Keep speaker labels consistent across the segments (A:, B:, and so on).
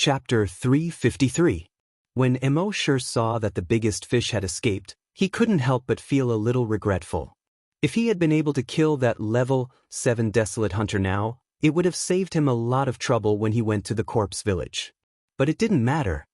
A: Chapter 353. When Immortal saw that the biggest fish had escaped, he couldn't help but feel a little regretful. If he had been able to kill that level 7 desolate hunter now, it would have saved him a lot of trouble when he went to the corpse village. But it didn't matter.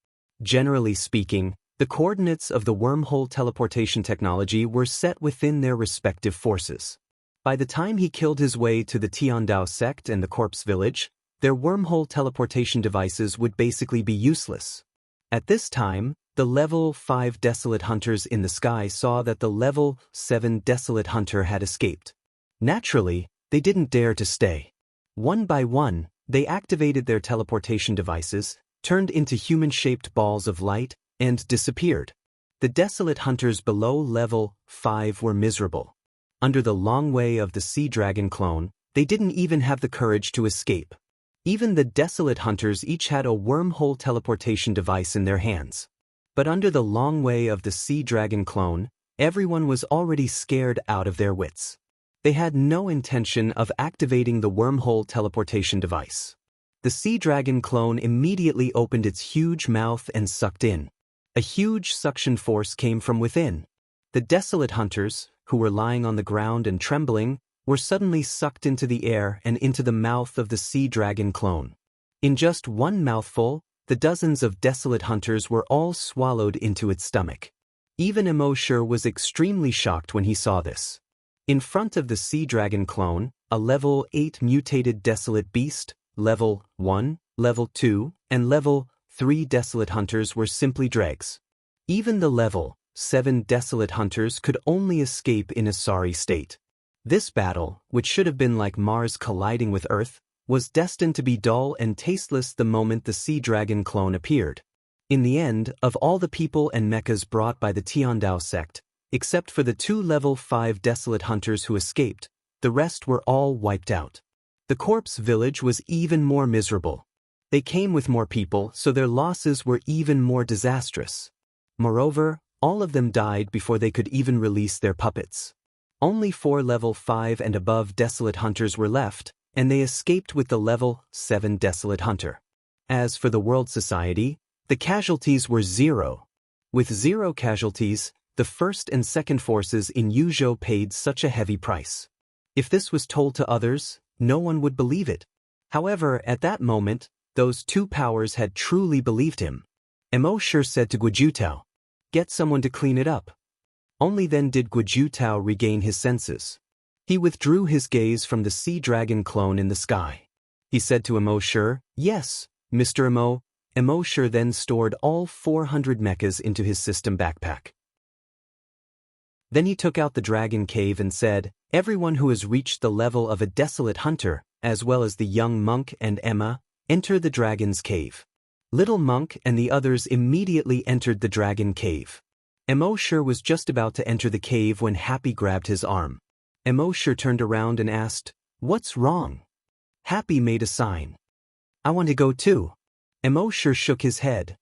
A: Generally speaking, the coordinates of the wormhole teleportation technology were set within their respective forces. By the time he killed his way to the Daoist sect and the corpse village, their wormhole teleportation devices would basically be useless. At this time, the level 5 desolate hunters in the sky saw that the level 7 desolate hunter had escaped. Naturally, they didn't dare to stay. One by one, they activated their teleportation devices, turned into human-shaped balls of light, and disappeared. The desolate hunters below level 5 were miserable. Under the long way of the sea dragon clone, they didn't even have the courage to escape. Even the desolate hunters each had a wormhole teleportation device in their hands. But under the long way of the sea dragon clone, everyone was already scared out of their wits. They had no intention of activating the wormhole teleportation device. The sea dragon clone immediately opened its huge mouth and sucked in. A huge suction force came from within. The desolate hunters, who were lying on the ground and trembling, were suddenly sucked into the air and into the mouth of the sea dragon clone. In just one mouthful, the dozens of desolate hunters were all swallowed into its stomach. Even Immortal was extremely shocked when he saw this. In front of the sea dragon clone, a level 8 mutated desolate beast, level 1, level 2, and level 3 desolate hunters were simply dregs. Even the level 7 desolate hunters could only escape in a sorry state. This battle, which should have been like Mars colliding with Earth, was destined to be dull and tasteless the moment the sea dragon clone appeared. In the end, of all the people and mechas brought by the Daoist sect, except for the 2 level 5 desolate hunters who escaped, the rest were all wiped out. The corpse village was even more miserable. They came with more people, so their losses were even more disastrous. Moreover, all of them died before they could even release their puppets. Only 4 level 5 and above desolate hunters were left, and they escaped with the level 7 desolate hunter. As for the world society, the casualties were 0. With 0 casualties, the first and second forces in Yuzhou paid such a heavy price. If this was told to others, no one would believe it. However, at that moment, those 2 powers had truly believed him. Immortal said to Guojutao, "Get someone to clean it up." Only then did Guojutao regain his senses. He withdrew his gaze from the sea dragon clone in the sky. He said to Immortal, "Yes, Mr. Immo." Immortal then stored all 400 mechas into his system backpack. Then he took out the dragon cave and said, "Everyone who has reached the level of a desolate hunter, as well as the young monk and Emma, enter the dragon's cave." Little monk and the others immediately entered the dragon cave. Immortal was just about to enter the cave when Happy grabbed his arm. Immortal turned around and asked, "What's wrong?" Happy made a sign. "I want to go too." Immortal shook his head.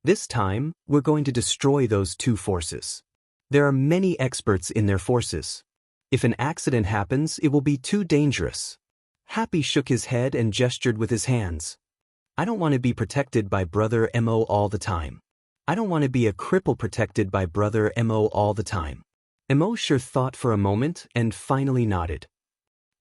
A: "This time, we're going to destroy those 2 forces. There are many experts in their forces. If an accident happens, it will be too dangerous." Happy shook his head and gestured with his hands. "I don't want to be protected by Brother Mo all the time. I don't want to be a cripple protected by Brother Mo all the time." Immortal thought for a moment and finally nodded.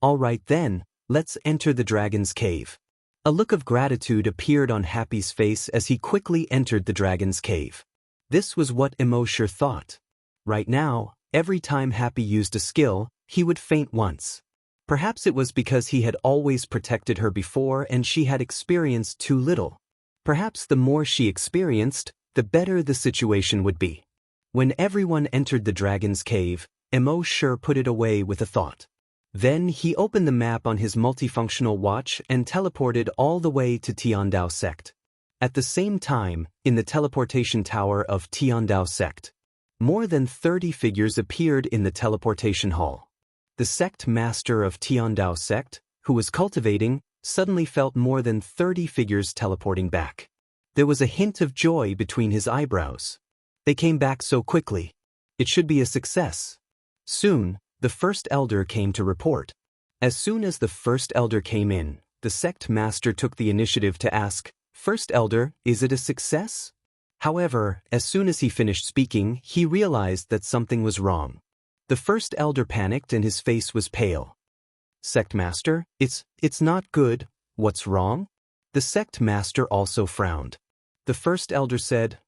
A: "All right then, let's enter the dragon's cave." A look of gratitude appeared on Happy's face as he quickly entered the dragon's cave. This was what Immortal thought. Right now, every time Happy used a skill, he would faint once. Perhaps it was because he had always protected her before and she had experienced too little. Perhaps the more she experienced, the better the situation would be. When everyone entered the dragon's cave, Immortal put it away with a thought. Then he opened the map on his multifunctional watch and teleported all the way to Daoist sect. At the same time, in the teleportation tower of Daoist sect, more than 30 figures appeared in the teleportation hall. The sect master of Daoist sect, who was cultivating, suddenly felt more than 30 figures teleporting back. There was a hint of joy between his eyebrows. They came back so quickly. It should be a success. Soon, the first elder came to report. As soon as the first elder came in, the sect master took the initiative to ask, First elder, is it a success? However, as soon as he finished speaking, he realized that something was wrong. The first elder panicked and his face was pale. Sect master, it's not good. What's wrong? The sect master also frowned. The first elder said,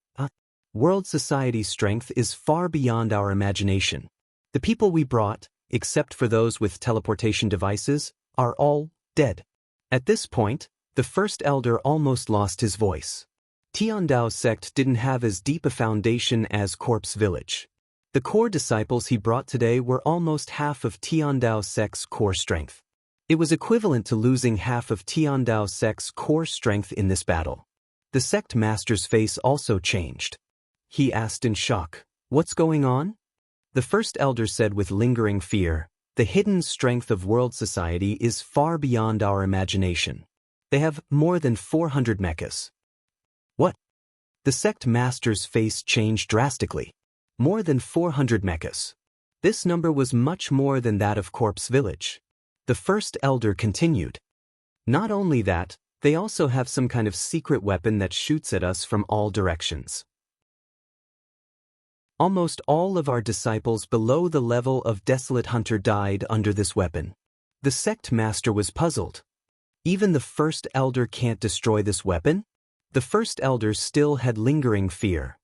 A: World society's strength is far beyond our imagination. The people we brought, except for those with teleportation devices, are all dead. At this point, the first elder almost lost his voice. Tiandao sect didn't have as deep a foundation as Corpse Village. The core disciples he brought today were almost half of Tiandao sect's core strength. It was equivalent to losing half of Tiandao sect's core strength in this battle. The sect master's face also changed. He asked in shock, "What's going on?" The first elder said with lingering fear, "The hidden strength of world society is far beyond our imagination. They have more than 400 mechas." What? The sect master's face changed drastically. More than 400 mechas. This number was much more than that of Corpse Village. The first elder continued. Not only that, they also have some kind of secret weapon that shoots at us from all directions. Almost all of our disciples below the level of Desolate Hunter died under this weapon. The sect master was puzzled. Even the first elder can't destroy this weapon? The first elder still had lingering fear.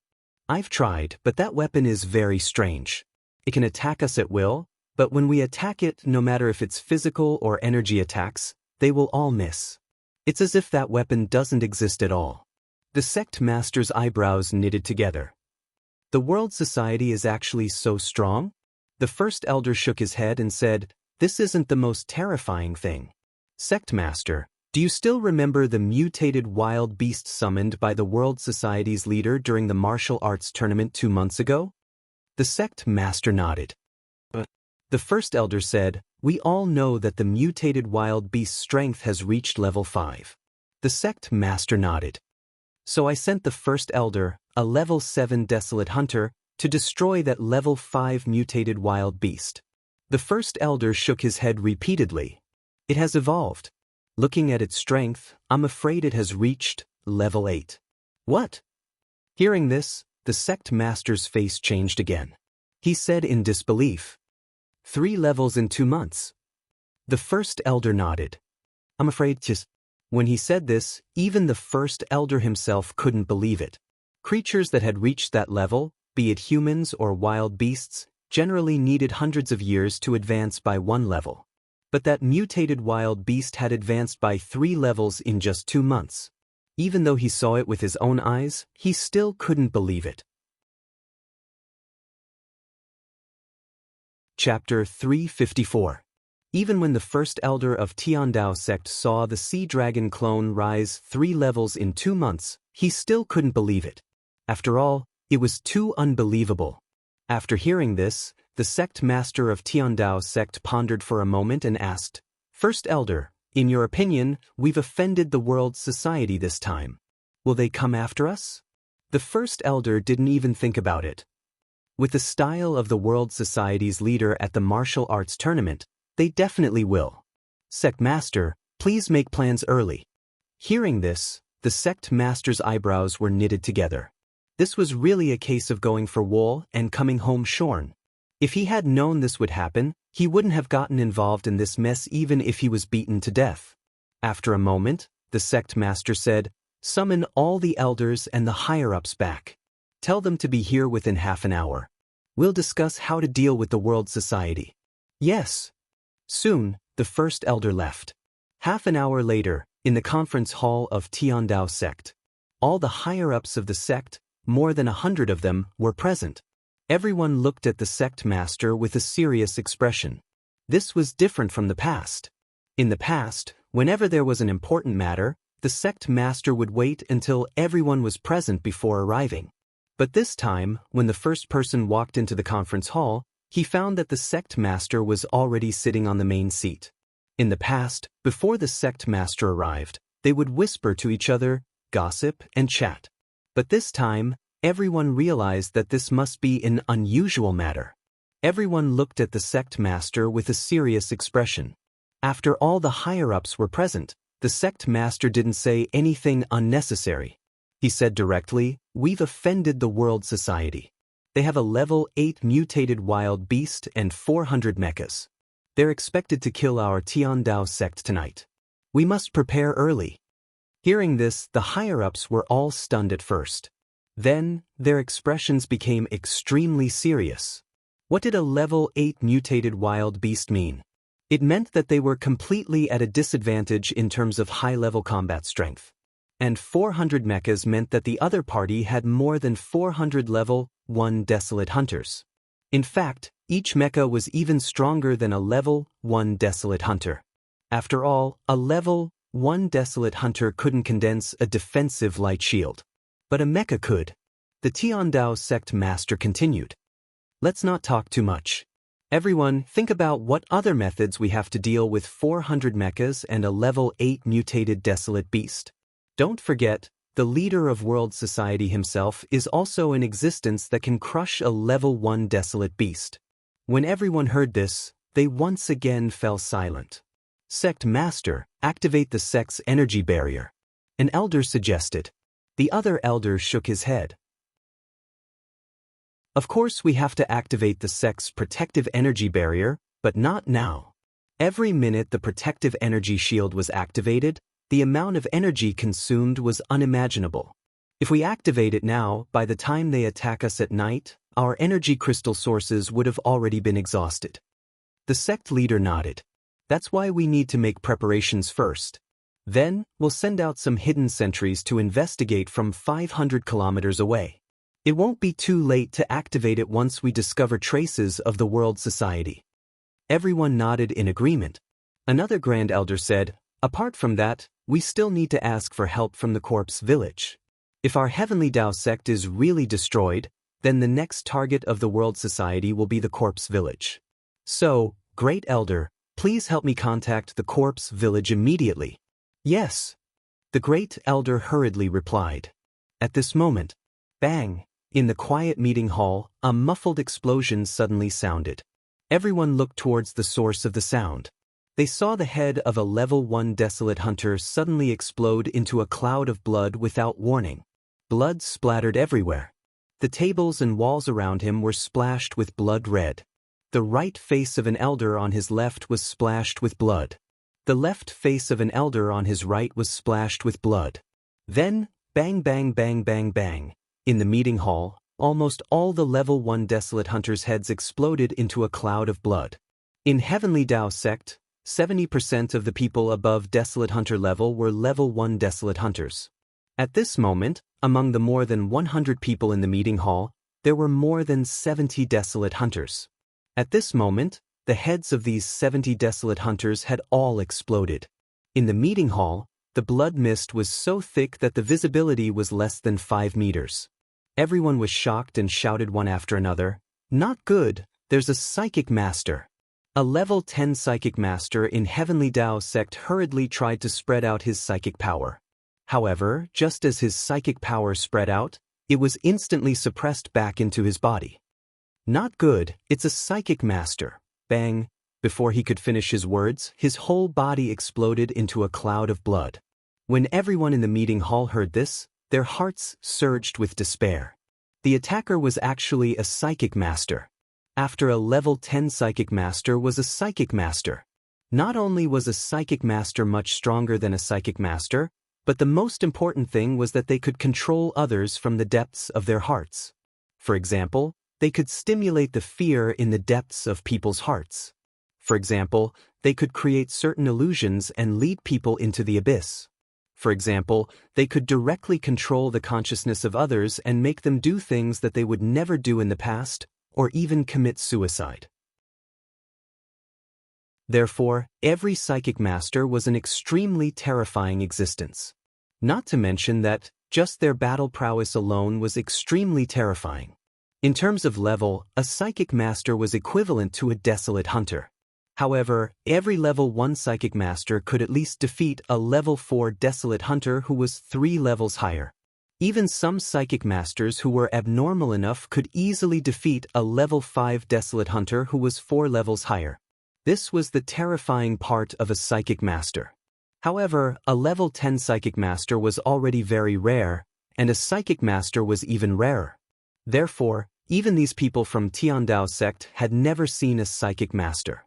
A: I've tried, but that weapon is very strange. It can attack us at will, but when we attack it, no matter if it's physical or energy attacks, they will all miss. It's as if that weapon doesn't exist at all. The sect master's eyebrows knitted together. The world society is actually so strong? The first elder shook his head and said, "This isn't the most terrifying thing. Sect master, do you still remember the mutated wild beast summoned by the world society's leader during the martial arts tournament 2 months ago?" The sect master nodded. The first elder said, "We all know that the mutated wild beast's strength has reached level 5. The sect master nodded. "So I sent the first elder, a level 7 desolate hunter, to destroy that level 5 mutated wild beast." The first elder shook his head repeatedly. "It has evolved. Looking at its strength, I'm afraid it has reached level 8. "What?" Hearing this, the sect master's face changed again. He said in disbelief, 3 levels in 2 months. The first elder nodded. "I'm afraid just..." When he said this, even the first elder himself couldn't believe it. Creatures that had reached that level, be it humans or wild beasts, generally needed hundreds of years to advance by 1 level. But that mutated wild beast had advanced by 3 levels in just 2 months. Even though he saw it with his own eyes, he still couldn't believe it. Chapter 354. Even when the first elder of Tiandao sect saw the sea dragon clone rise 3 levels in 2 months, he still couldn't believe it. After all, it was too unbelievable. After hearing this, the sect master of Tiandao sect pondered for a moment and asked, "First elder, in your opinion, we've offended the world society this time. Will they come after us?" The first elder didn't even think about it. With the style of the world society's leader at the martial arts tournament, they definitely will. "Sect master, please make plans early." Hearing this, the sect master's eyebrows were knitted together. This was really a case of going for wool and coming home shorn. If he had known this would happen, he wouldn't have gotten involved in this mess even if he was beaten to death. After a moment, the sect master said, "Summon all the elders and the higher-ups back. Tell them to be here within half an hour. We'll discuss how to deal with the world society." "Yes." Soon, the first elder left. Half an hour later, in the conference hall of Tiandao sect, all the higher-ups of the sect, more than 100 of them, were present. Everyone looked at the sect master with a serious expression. This was different from the past. In the past, whenever there was an important matter, the sect master would wait until everyone was present before arriving. But this time, when the first person walked into the conference hall, he found that the sect master was already sitting on the main seat. In the past, before the sect master arrived, they would whisper to each other, gossip, and chat. But this time, everyone realized that this must be an unusual matter. Everyone looked at the sect master with a serious expression. After all the higher-ups were present, The sect master didn't say anything unnecessary. He said directly, "We've offended the world society. They have a level 8 mutated wild beast and 400 mechas. They're expected to kill our Tiandao sect tonight. We must prepare early." Hearing this, the higher-ups were all stunned at first. Then, their expressions became extremely serious. What did a level 8 mutated wild beast mean? It meant that they were completely at a disadvantage in terms of high-level combat strength. And 400 mechas meant that the other party had more than 400 level 1 desolate hunters. In fact, each mecha was even stronger than a level 1 desolate hunter. After all, a level 1 desolate hunter couldn't condense a defensive light shield. But a mecha could. The Tiandao sect master continued. "Let's not talk too much. Everyone, think about what other methods we have to deal with 400 mechas and a level 8 mutated desolate beast. Don't forget, the leader of world society himself is also in existence that can crush a level 1 desolate beast." When everyone heard this, they once again fell silent. "Sect master, activate the sect's energy barrier," an elder suggested. The other elder shook his head. "Of course we have to activate the sect's protective energy barrier, but not now." Every minute the protective energy shield was activated, the amount of energy consumed was unimaginable. If we activate it now, by the time they attack us at night, our energy crystal sources would have already been exhausted. The sect leader nodded. "That's why we need to make preparations first. Then, we'll send out some hidden sentries to investigate from 500 kilometers away. It won't be too late to activate it once we discover traces of the world society." Everyone nodded in agreement. Another Grand Elder said, "Apart from that, we still need to ask for help from the Corpse Village. If our Heavenly Dao sect is really destroyed, then the next target of the world society will be the Corpse Village. So, Great Elder, please help me contact the Corpse Village immediately." "Yes," the Great Elder hurriedly replied. At this moment, bang, in the quiet meeting hall, a muffled explosion suddenly sounded. Everyone looked towards the source of the sound. They saw the head of a level 1 desolate hunter suddenly explode into a cloud of blood without warning. Blood splattered everywhere. The tables and walls around him were splashed with blood red. The right face of an elder on his left was splashed with blood. The left face of an elder on his right was splashed with blood. Then, bang bang bang bang bang. In the meeting hall, almost all the level 1 desolate hunters' heads exploded into a cloud of blood. In Heavenly Dao sect, 70% of the people above desolate hunter level were level 1 desolate hunters. At this moment, among the more than 100 people in the meeting hall, there were more than 70 desolate hunters. At this moment, the heads of these 70 desolate hunters had all exploded. In the meeting hall, the blood mist was so thick that the visibility was less than 5 meters. Everyone was shocked and shouted one after another, "Not good, there's a psychic master." A level 10 psychic master in Heavenly Dao sect hurriedly tried to spread out his psychic power. However, just as his psychic power spread out, it was instantly suppressed back into his body. "Not good, it's a psychic master." Bang! Before he could finish his words, his whole body exploded into a cloud of blood. When everyone in the meeting hall heard this, their hearts surged with despair. The attacker was actually a psychic master. After a level 10 psychic master was a psychic master. Not only was a psychic master much stronger than a psychic master, but the most important thing was that they could control others from the depths of their hearts. For example, they could stimulate the fear in the depths of people's hearts. For example, they could create certain illusions and lead people into the abyss. For example, they could directly control the consciousness of others and make them do things that they would never do in the past, or even commit suicide. Therefore, every psychic master was an extremely terrifying existence. Not to mention that, just their battle prowess alone was extremely terrifying. In terms of level, a psychic master was equivalent to a desolate hunter. However, every level 1 psychic master could at least defeat a level 4 desolate hunter who was 3 levels higher. Even some psychic masters who were abnormal enough could easily defeat a level 5 desolate hunter who was 4 levels higher. This was the terrifying part of a psychic master. However, a level 10 psychic master was already very rare, and a psychic master was even rarer. Therefore, even these people from Tiandao sect had never seen a psychic master.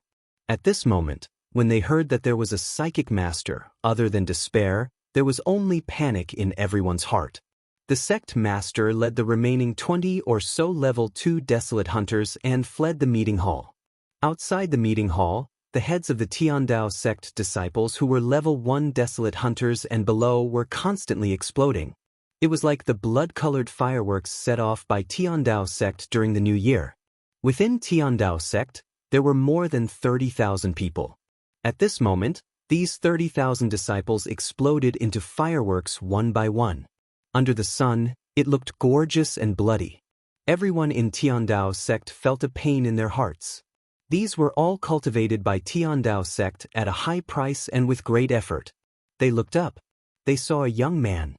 A: At this moment, when they heard that there was a psychic master, other than despair, there was only panic in everyone's heart. The sect master led the remaining 20 or so level 2 desolate hunters and fled the meeting hall. Outside the meeting hall, the heads of the Tiandao sect disciples who were level 1 desolate hunters and below were constantly exploding. It was like the blood-colored fireworks set off by Tiandao sect during the new year. Within Tiandao sect, there were more than 30,000 people. At this moment, these 30,000 disciples exploded into fireworks one by one. Under the sun, it looked gorgeous and bloody. Everyone in Tiandao sect felt a pain in their hearts. These were all cultivated by Tiandao sect at a high price and with great effort. They looked up. They saw a young man.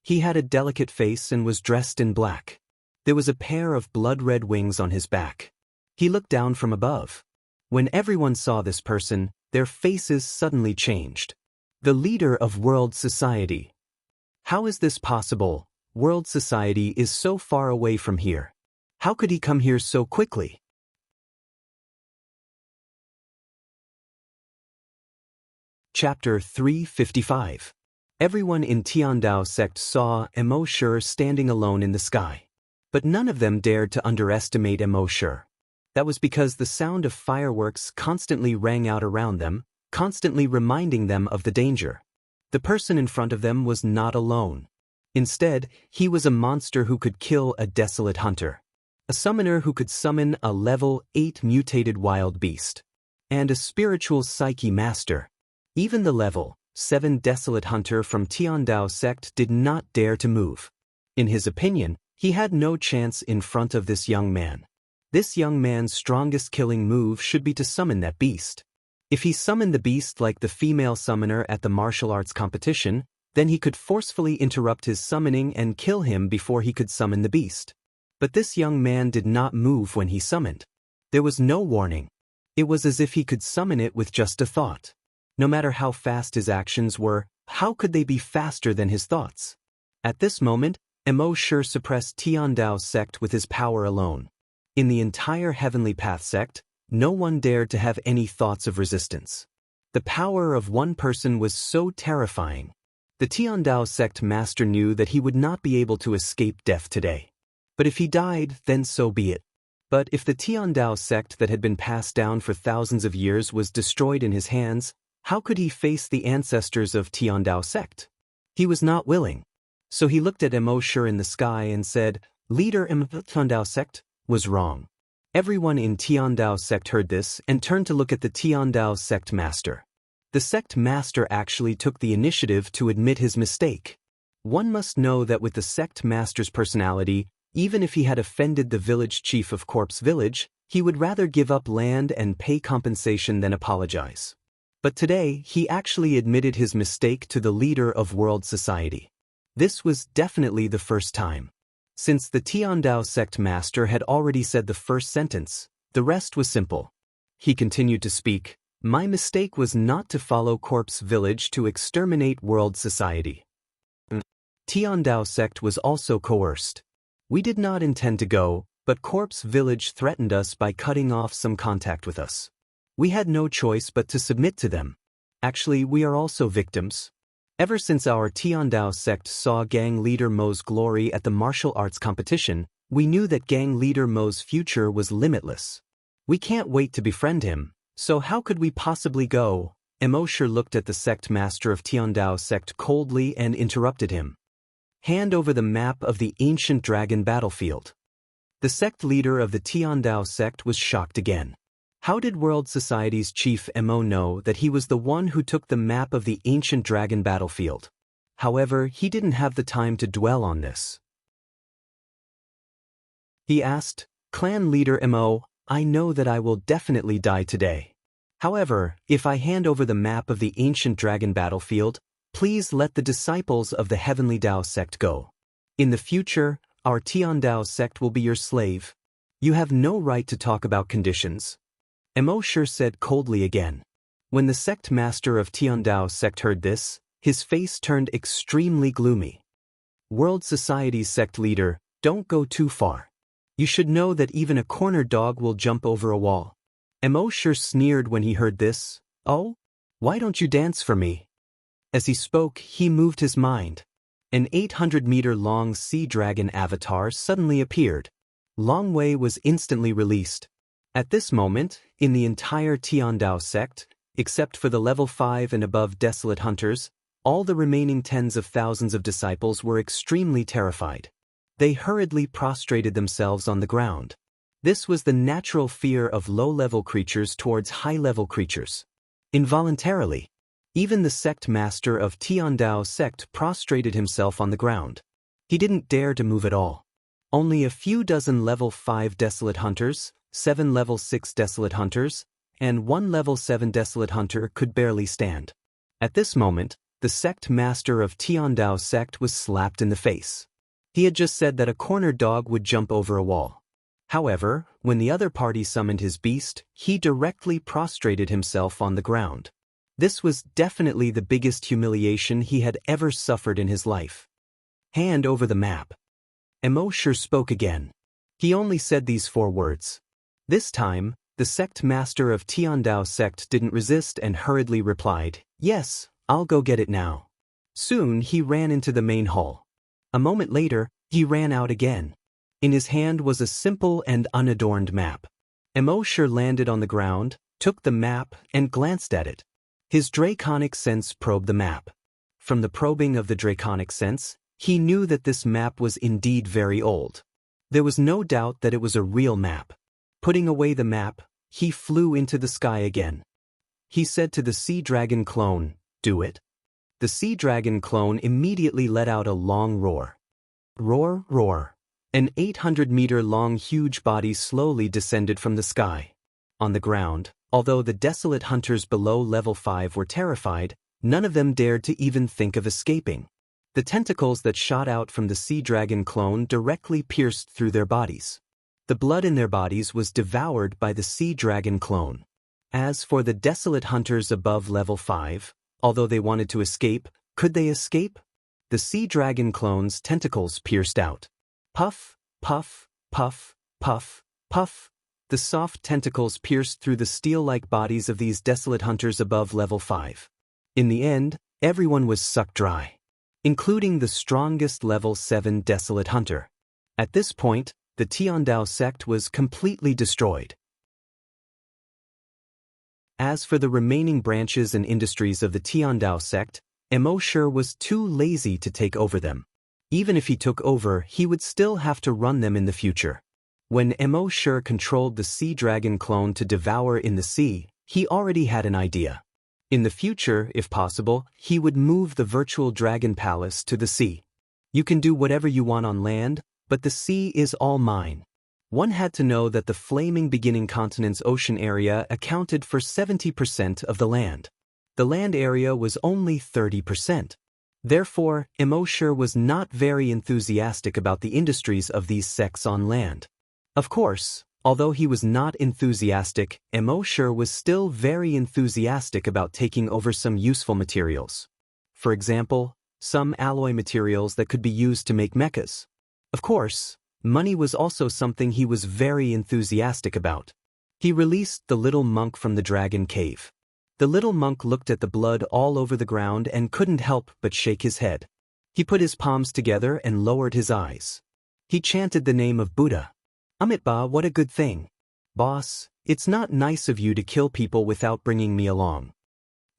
A: He had a delicate face and was dressed in black. There was a pair of blood-red wings on his back. He looked down from above. When everyone saw this person, their faces suddenly changed. The leader of world society. How is this possible? World society is so far away from here. How could he come here so quickly? Chapter 355. Everyone in Tiandao sect saw Immortal standing alone in the sky. But none of them dared to underestimate Immortal. That was because the sound of fireworks constantly rang out around them, constantly reminding them of the danger. The person in front of them was not alone. Instead, he was a monster who could kill a desolate hunter. A summoner who could summon a level 8 mutated wild beast. And a spiritual psyche master. Even the level 7 desolate hunter from Tiandao sect did not dare to move. In his opinion, he had no chance in front of this young man. This young man's strongest killing move should be to summon that beast. If he summoned the beast like the female summoner at the martial arts competition, then he could forcefully interrupt his summoning and kill him before he could summon the beast. But this young man did not move when he summoned. There was no warning. It was as if he could summon it with just a thought. No matter how fast his actions were, how could they be faster than his thoughts? At this moment, Immortal suppressed Tiandao sect with his power alone. In the entire Heavenly Path sect, no one dared to have any thoughts of resistance. The power of one person was so terrifying. The Tiandao sect master knew that he would not be able to escape death today. But if he died, then so be it. But if the Tiandao sect that had been passed down for thousands of years was destroyed in his hands, how could he face the ancestors of Tiandao sect? He was not willing. So he looked at Immortal in the sky and said, "Leader Tiandao sect was wrong." Everyone in Tiandao sect heard this and turned to look at the Tiandao sect master. The sect master actually took the initiative to admit his mistake. One must know that with the sect master's personality, even if he had offended the village chief of Corpse Village, he would rather give up land and pay compensation than apologize. But today, he actually admitted his mistake to the leader of world society. This was definitely the first time. Since the Tiandao sect master had already said the first sentence, the rest was simple. He continued to speak, "My mistake was not to follow Corpse Village to exterminate world society. Tiandao sect was also coerced. We did not intend to go, but Corpse Village threatened us by cutting off some contact with us. We had no choice but to submit to them. Actually, we are also victims. Ever since our Tiandao sect saw gang leader Mo's glory at the martial arts competition, we knew that gang leader Mo's future was limitless. We can't wait to befriend him, so how could we possibly go?" Immortal looked at the sect master of Tiandao sect coldly and interrupted him. "Hand over the map of the ancient dragon battlefield." The sect leader of the Tiandao sect was shocked again. How did World Society's chief Mo know that he was the one who took the map of the ancient dragon battlefield? However, he didn't have the time to dwell on this. He asked, "Clan leader Mo, I know that I will definitely die today. However, if I hand over the map of the ancient dragon battlefield, please let the disciples of the Heavenly Dao sect go. In the future, our Tiandao sect will be your slave. You have no right to talk about conditions." Immortal said coldly again. When the sect master of Tiandao sect heard this, his face turned extremely gloomy. World Society's sect leader, don't go too far. You should know that even a corner dog will jump over a wall. Mo sure sneered when he heard this. Oh? Why don't you dance for me? As he spoke, he moved his mind. An 800-meter-long sea dragon avatar suddenly appeared. Long Wei was instantly released. At this moment, in the entire Tiandao sect, except for the level 5 and above desolate hunters, all the remaining tens of thousands of disciples were extremely terrified. They hurriedly prostrated themselves on the ground. This was the natural fear of low-level creatures towards high-level creatures. Involuntarily, even the sect master of Tiandao sect prostrated himself on the ground. He didn't dare to move at all. Only a few dozen level 5 desolate hunters, 7 level 6 desolate hunters, and 1 level 7 desolate hunter could barely stand. At this moment, the sect master of Tiandao sect was slapped in the face. He had just said that a corner dog would jump over a wall. However, when the other party summoned his beast, he directly prostrated himself on the ground. This was definitely the biggest humiliation he had ever suffered in his life. Hand over the map. Mo sure spoke again. He only said these 4 words. This time, the sect master of Tiandao sect didn't resist and hurriedly replied, "Yes, I'll go get it now." Soon he ran into the main hall. A moment later, he ran out again. In his hand was a simple and unadorned map. Mo sure landed on the ground, took the map, and glanced at it. His draconic sense probed the map. From the probing of the draconic sense, he knew that this map was indeed very old. There was no doubt that it was a real map. Putting away the map, he flew into the sky again. He said to the sea dragon clone, "Do it." The sea dragon clone immediately let out a long roar. Roar, roar. An 800-meter-long huge body slowly descended from the sky. On the ground, although the desolate hunters below level 5 were terrified, none of them dared to even think of escaping. The tentacles that shot out from the sea dragon clone directly pierced through their bodies. The blood in their bodies was devoured by the sea dragon clone. As for the desolate hunters above level 5, although they wanted to escape, could they escape? The sea dragon clone's tentacles pierced out. Puff, puff, puff, puff, puff. The soft tentacles pierced through the steel-like bodies of these desolate hunters above level 5. In the end, everyone was sucked dry, including the strongest level 7 desolate hunter. At this point, the Tiandao sect was completely destroyed. As for the remaining branches and industries of the Tiandao sect, Mo sure was too lazy to take over them. Even if he took over, he would still have to run them in the future. When Mo sure controlled the sea dragon clone to devour in the sea, he already had an idea. In the future, if possible, he would move the virtual dragon palace to the sea. You can do whatever you want on land, but the sea is all mine. One had to know that the flaming beginning continent's ocean area accounted for 70% of the land. The land area was only 30%. Therefore, Mo sure was not very enthusiastic about the industries of these sects on land. Of course, although he was not enthusiastic, Mo sure was still very enthusiastic about taking over some useful materials. For example, some alloy materials that could be used to make mechas. Of course, money was also something he was very enthusiastic about. He released the little monk from the dragon cave. The little monk looked at the blood all over the ground and couldn't help but shake his head. He put his palms together and lowered his eyes. He chanted the name of Buddha. Amitba, what a good thing. Boss, it's not nice of you to kill people without bringing me along.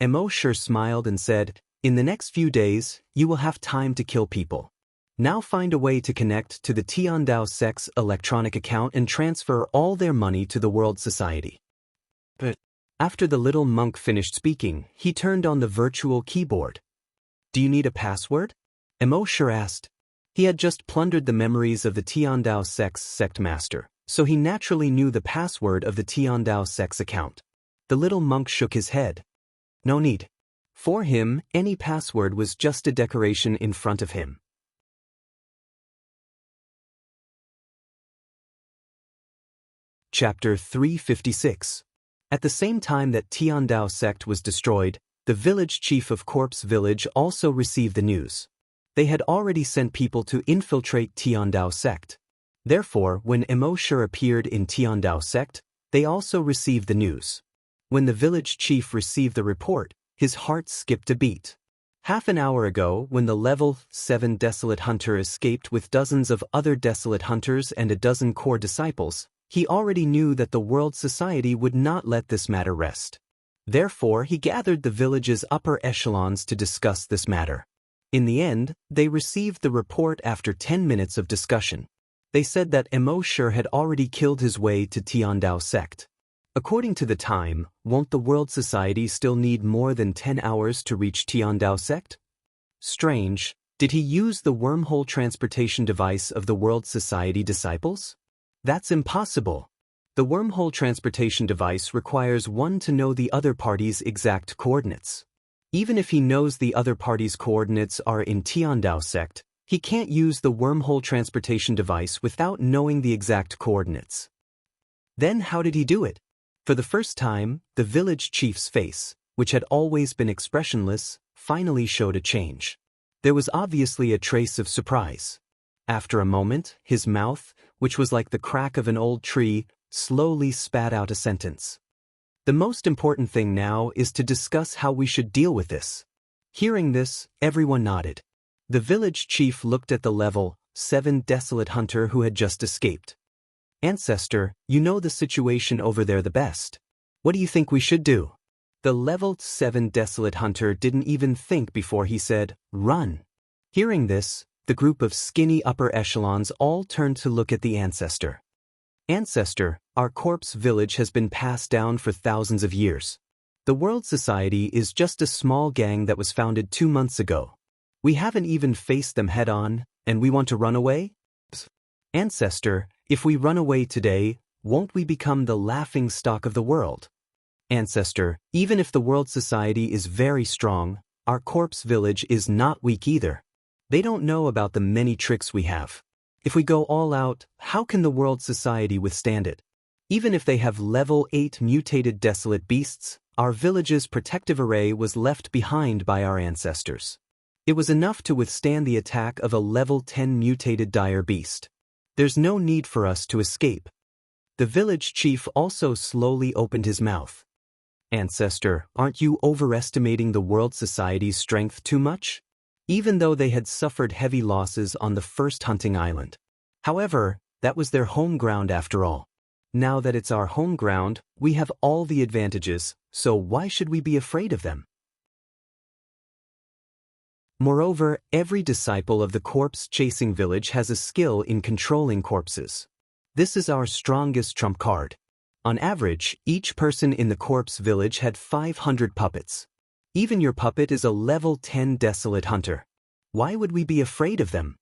A: Mo sure smiled and said, "In the next few days, you will have time to kill people. Now find a way to connect to the Tiandao sect's electronic account and transfer all their money to the World Society." But after the little monk finished speaking, he turned on the virtual keyboard. "Do you need a password?" Mo sure asked. He had just plundered the memories of the Tiandao sect's sect master, so he naturally knew the password of the Tiandao sect's account. The little monk shook his head. No need. For him, any password was just a decoration in front of him. Chapter 356. At the same time that Tiandao sect was destroyed, the village chief of Corpse Village also received the news. They had already sent people to infiltrate Tiandao sect. Therefore, when Emoshur appeared in Tiandao sect, they also received the news. When the village chief received the report, his heart skipped a beat. Half an hour ago, when the level 7 Desolate Hunter escaped with dozens of other Desolate Hunters and a dozen core disciples, he already knew that the world society would not let this matter rest. Therefore, he gathered the village's upper echelons to discuss this matter. In the end, they received the report after 10 minutes of discussion. They said that Emoshur had already killed his way to Tiandao sect. According to the time, won't the world society still need more than 10 hours to reach Tiandao sect? Strange, did he use the wormhole transportation device of the world society disciples? That's impossible. The wormhole transportation device requires one to know the other party's exact coordinates. Even if he knows the other party's coordinates are in Tiandao sect, he can't use the wormhole transportation device without knowing the exact coordinates. Then how did he do it? For the first time, the village chief's face, which had always been expressionless, finally showed a change. There was obviously a trace of surprise. After a moment, his mouth, which was like the crack of an old tree, slowly spat out a sentence. The most important thing now is to discuss how we should deal with this. Hearing this, everyone nodded. The village chief looked at the level 7 Desolate Hunter who had just escaped. Ancestor, you know the situation over there the best. What do you think we should do? The level 7 Desolate Hunter didn't even think before he said, run. Hearing this, the group of skinny upper echelons all turned to look at the ancestor. Ancestor, our corpse village has been passed down for thousands of years. The world society is just a small gang that was founded 2 months ago. We haven't even faced them head-on, and we want to run away? Ancestor, if we run away today, won't we become the laughing stock of the world? Ancestor, even if the world society is very strong, our corpse village is not weak either. They don't know about the many tricks we have. If we go all out, how can the world society withstand it? Even if they have level 8 mutated desolate beasts, our village's protective array was left behind by our ancestors. It was enough to withstand the attack of a level 10 mutated dire beast. There's no need for us to escape. The village chief also slowly opened his mouth. Ancestor, aren't you overestimating the world society's strength too much? Even though they had suffered heavy losses on the first hunting island. However, that was their home ground after all. Now that it's our home ground, we have all the advantages, so why should we be afraid of them? Moreover, every disciple of the corpse-chasing village has a skill in controlling corpses. This is our strongest trump card. On average, each person in the corpse village had 500 puppets. Even your puppet is a level 10 desolate hunter. Why would we be afraid of them?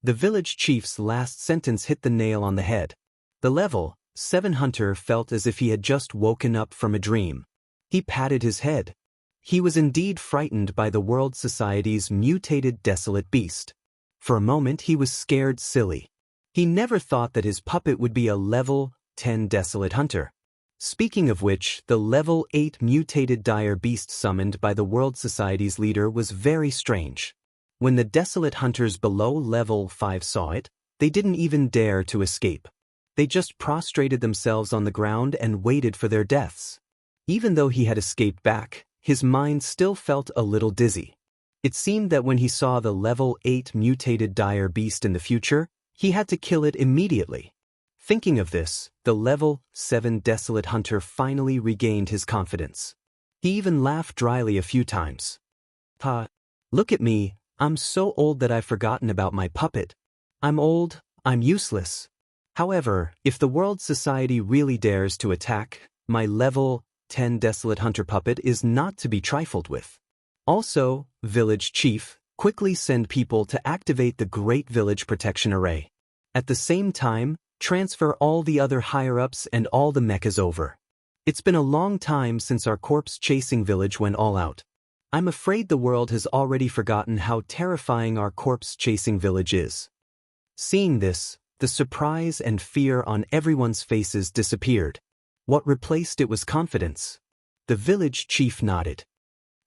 A: The village chief's last sentence hit the nail on the head. The level 7 hunter felt as if he had just woken up from a dream. He patted his head. He was indeed frightened by the world society's mutated desolate beast. For a moment he was scared silly. He never thought that his puppet would be a level 10 desolate hunter. Speaking of which, the level 8 mutated dire beast summoned by the world society's leader was very strange. When the desolate hunters below level 5 saw it, they didn't even dare to escape. They just prostrated themselves on the ground and waited for their deaths. Even though he had escaped back, his mind still felt a little dizzy. It seemed that when he saw the level 8 mutated dire beast in the future, he had to kill it immediately. Thinking of this, the level 7 desolate hunter finally regained his confidence. He even laughed dryly a few times. Look at me, I'm so old that I've forgotten about my puppet. I'm old, I'm useless. However, if the world society really dares to attack, my level 10 desolate hunter puppet is not to be trifled with. Also, village chief, quickly send people to activate the Great Village Protection Array. At the same time, transfer all the other higher-ups and all the mechas over. It's been a long time since our corpse-chasing village went all out. I'm afraid the world has already forgotten how terrifying our corpse-chasing village is. Seeing this, the surprise and fear on everyone's faces disappeared. What replaced it was confidence. The village chief nodded.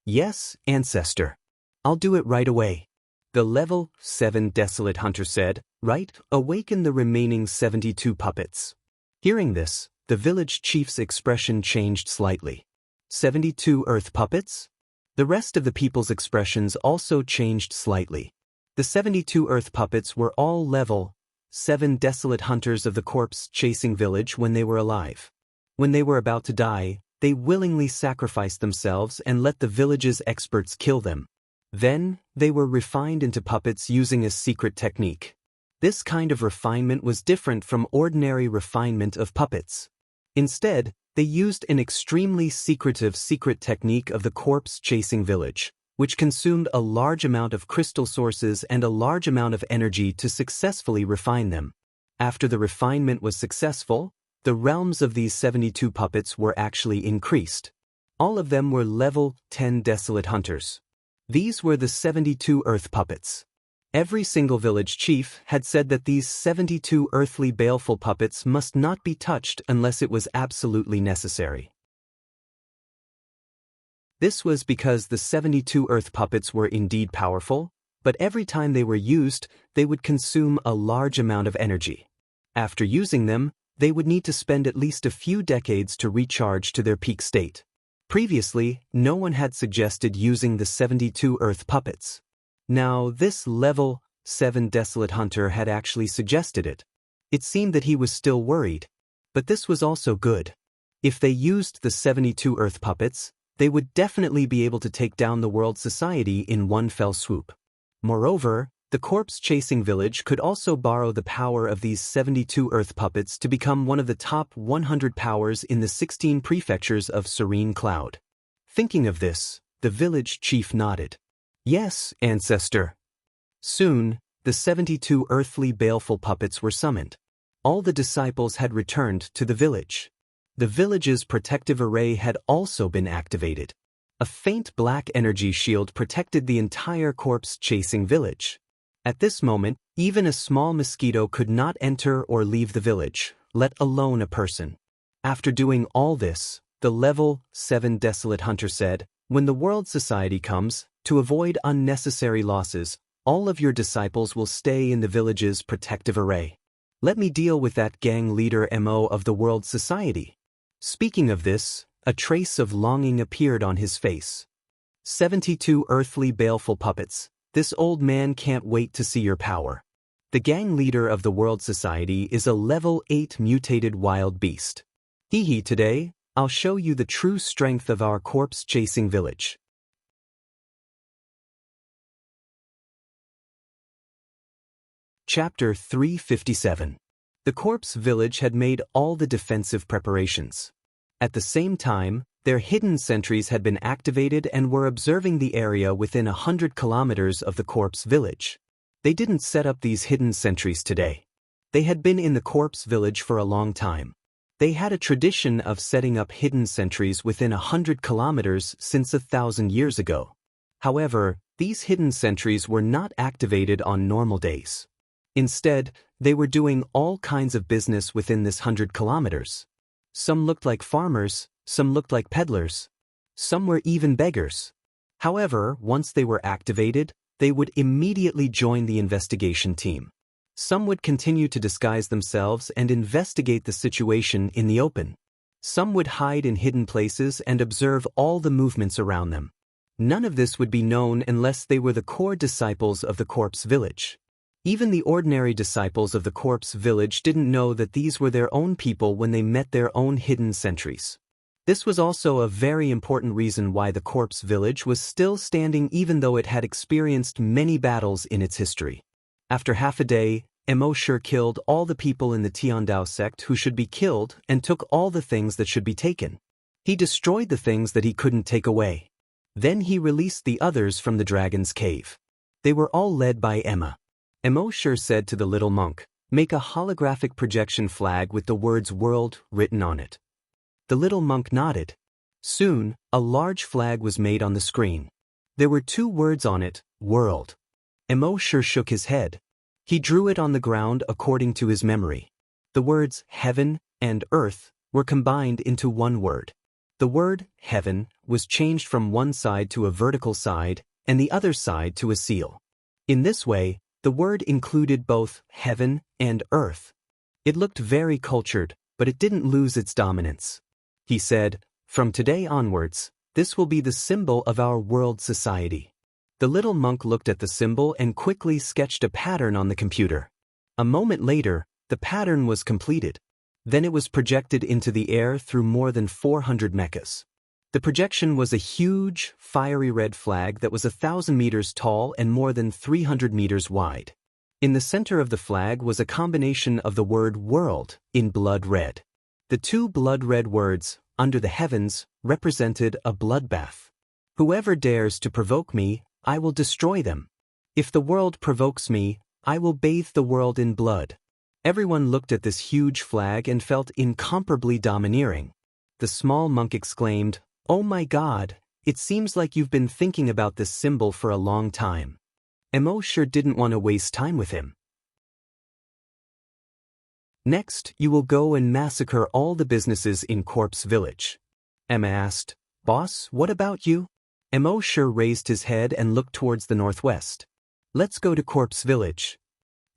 A: Yes, ancestor. I'll do it right away. The level 7 desolate hunter said, right, awaken the remaining 72 puppets. Hearing this, the village chief's expression changed slightly. 72 earth puppets? The rest of the people's expressions also changed slightly. The 72 earth puppets were all level 7 desolate hunters of the corpse-chasing village when they were alive. When they were about to die, they willingly sacrificed themselves and let the village's experts kill them. Then, they were refined into puppets using a secret technique. This kind of refinement was different from ordinary refinement of puppets. Instead, they used an extremely secretive secret technique of the corpse-chasing village, which consumed a large amount of crystal sources and a large amount of energy to successfully refine them. After the refinement was successful, the realms of these 72 puppets were actually increased. All of them were level 10 desolate hunters. These were the 72 earth puppets. Every single village chief had said that these 72 earthly baleful puppets must not be touched unless it was absolutely necessary. This was because the 72 earth puppets were indeed powerful, but every time they were used, they would consume a large amount of energy. After using them, they would need to spend at least a few decades to recharge to their peak state. Previously, no one had suggested using the 72 earth puppets. Now, this level 7 desolate hunter had actually suggested it. It seemed that he was still worried, but this was also good. If they used the 72 earth puppets, they would definitely be able to take down the world society in one fell swoop. Moreover, the corpse-chasing village could also borrow the power of these 72 earth puppets to become one of the top 100 powers in the 16 prefectures of Serene Cloud. Thinking of this, the village chief nodded. Yes, ancestor. Soon, the 72 earthly baleful puppets were summoned. All the disciples had returned to the village. The village's protective array had also been activated. A faint black energy shield protected the entire corpse-chasing village. At this moment, even a small mosquito could not enter or leave the village, let alone a person. After doing all this, the level 7 desolate hunter said, when the world society comes, to avoid unnecessary losses, all of your disciples will stay in the village's protective array. Let me deal with that gang leader MO of the world society. Speaking of this, a trace of longing appeared on his face. 72 earthly baleful puppets. This old man can't wait to see your power. The gang leader of the world society is a level 8 mutated wild beast. Today, I'll show you the true strength of our corpse-chasing village. Chapter 357. The corpse village had made all the defensive preparations. At the same time, their hidden sentries had been activated and were observing the area within 100 kilometers of the corpse village. They didn't set up these hidden sentries today. They had been in the corpse village for a long time. They had a tradition of setting up hidden sentries within 100 kilometers since 1,000 years ago. However, these hidden sentries were not activated on normal days. Instead, they were doing all kinds of business within this 100 kilometers. Some looked like farmers, some looked like peddlers. Some were even beggars. However, once they were activated, they would immediately join the investigation team. Some would continue to disguise themselves and investigate the situation in the open. Some would hide in hidden places and observe all the movements around them. None of this would be known unless they were the core disciples of the corpse village. Even the ordinary disciples of the corpse village didn't know that these were their own people when they met their own hidden sentries. This was also a very important reason why the corpse village was still standing even though it had experienced many battles in its history. After half a day, Mo Shi killed all the people in the Tiandao sect who should be killed and took all the things that should be taken. He destroyed the things that he couldn't take away. Then he released the others from the dragon's cave. They were all led by Emma. Mo Shi said to the little monk, "Make a holographic projection flag with the words world written on it." The little monk nodded. Soon, a large flag was made on the screen. There were 2 words on it, world. Mo Shi shook his head. He drew it on the ground according to his memory. The words heaven and earth were combined into one word. The word heaven was changed from one side to a vertical side and the other side to a seal. In this way, the word included both heaven and earth. It looked very cultured, but it didn't lose its dominance. He said, "From today onwards, this will be the symbol of our world society." The little monk looked at the symbol and quickly sketched a pattern on the computer. A moment later, the pattern was completed. Then it was projected into the air through more than 400 mechas. The projection was a huge, fiery red flag that was 1,000 meters tall and more than 300 meters wide. In the center of the flag was a combination of the word world in blood red. The two blood red words, under the heavens, represented a bloodbath. Whoever dares to provoke me, I will destroy them. If the world provokes me, I will bathe the world in blood. Everyone looked at this huge flag and felt incomparably domineering. The small monk exclaimed, "Oh my God, it seems like you've been thinking about this symbol for a long time." Emo sure didn't want to waste time with him. "Next, you will go and massacre all the businesses in Corpse Village." Emma asked, "Boss, what about you?" Emo sure raised his head and looked towards the northwest. "Let's go to Corpse Village."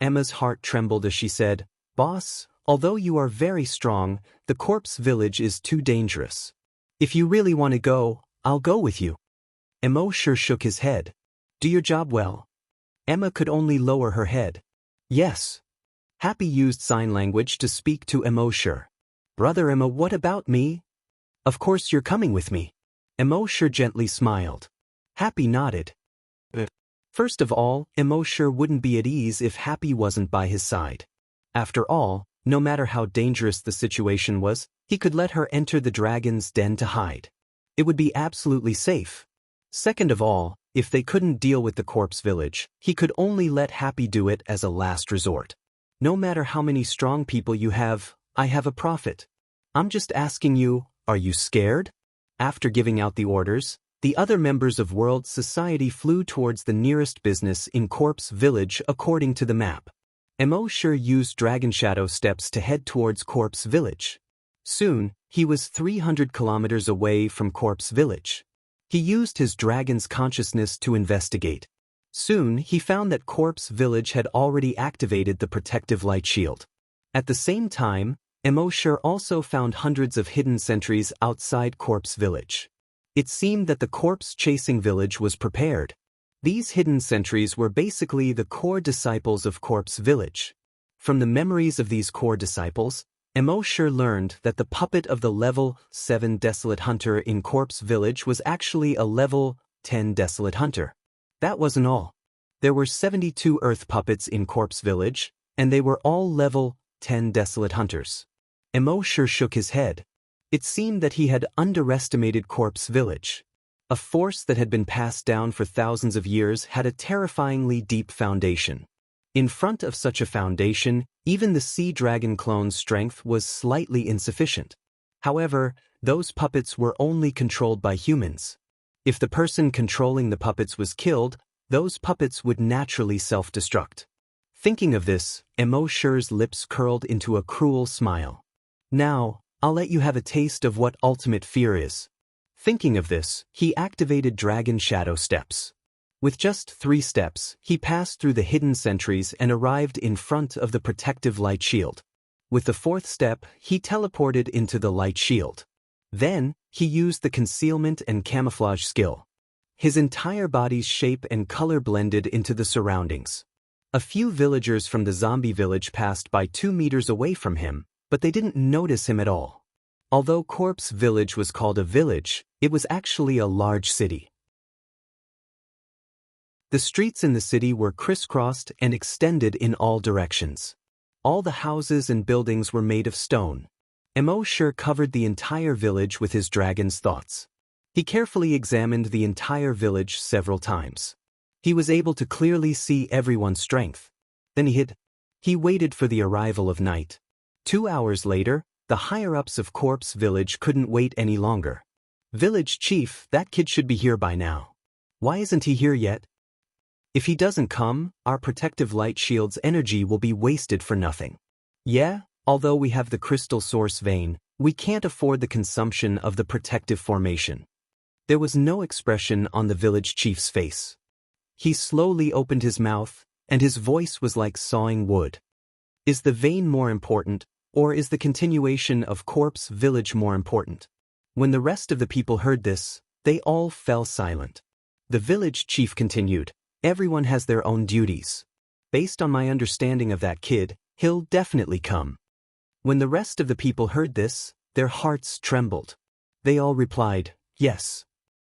A: Emma's heart trembled as she said, "Boss, although you are very strong, the Corpse Village is too dangerous. If you really want to go, I'll go with you." Emo sure shook his head. "Do your job well." Emma could only lower her head. "Yes." Happy used sign language to speak to Emo sure. "Brother Emma, what about me?" "Of course you're coming with me." Emo sure gently smiled. Happy nodded. First of all, Emo sure wouldn't be at ease if Happy wasn't by his side. After all, no matter how dangerous the situation was, he could let her enter the dragon's den to hide. It would be absolutely safe. Second of all, if they couldn't deal with the Corpse Village, he could only let Happy do it as a last resort. "No matter how many strong people you have, I have a prophet. I'm just asking you, are you scared?" After giving out the orders, the other members of World Society flew towards the nearest business in Corpse Village according to the map. Emo sure used Dragon Shadow steps to head towards Corpse Village. Soon, he was 300 kilometers away from Corpse Village. He used his dragon's consciousness to investigate. Soon, he found that Corpse Village had already activated the protective light shield. At the same time, Emo sure also found hundreds of hidden sentries outside Corpse Village. It seemed that the corpse-chasing village was prepared. These hidden sentries were basically the core disciples of Corpse Village. From the memories of these core disciples, Emo sure learned that the puppet of the level 7 Desolate Hunter in Corpse Village was actually a level 10 Desolate Hunter. That wasn't all. There were 72 Earth puppets in Corpse Village, and they were all level 10 Desolate Hunters. Emo sure shook his head. It seemed that he had underestimated Corpse Village. A force that had been passed down for thousands of years had a terrifyingly deep foundation. In front of such a foundation, even the sea dragon clone's strength was slightly insufficient. However, those puppets were only controlled by humans. If the person controlling the puppets was killed, those puppets would naturally self-destruct. Thinking of this, Emo sure's lips curled into a cruel smile. "Now, I'll let you have a taste of what ultimate fear is." Thinking of this, he activated Dragon Shadow steps. With just 3 steps, he passed through the hidden sentries and arrived in front of the protective light shield. With the 4th step, he teleported into the light shield. Then, he used the concealment and camouflage skill. His entire body's shape and color blended into the surroundings. A few villagers from the zombie village passed by 2 meters away from him, but they didn't notice him at all. Although Corpse Village was called a village, it was actually a large city. The streets in the city were crisscrossed and extended in all directions. All the houses and buildings were made of stone. Emo sure covered the entire village with his dragon's thoughts. He carefully examined the entire village several times. He was able to clearly see everyone's strength. Then he waited for the arrival of night. 2 hours later, the higher-ups of Corpse Village couldn't wait any longer. "Village Chief, that kid should be here by now. Why isn't he here yet? If he doesn't come, our protective light shield's energy will be wasted for nothing." "Yeah, although we have the crystal source vein, We can't afford the consumption of the protective formation. There was no expression on the village chief's face. He slowly opened his mouth, and his voice was like sawing wood. Is the vein more important, or is the continuation of corpse village more important? When the rest of the people heard this, they all fell silent. The village chief continued, everyone has their own duties. Based on my understanding of that kid, he'll definitely come. When the rest of the people heard this, their hearts trembled. They all replied, yes.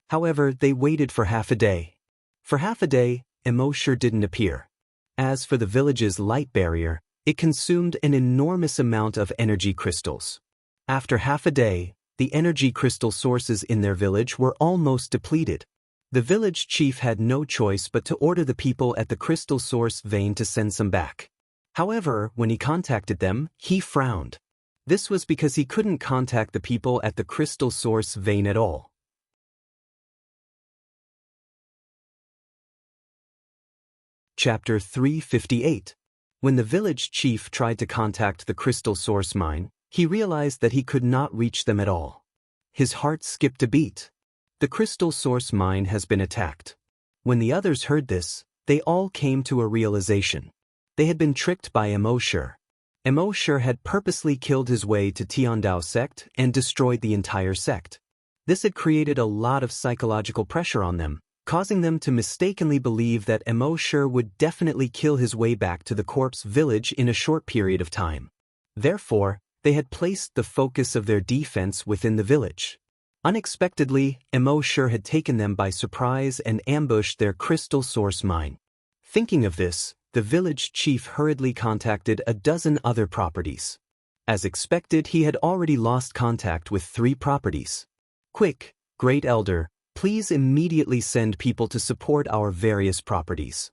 A: However, they waited for half a day. For half a day, Immortal didn't appear. As for the village's light barrier, it consumed an enormous amount of energy crystals. After half a day, the energy crystal sources in their village were almost depleted. The village chief had no choice but to order the people at the crystal source vein to send some back. However, when he contacted them, he frowned. This was because he couldn't contact the people at the crystal source vein at all. Chapter 358. When the village chief tried to contact the crystal source mine, he realized that he could not reach them at all. His heart skipped a beat. The crystal source mine has been attacked. When the others heard this, they all came to a realization. They had been tricked by Immortal. Immortal had purposely killed his way to Tiandao sect and destroyed the entire sect. This had created a lot of psychological pressure on them, causing them to mistakenly believe that Immortal would definitely kill his way back to the corpse village in a short period of time. Therefore, they had placed the focus of their defense within the village. Unexpectedly, Immortal had taken them by surprise and ambushed their crystal source mine. Thinking of this, the village chief hurriedly contacted a dozen other properties. As expected, he had already lost contact with 3 properties. Quick, Great Elder, please immediately send people to support our various properties.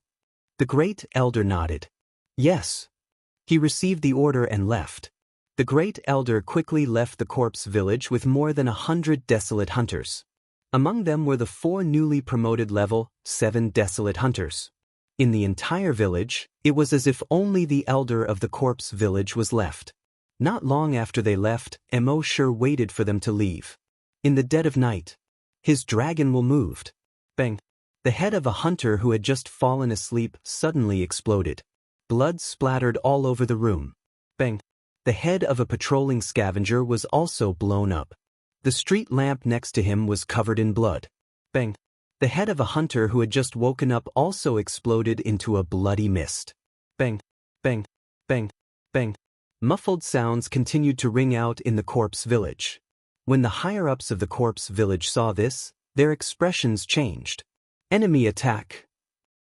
A: The Great Elder nodded. Yes. He received the order and left. The Great Elder quickly left the corpse village with more than 100 desolate hunters. Among them were the 4 newly promoted level 7 desolate hunters. In the entire village, it was as if only the elder of the corpse village was left. Not long after they left, Immortal waited for them to leave. In the dead of night, his dragon will moved. Bang! The head of a hunter who had just fallen asleep suddenly exploded. Blood splattered all over the room. Bang! The head of a patrolling scavenger was also blown up. The street lamp next to him was covered in blood. Bang! The head of a hunter who had just woken up also exploded into a bloody mist. Bang! Bang! Bang! Bang! Muffled sounds continued to ring out in the corpse village. When the higher-ups of the corpse village saw this, their expressions changed. Enemy attack!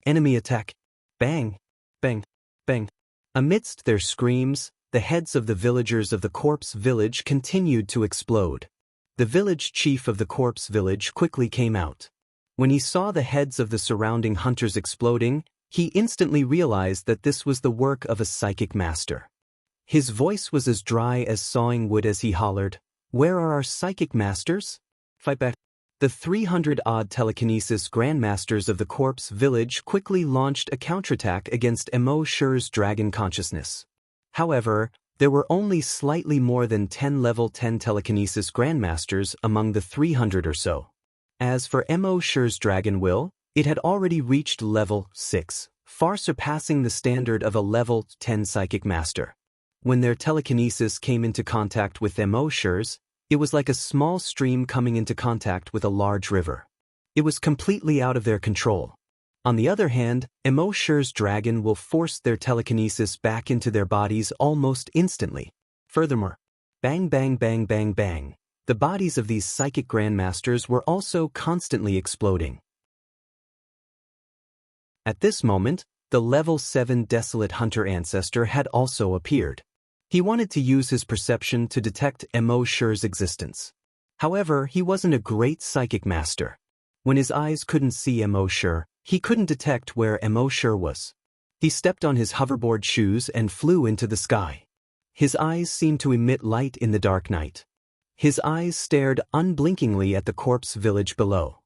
A: Enemy attack! Bang! Bang! Bang! Amidst their screams, the heads of the villagers of the corpse village continued to explode. The village chief of the corpse village quickly came out. When he saw the heads of the surrounding hunters exploding, he instantly realized that this was the work of a psychic master. His voice was as dry as sawing wood as he hollered, "Where are our psychic masters? Fight back!" The 300-odd telekinesis grandmasters of the corpse village quickly launched a counterattack against Immortal's dragon consciousness. However, there were only slightly more than 10 level 10 telekinesis grandmasters among the 300 or so. As for Immortal's dragon will, it had already reached level 6, far surpassing the standard of a level 10 psychic master. When their telekinesis came into contact with Immortal's, it was like a small stream coming into contact with a large river. It was completely out of their control. On the other hand, Immortal's dragon will force their telekinesis back into their bodies almost instantly. Furthermore, bang bang bang bang bang, the bodies of these psychic grandmasters were also constantly exploding. At this moment, the level 7 desolate hunter ancestor had also appeared. He wanted to use his perception to detect Immortal's existence. However, he wasn't a great psychic master. When his eyes couldn't see Immortal, he couldn't detect where Immortal was. He stepped on his hoverboard shoes and flew into the sky. His eyes seemed to emit light in the dark night. His eyes stared unblinkingly at the corpse village below.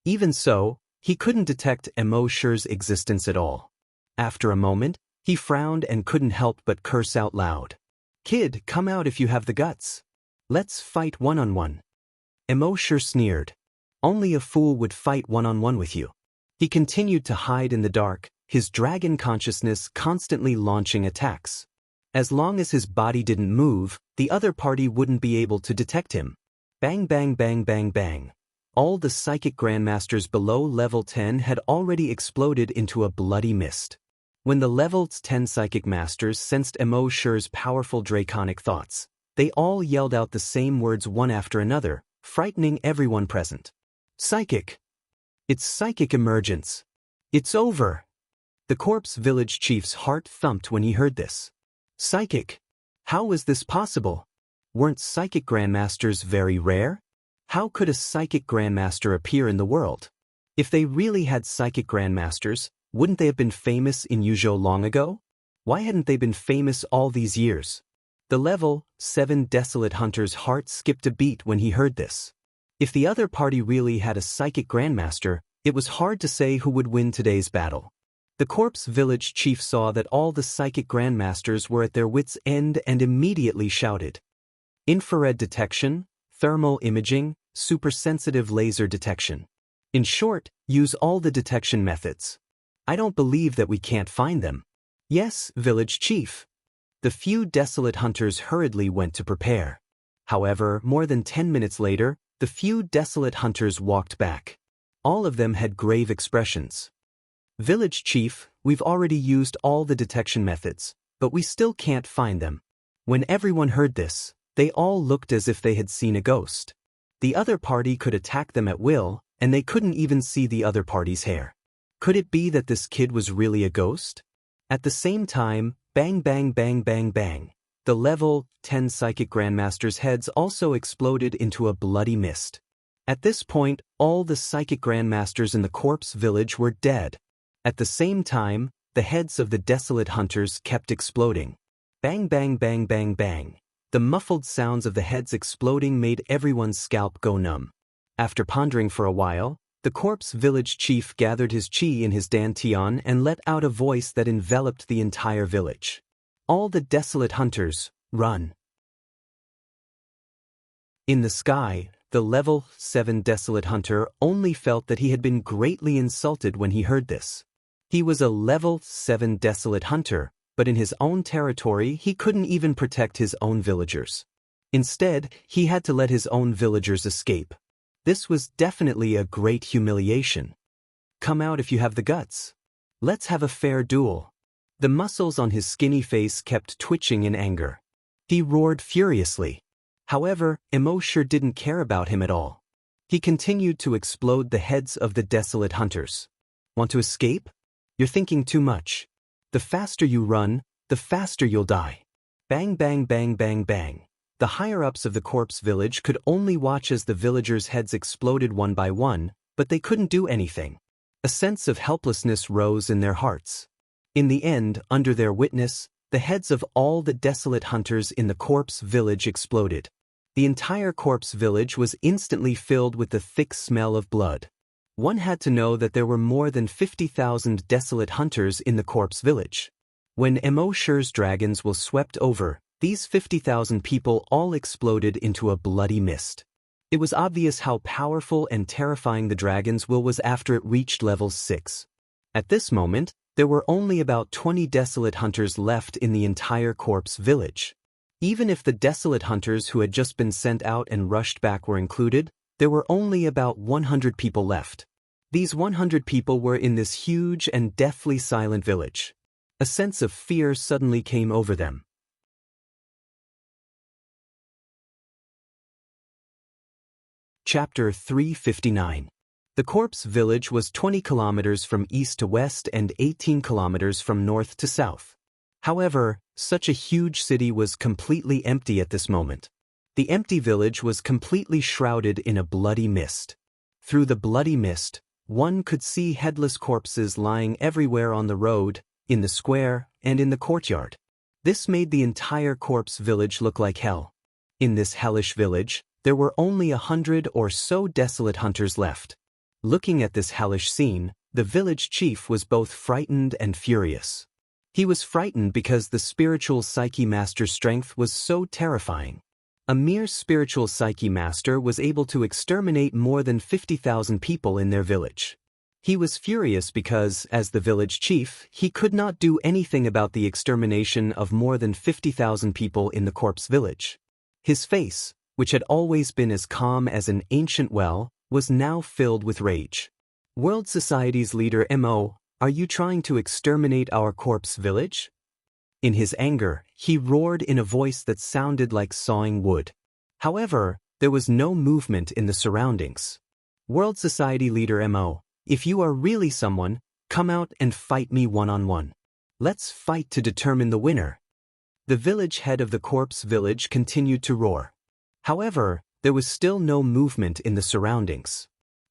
A: Even so, he couldn't detect Immortal's existence at all. After a moment, he frowned and couldn't help but curse out loud. "Kid, come out if you have the guts." Let's fight one-on-one. Immortal sneered. Only a fool would fight one-on-one with you. He continued to hide in the dark, his dragon consciousness constantly launching attacks. As long as his body didn't move, the other party wouldn't be able to detect him. Bang bang bang bang bang. All the psychic grandmasters below level 10 had already exploded into a bloody mist. When the level 10 psychic masters sensed Immortal's powerful draconic thoughts, they all yelled out the same words one after another, frightening everyone present. Psychic! It's psychic emergence! It's over! The corpse village chief's heart thumped when he heard this. Psychic! How was this possible? Weren't psychic grandmasters very rare? How could a psychic grandmaster appear in the world? If they really had psychic grandmasters, wouldn't they have been famous in Yuzhou long ago? Why hadn't they been famous all these years? The level 7 desolate hunter's heart skipped a beat when he heard this. If the other party really had a psychic grandmaster, it was hard to say who would win today's battle. The corpse village chief saw that all the psychic grandmasters were at their wits' end and immediately shouted. Infrared detection, thermal imaging, supersensitive laser detection. In short, use all the detection methods. I don't believe that we can't find them. Yes, village chief. The few desolate hunters hurriedly went to prepare. However, more than 10 minutes later, the few desolate hunters walked back. All of them had grave expressions. Village chief, we've already used all the detection methods, but we still can't find them. When everyone heard this, they all looked as if they had seen a ghost. The other party could attack them at will, and they couldn't even see the other party's hair. Could it be that this kid was really a ghost? At the same time, bang bang bang bang bang. The level 10 psychic grandmasters' heads also exploded into a bloody mist. At this point, all the psychic grandmasters in the corpse village were dead. At the same time, the heads of the desolate hunters kept exploding. Bang bang bang bang bang. The muffled sounds of the heads exploding made everyone's scalp go numb. After pondering for a while, the corpse village chief gathered his chi in his dantian and let out a voice that enveloped the entire village. All the desolate hunters, run! In the sky, the level 7 desolate hunter only felt that he had been greatly insulted when he heard this. He was a level 7 desolate hunter, but in his own territory he couldn't even protect his own villagers. Instead, he had to let his own villagers escape. This was definitely a great humiliation. Come out if you have the guts. Let's have a fair duel. The muscles on his skinny face kept twitching in anger. He roared furiously. However, Immortal didn't care about him at all. He continued to explode the heads of the desolate hunters. Want to escape? You're thinking too much. The faster you run, the faster you'll die. Bang bang bang bang bang. The higher-ups of the corpse village could only watch as the villagers' heads exploded one by one, but they couldn't do anything. A sense of helplessness rose in their hearts. In the end, under their witness, the heads of all the desolate hunters in the corpse village exploded. The entire corpse village was instantly filled with the thick smell of blood. One had to know that there were more than 50,000 desolate hunters in the corpse village. When Immortal's dragons were swept over, these 50,000 people all exploded into a bloody mist. It was obvious how powerful and terrifying the dragon's will was after it reached level 6. At this moment, there were only about 20 desolate hunters left in the entire corpse village. Even if the desolate hunters who had just been sent out and rushed back were included, there were only about 100 people left. These 100 people were in this huge and deathly silent village. A sense of fear suddenly came over them. Chapter 359. The corpse village was 20 kilometers from east to west and 18 kilometers from north to south. However, such a huge city was completely empty at this moment. The empty village was completely shrouded in a bloody mist. Through the bloody mist, one could see headless corpses lying everywhere on the road, in the square, and in the courtyard. This made the entire corpse village look like hell. In this hellish village, there were only 100 or so desolate hunters left. Looking at this hellish scene, the village chief was both frightened and furious. He was frightened because the spiritual psyche master's strength was so terrifying. A mere spiritual psyche master was able to exterminate more than 50,000 people in their village. He was furious because, as the village chief, he could not do anything about the extermination of more than 50,000 people in the corpse village. His face, which had always been as calm as an ancient well, was now filled with rage. World Society's leader Mo, are you trying to exterminate our corpse village? In his anger, he roared in a voice that sounded like sawing wood. However, there was no movement in the surroundings. World Society leader Mo, if you are really someone, come out and fight me one-on-one. Let's fight to determine the winner. The village head of the corpse village continued to roar. However, there was still no movement in the surroundings.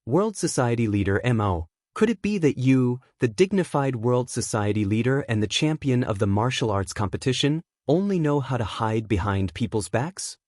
A: World Society leader Mo, could it be that you, the dignified World Society leader and the champion of the martial arts competition, only know how to hide behind people's backs?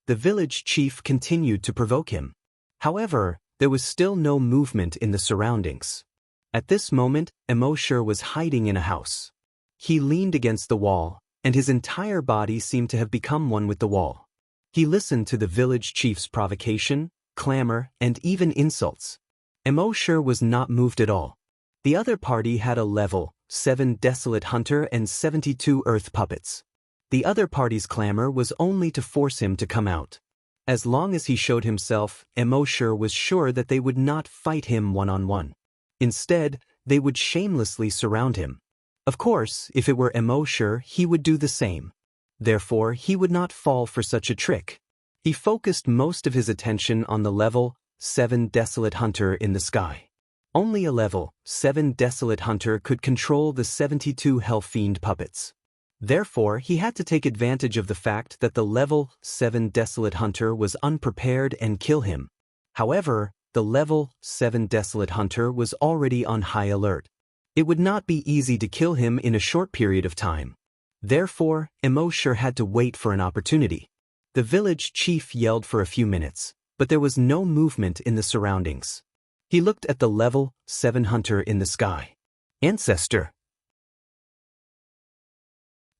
A: The village chief continued to provoke him. However, there was still no movement in the surroundings. At this moment, Mo was hiding in a house. He leaned against the wall, and his entire body seemed to have become one with the wall. He listened to the village chief's provocation, clamor, and even insults. Mo was not moved at all. The other party had a level 7 desolate hunter and 72 earth puppets. The other party's clamor was only to force him to come out. As long as he showed himself, Mo was sure that they would not fight him one-on-one. Instead, they would shamelessly surround him. Of course, if it were Mo, he would do the same. Therefore, he would not fall for such a trick. He focused most of his attention on the level 7 desolate hunter in the sky. Only a level 7 desolate hunter could control the 72 hell-fiend puppets. Therefore, he had to take advantage of the fact that the level 7 desolate hunter was unprepared and kill him. However, the level 7 desolate hunter was already on high alert. It would not be easy to kill him in a short period of time. Therefore, Mo had to wait for an opportunity. The village chief yelled for a few minutes, but there was no movement in the surroundings. He looked at the level 7 hunter in the sky. Ancestor.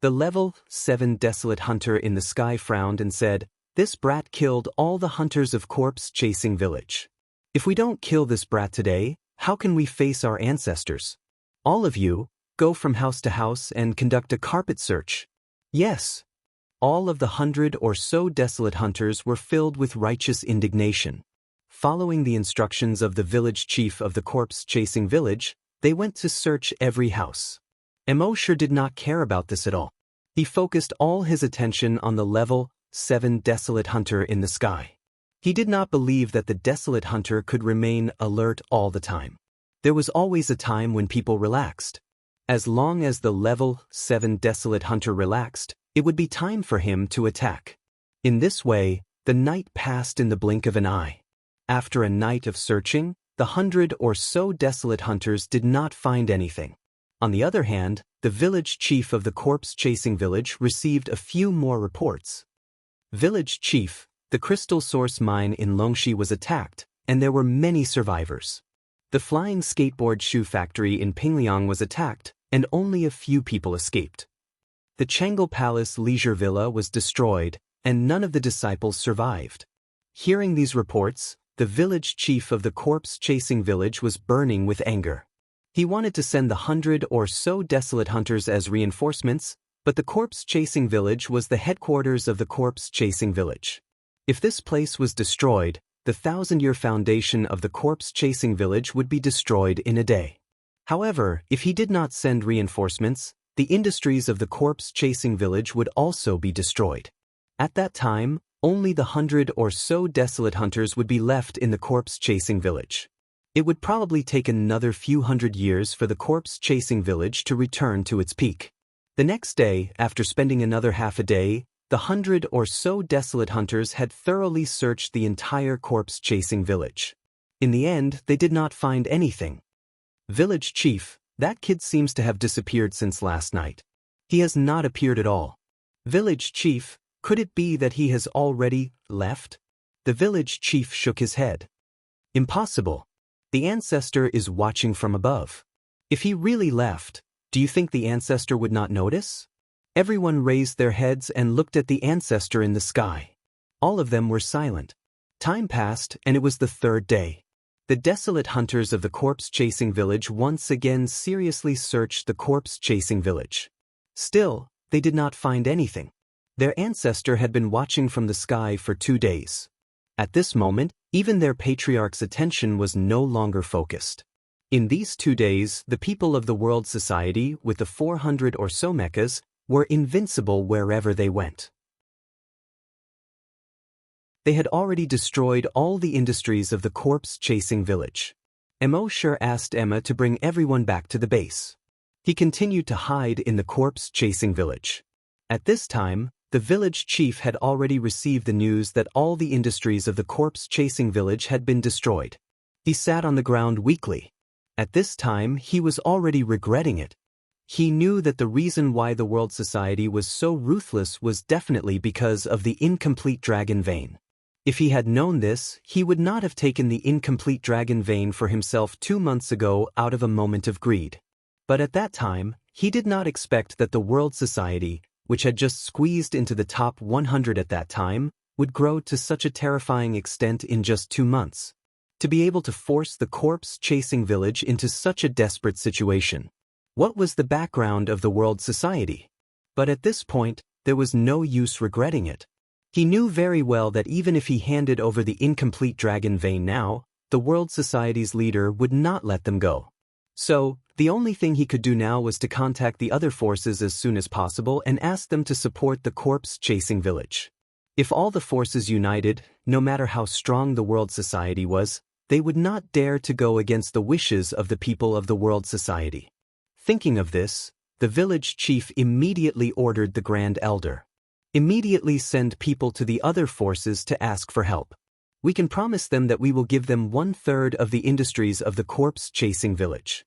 A: The level 7 desolate hunter in the sky frowned and said, "This brat killed all the hunters of corpse-chasing village. If we don't kill this brat today, how can we face our ancestors? All of you, go from house to house and conduct a carpet search." Yes. All of the 100 or so desolate hunters were filled with righteous indignation. Following the instructions of the village chief of the corpse-chasing village, they went to search every house. Mo did not care about this at all. He focused all his attention on the level 7 desolate hunter in the sky. He did not believe that the desolate hunter could remain alert all the time. There was always a time when people relaxed. As long as the level 7 desolate hunter relaxed, it would be time for him to attack. In this way, the night passed in the blink of an eye. After a night of searching, the 100 or so desolate hunters did not find anything. On the other hand, the village chief of the corpse-chasing village received a few more reports. Village chief, the crystal source mine in Longxi was attacked, and there were many survivors. The flying skateboard shoe factory in Pingliang was attacked, and only a few people escaped. The Changel Palace leisure villa was destroyed, and none of the disciples survived. Hearing these reports, the village chief of the corpse-chasing village was burning with anger. He wanted to send the 100 or so desolate hunters as reinforcements, but the corpse-chasing village was the headquarters of the corpse-chasing village. If this place was destroyed, the 1,000-year foundation of the corpse-chasing village would be destroyed in a day. However, if he did not send reinforcements, the industries of the corpse-chasing village would also be destroyed. At that time, only the 100 or so desolate hunters would be left in the corpse-chasing village. It would probably take another few hundred years for the corpse-chasing village to return to its peak. The next day, after spending another half a day, the 100 or so desolate hunters had thoroughly searched the entire corpse-chasing village. In the end, they did not find anything. Village chief, that kid seems to have disappeared since last night. He has not appeared at all. Village chief, could it be that he has already left? The village chief shook his head. Impossible. The ancestor is watching from above. If he really left, do you think the ancestor would not notice? Everyone raised their heads and looked at the ancestor in the sky. All of them were silent. Time passed, and it was the third day. The desolate hunters of the corpse-chasing village once again seriously searched the corpse-chasing village. Still, they did not find anything. Their ancestor had been watching from the sky for 2 days. At this moment, even their patriarch's attention was no longer focused. In these 2 days, the people of the world society, with the 400 or so mechas, were invincible wherever they went. They had already destroyed all the industries of the corpse-chasing village. Immortal asked Emma to bring everyone back to the base. He continued to hide in the corpse-chasing village. At this time, the village chief had already received the news that all the industries of the corpse-chasing village had been destroyed. He sat on the ground weakly. At this time, he was already regretting it. He knew that the reason why the world society was so ruthless was definitely because of the incomplete dragon vein. If he had known this, he would not have taken the incomplete dragon vein for himself 2 months ago out of a moment of greed. But at that time, he did not expect that the world society, which had just squeezed into the top 100 at that time, would grow to such a terrifying extent in just 2 months. To be able to force the corpse-chasing village into such a desperate situation. What was the background of the world society? But at this point, there was no use regretting it. He knew very well that even if he handed over the incomplete dragon vein now, the world society's leader would not let them go. So, the only thing he could do now was to contact the other forces as soon as possible and ask them to support the corpse-chasing village. If all the forces united, no matter how strong the world society was, they would not dare to go against the wishes of the people of the world society. Thinking of this, the village chief immediately ordered the Grand Elder. Immediately send people to the other forces to ask for help. We can promise them that we will give them 1/3 of the industries of the corpse-chasing village.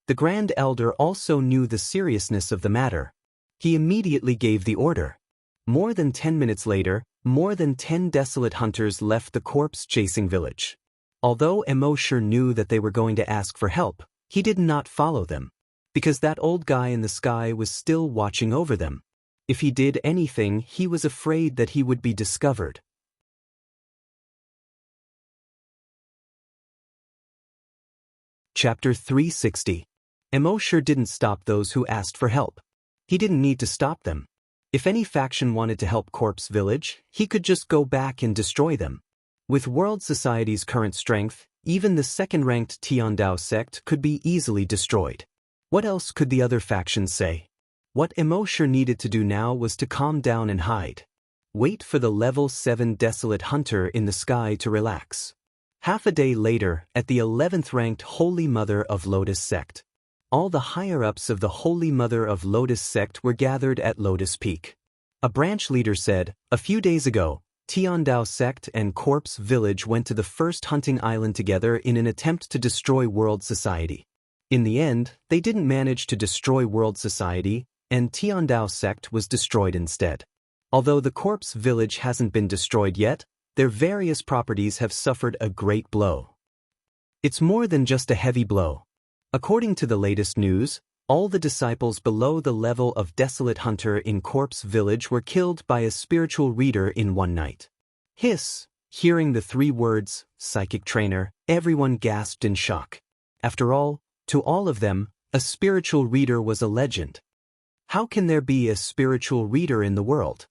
A: The Grand Elder also knew the seriousness of the matter. He immediately gave the order. More than 10 minutes later, more than 10 desolate hunters left the corpse-chasing village. Although Immortal knew that they were going to ask for help, he did not follow them, because that old guy in the sky was still watching over them. If he did anything, he was afraid that he would be discovered. Chapter 360. Immortal didn't stop those who asked for help. He didn't need to stop them. If any faction wanted to help Corpse Village, he could just go back and destroy them. With World Society's current strength, even the second-ranked Tiandao sect could be easily destroyed. What else could the other factions say? What Immortal needed to do now was to calm down and hide. Wait for the level 7 desolate hunter in the sky to relax. Half a day later, at the 11th ranked Holy Mother of Lotus sect. All the higher-ups of the Holy Mother of Lotus sect were gathered at Lotus Peak. A branch leader said, a few days ago, Tiandao sect and Corpse Village went to the first hunting island together in an attempt to destroy World Society. In the end, they didn't manage to destroy World Society, and Tiandao sect was destroyed instead. Although the Corpse Village hasn't been destroyed yet, their various properties have suffered a great blow. It's more than just a heavy blow. According to the latest news, all the disciples below the level of Desolate Hunter in Corpse Village were killed by a spiritual reader in one night. Hiss! Hearing the 3 words, psychic trainer, everyone gasped in shock. After all, to all of them, a spiritual reader was a legend. How can there be a spiritual reader in the world?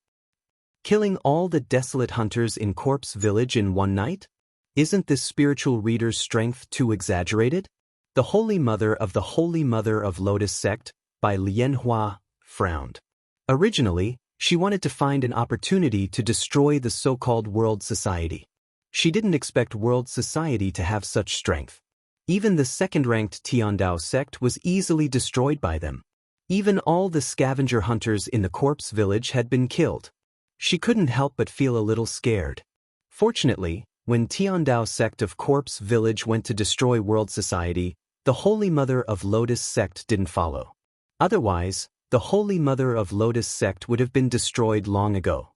A: Killing all the desolate hunters in Corpse Village in one night? Isn't this spiritual reader's strength too exaggerated? The Holy Mother of Lotus sect, by Lianhua, frowned. Originally, she wanted to find an opportunity to destroy the so-called World Society. She didn't expect World Society to have such strength. Even the second-ranked Tiandao sect was easily destroyed by them. Even all the scavenger hunters in the Corpse Village had been killed. She couldn't help but feel a little scared. Fortunately, when Tiandao sect of Corpse Village went to destroy World Society, the Holy Mother of Lotus sect didn't follow. Otherwise, the Holy Mother of Lotus sect would have been destroyed long ago.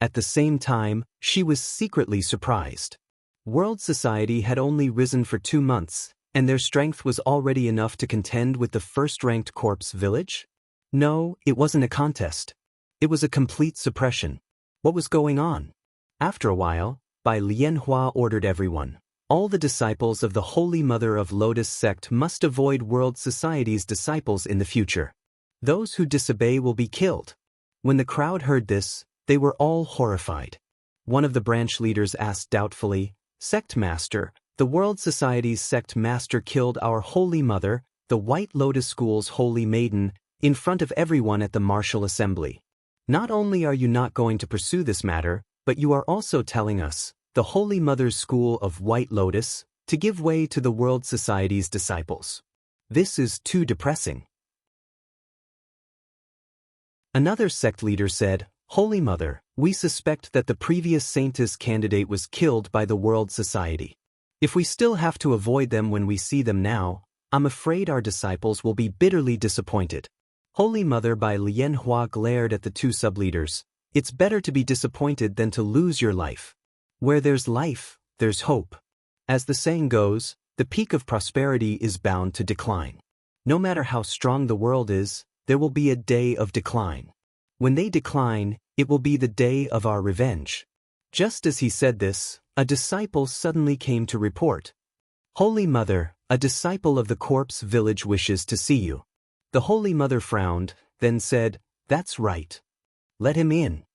A: At the same time, she was secretly surprised. World Society had only risen for 2 months, and their strength was already enough to contend with the first-ranked Corpse Village? No, it wasn't a contest. It was a complete suppression. What was going on? After a while, Bai Lianhua ordered everyone. All the disciples of the Holy Mother of Lotus sect must avoid World Society's disciples in the future. Those who disobey will be killed. When the crowd heard this, they were all horrified. One of the branch leaders asked doubtfully, "Sect Master, the World Society's sect master killed our Holy Mother, the White Lotus School's Holy Maiden, in front of everyone at the martial assembly. Not only are you not going to pursue this matter, but you are also telling us, the Holy Mother's School of White Lotus, to give way to the World Society's disciples. This is too depressing." Another sect leader said, "Holy Mother, we suspect that the previous saintess candidate was killed by the World Society. If we still have to avoid them when we see them now, I'm afraid our disciples will be bitterly disappointed." Holy Mother Bai Lianhua glared at the two sub-leaders. "It's better to be disappointed than to lose your life. Where there's life, there's hope. As the saying goes, the peak of prosperity is bound to decline. No matter how strong the world is, there will be a day of decline. When they decline, it will be the day of our revenge." Just as he said this, a disciple suddenly came to report. "Holy Mother, a disciple of the corpse village wishes to see you." The Holy Mother frowned, then said, "That's right. Let him in."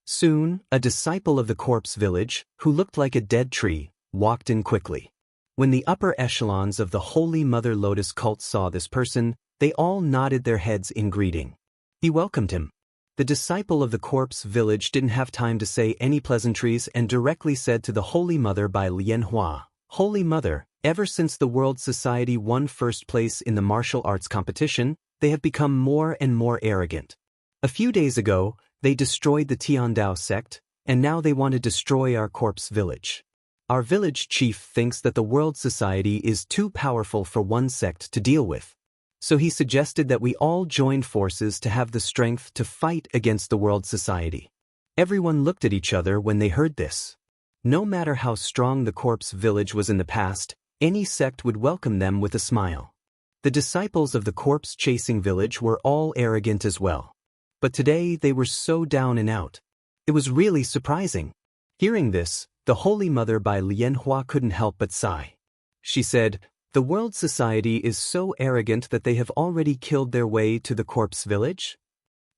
A: Soon, a disciple of the corpse village, who looked like a dead tree, walked in quickly. When the upper echelons of the Holy Mother Lotus cult saw this person, they all nodded their heads in greeting. He welcomed him. The disciple of the corpse village didn't have time to say any pleasantries and directly said to the Holy Mother Bai Lianhua, "Holy Mother, ever since the World Society won first place in the martial arts competition, they have become more and more arrogant. A few days ago, they destroyed the Tiandao sect, and now they want to destroy our corpse village. Our village chief thinks that the World Society is too powerful for one sect to deal with. So he suggested that we all join forces to have the strength to fight against the World Society." Everyone looked at each other when they heard this. No matter how strong the corpse village was in the past, any sect would welcome them with a smile. The disciples of the corpse-chasing village were all arrogant as well. But today they were so down and out. It was really surprising. Hearing this, the Holy Mother Bai Lianhua couldn't help but sigh. She said, "The World Society is so arrogant that they have already killed their way to the corpse village?"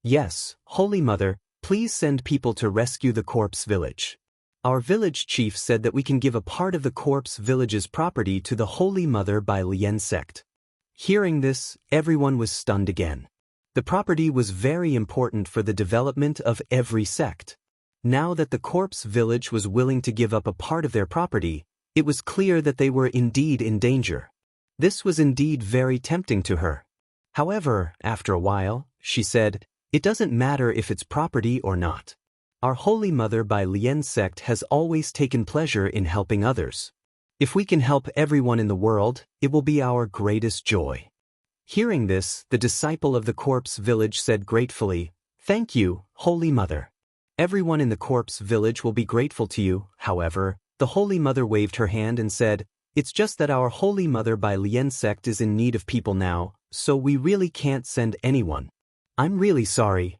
A: "Yes, Holy Mother, please send people to rescue the corpse village. Our village chief said that we can give a part of the corpse village's property to the Holy Mother Bai Lian sect." Hearing this, everyone was stunned again. The property was very important for the development of every sect. Now that the corpse village was willing to give up a part of their property, it was clear that they were indeed in danger. This was indeed very tempting to her. However, after a while, she said, "It doesn't matter if it's property or not. Our Holy Mother Bai Lian sect has always taken pleasure in helping others. If we can help everyone in the world, it will be our greatest joy." Hearing this, the disciple of the corpse village said gratefully, "Thank you, Holy Mother. Everyone in the corpse village will be grateful to you." However, the Holy Mother waved her hand and said, "It's just that our Holy Mother Bai Lian sect is in need of people now, so we really can't send anyone. I'm really sorry.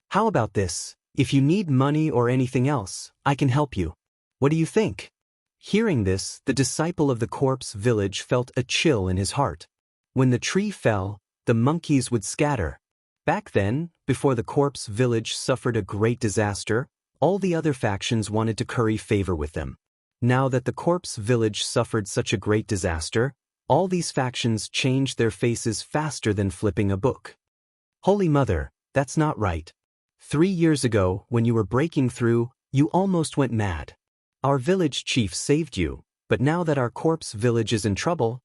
A: How about this? If you need money or anything else, I can help you. What do you think?" Hearing this, the disciple of the corpse village felt a chill in his heart. When the tree fell, the monkeys would scatter. Back then, before the corpse village suffered a great disaster, all the other factions wanted to curry favor with them. Now that the corpse village suffered such a great disaster, all these factions changed their faces faster than flipping a book. "Holy Mother, that's not right. 3 years ago, when you were breaking through, you almost went mad. Our village chief saved you, but now that our corpse village is in trouble..."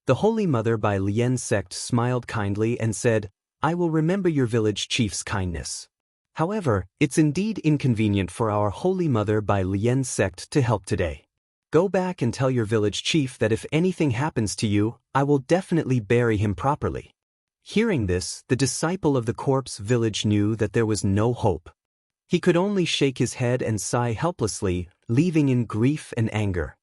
A: The Holy Mother Bai Lian sect smiled kindly and said, "I will remember your village chief's kindness. However, it's indeed inconvenient for our Holy Mother Bai Lian sect to help today. Go back and tell your village chief that if anything happens to you, I will definitely bury him properly." Hearing this, the disciple of the corpse village knew that there was no hope. He could only shake his head and sigh helplessly, leaving in grief and anger.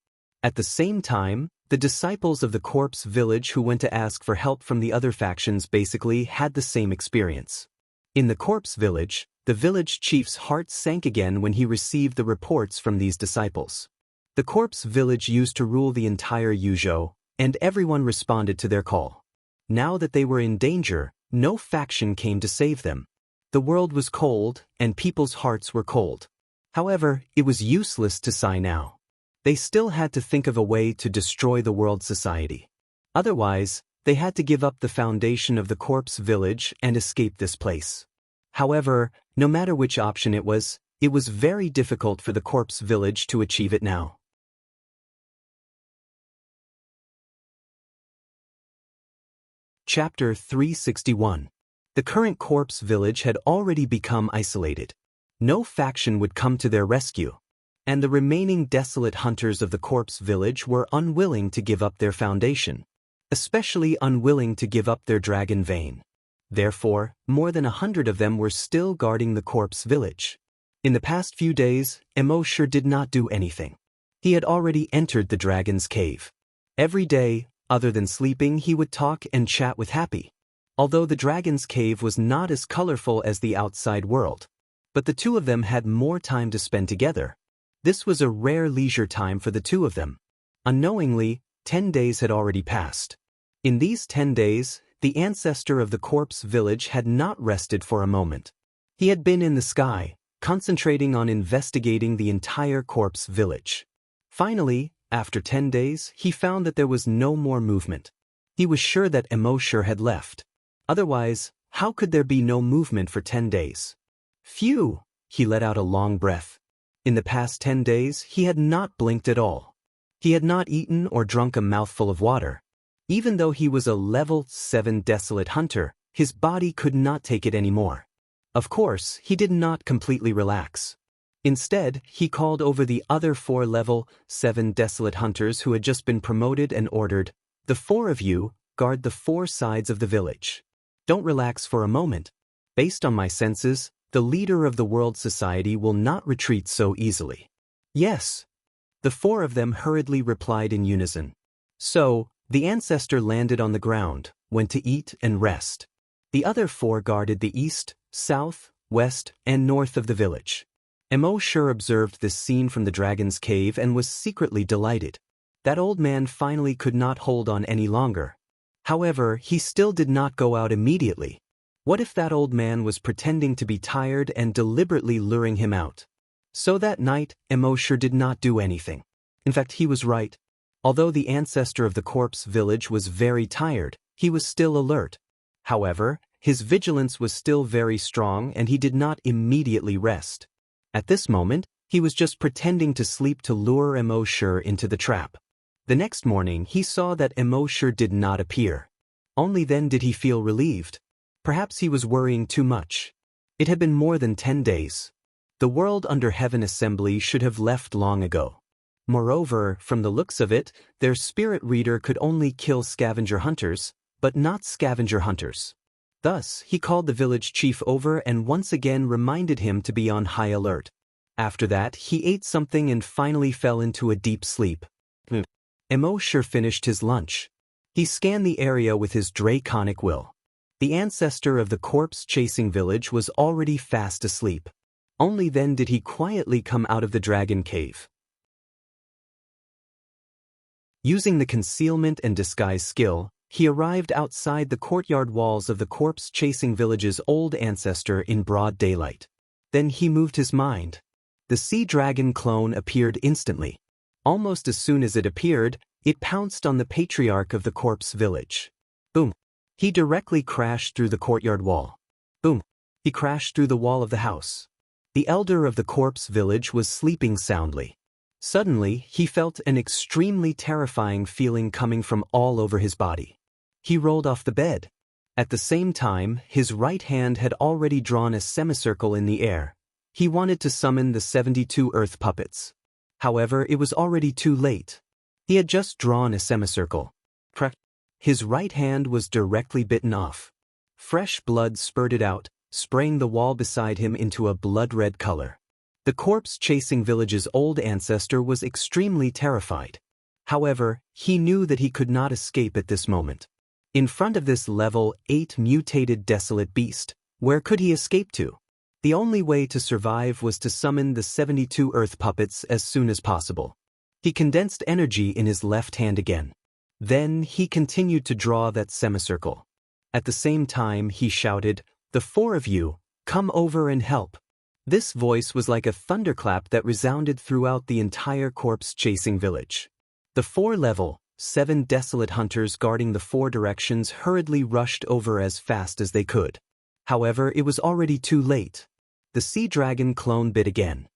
A: At the same time, the disciples of the corpse village who went to ask for help from the other factions basically had the same experience. In the corpse village, the village chief's heart sank again when he received the reports from these disciples. The corpse village used to rule the entire Yuzhou, and everyone responded to their call. Now that they were in danger, no faction came to save them. The world was cold, and people's hearts were cold. However, it was useless to sigh now. They still had to think of a way to destroy the world society. Otherwise, they had to give up the foundation of the corpse village and escape this place. However, no matter which option it was very difficult for the corpse village to achieve it now. Chapter 361. The current corpse village had already become isolated. No faction would come to their rescue, and the remaining desolate hunters of the corpse village were unwilling to give up their foundation, especially unwilling to give up their dragon vein. Therefore, more than 100 of them were still guarding the corpse village. In the past few days, Immortal did not do anything. He had already entered the dragon's cave. Every day, other than sleeping, he would talk and chat with Happy. Although the dragon's cave was not as colorful as the outside world, but the two of them had more time to spend together. This was a rare leisure time for the two of them. Unknowingly, 10 days had already passed. In these 10 days, the ancestor of the corpse village had not rested for a moment. He had been in the sky, concentrating on investigating the entire corpse village. Finally, after 10 days, he found that there was no more movement. He was sure that Immortal had left. Otherwise, how could there be no movement for 10 days? Phew! He let out a long breath. In the past 10 days, he had not blinked at all. He had not eaten or drunk a mouthful of water. Even though he was a level 7 desolate hunter, his body could not take it anymore. Of course, he did not completely relax. Instead, he called over the other 4 level 7 desolate hunters who had just been promoted and ordered, "The 4 of you, guard the 4 sides of the village. Don't relax for a moment. Based on my senses, the leader of the world society will not retreat so easily." "Yes." The 4 of them hurriedly replied in unison. So, the ancestor landed on the ground, went to eat and rest. The other 4 guarded the east, south, west, and north of the village. Immortal observed this scene from the dragon's cave and was secretly delighted. That old man finally could not hold on any longer. However, he still did not go out immediately. What if that old man was pretending to be tired and deliberately luring him out? So that night, Immortal did not do anything. In fact, he was right. Although the ancestor of the corpse village was very tired, he was still alert. However, his vigilance was still very strong and he did not immediately rest. At this moment, he was just pretending to sleep to lure Immortal into the trap. The next morning, he saw that Immortal did not appear. Only then did he feel relieved. Perhaps he was worrying too much. It had been more than 10 days. The World Under Heaven Assembly should have left long ago. Moreover, from the looks of it, their spirit reader could only kill scavenger hunters, but not scavenger hunters. Thus, he called the village chief over and once again reminded him to be on high alert. After that, he ate something and finally fell into a deep sleep. Immortal finished his lunch. He scanned the area with his draconic will. The ancestor of the corpse-chasing village was already fast asleep. Only then did he quietly come out of the dragon cave. Using the concealment and disguise skill, he arrived outside the courtyard walls of the corpse-chasing village's old ancestor in broad daylight. Then he moved his mind. The sea dragon clone appeared instantly. Almost as soon as it appeared, it pounced on the patriarch of the corpse village. Boom! He directly crashed through the courtyard wall. Boom! He crashed through the wall of the house. The elder of the corpse village was sleeping soundly. Suddenly, he felt an extremely terrifying feeling coming from all over his body. He rolled off the bed. At the same time, his right hand had already drawn a semicircle in the air. He wanted to summon the 72 earth puppets. However, it was already too late. He had just drawn a semicircle. His right hand was directly bitten off. Fresh blood spurted out, spraying the wall beside him into a blood-red color. The corpse-chasing village's old ancestor was extremely terrified. However, he knew that he could not escape at this moment. In front of this level 8 mutated desolate beast, Where could he escape to? The only way to survive was to summon the 72 earth puppets as soon as possible. He condensed energy in his left hand again. Then he continued to draw that semicircle. At the same time he shouted, "The four of you, come over and help." This voice was like a thunderclap that resounded throughout the entire corpse-chasing village. The 4 level, 7 desolate hunters guarding the 4 directions hurriedly rushed over as fast as they could. However, it was already too late. The sea dragon clone bit again.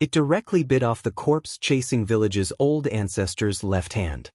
A: It directly bit off the corpse-chasing village's old ancestor's left hand.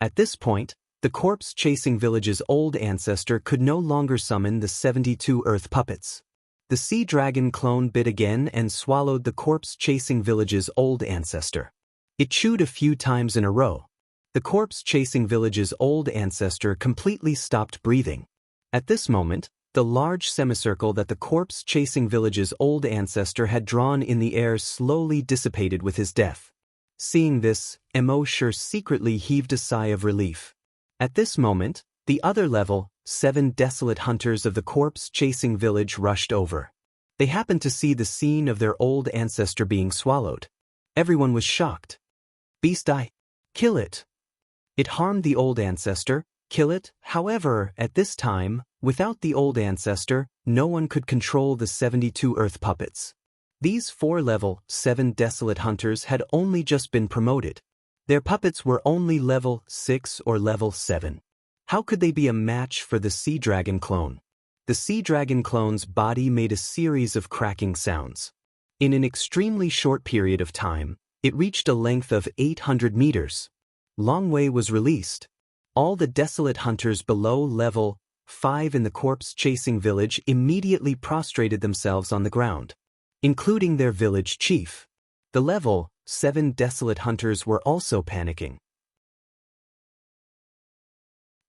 A: At this point, the corpse-chasing village's old ancestor could no longer summon the 72 earth puppets. The sea dragon clone bit again and swallowed the corpse-chasing village's old ancestor. It chewed a few times in a row. The corpse-chasing village's old ancestor completely stopped breathing. At this moment, the large semicircle that the corpse-chasing village's old ancestor had drawn in the air slowly dissipated with his death. Seeing this, Immortal secretly heaved a sigh of relief. At this moment, the other level, 7 desolate hunters of the corpse-chasing village rushed over. They happened to see the scene of their old ancestor being swallowed. Everyone was shocked. "Beast eye! Kill it!" It harmed the old ancestor. Kill it. However, at this time, without the old ancestor, no one could control the 72 earth puppets. These 4 level, 7 desolate hunters had only just been promoted. Their puppets were only level 6 or level 7. How could they be a match for the sea dragon clone? The sea dragon clone's body made a series of cracking sounds. In an extremely short period of time, it reached a length of 800 meters. Longway was released. All the desolate hunters below level 5 in the corpse-chasing village immediately prostrated themselves on the ground, including their village chief. The level 7 desolate hunters were also panicking.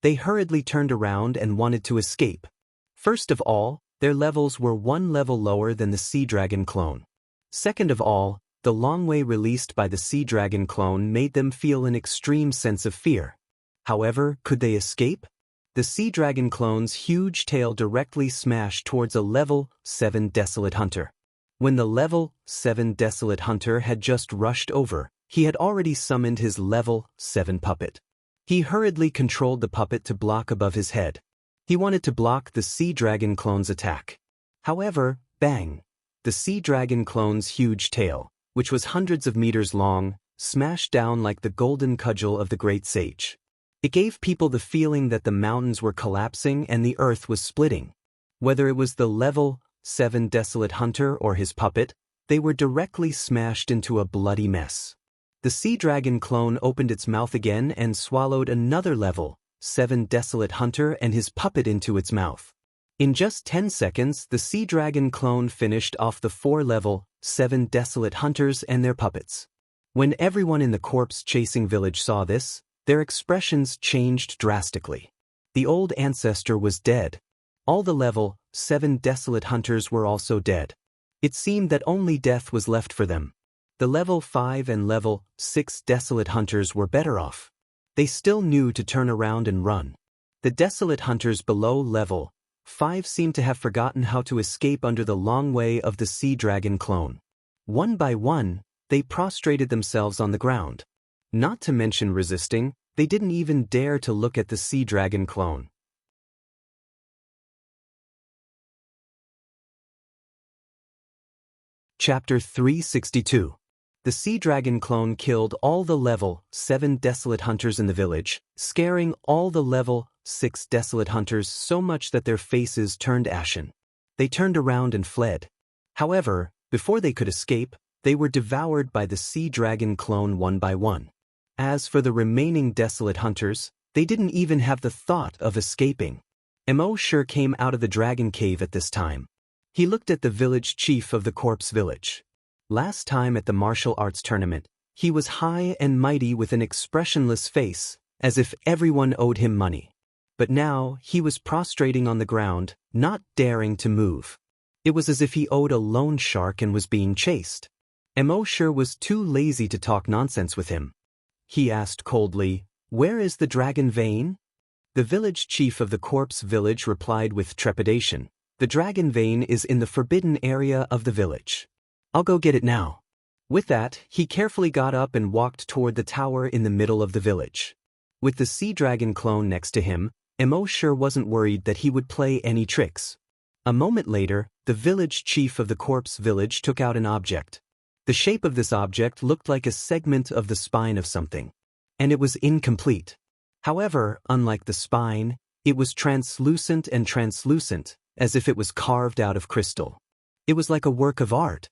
A: They hurriedly turned around and wanted to escape. First of all, their levels were 1 level lower than the sea dragon clone. Second of all, the Longway released by the sea dragon clone made them feel an extreme sense of fear. However, could they escape? The sea dragon clone's huge tail directly smashed towards a level 7 desolate hunter. When the level 7 desolate hunter had just rushed over, he had already summoned his level 7 puppet. He hurriedly controlled the puppet to block above his head. He wanted to block the sea dragon clone's attack. However, bang! The sea dragon clone's huge tail, which was hundreds of meters long, smashed down like the golden cudgel of the great sage. It gave people the feeling that the mountains were collapsing and the earth was splitting. Whether it was the level 7 desolate hunter or his puppet, they were directly smashed into a bloody mess. The sea dragon clone opened its mouth again and swallowed another level 7 desolate hunter and his puppet into its mouth. In just 10 seconds, the sea dragon clone finished off the 4 level 7 desolate hunters and their puppets. When everyone in the corpse-chasing village saw this, their expressions changed drastically. The old ancestor was dead. All the level 7 desolate hunters were also dead. It seemed that only death was left for them. The level 5 and level 6 desolate hunters were better off. They still knew to turn around and run. The desolate hunters below level 5 seemed to have forgotten how to escape under the long way of the sea dragon clone. One by one, they prostrated themselves on the ground. Not to mention resisting, they didn't even dare to look at the sea dragon clone. Chapter 362. The sea dragon clone killed all the level 7 desolate hunters in the village, scaring all the level 6 desolate hunters so much that their faces turned ashen. They turned around and fled. However, before they could escape, they were devoured by the sea dragon clone one by one. As for the remaining desolate hunters, they didn't even have the thought of escaping. Immortal came out of the dragon cave at this time. He looked at the village chief of the corpse village. Last time at the martial arts tournament, he was high and mighty with an expressionless face, as if everyone owed him money. But now he was prostrating on the ground, not daring to move. It was as if he owed a loan shark and was being chased. Immortal was too lazy to talk nonsense with him. He asked coldly, "Where is the dragon vein?" The village chief of the corpse village replied with trepidation, The dragon vein is in the forbidden area of the village. I'll go get it now. With that, he carefully got up and walked toward the tower in the middle of the village. With the sea dragon clone next to him, Mo sure wasn't worried that he would play any tricks. A moment later, the village chief of the corpse village took out an object. The shape of this object looked like a segment of the spine of something. And it was incomplete. However, unlike the spine, it was translucent, as if it was carved out of crystal. It was like a work of art.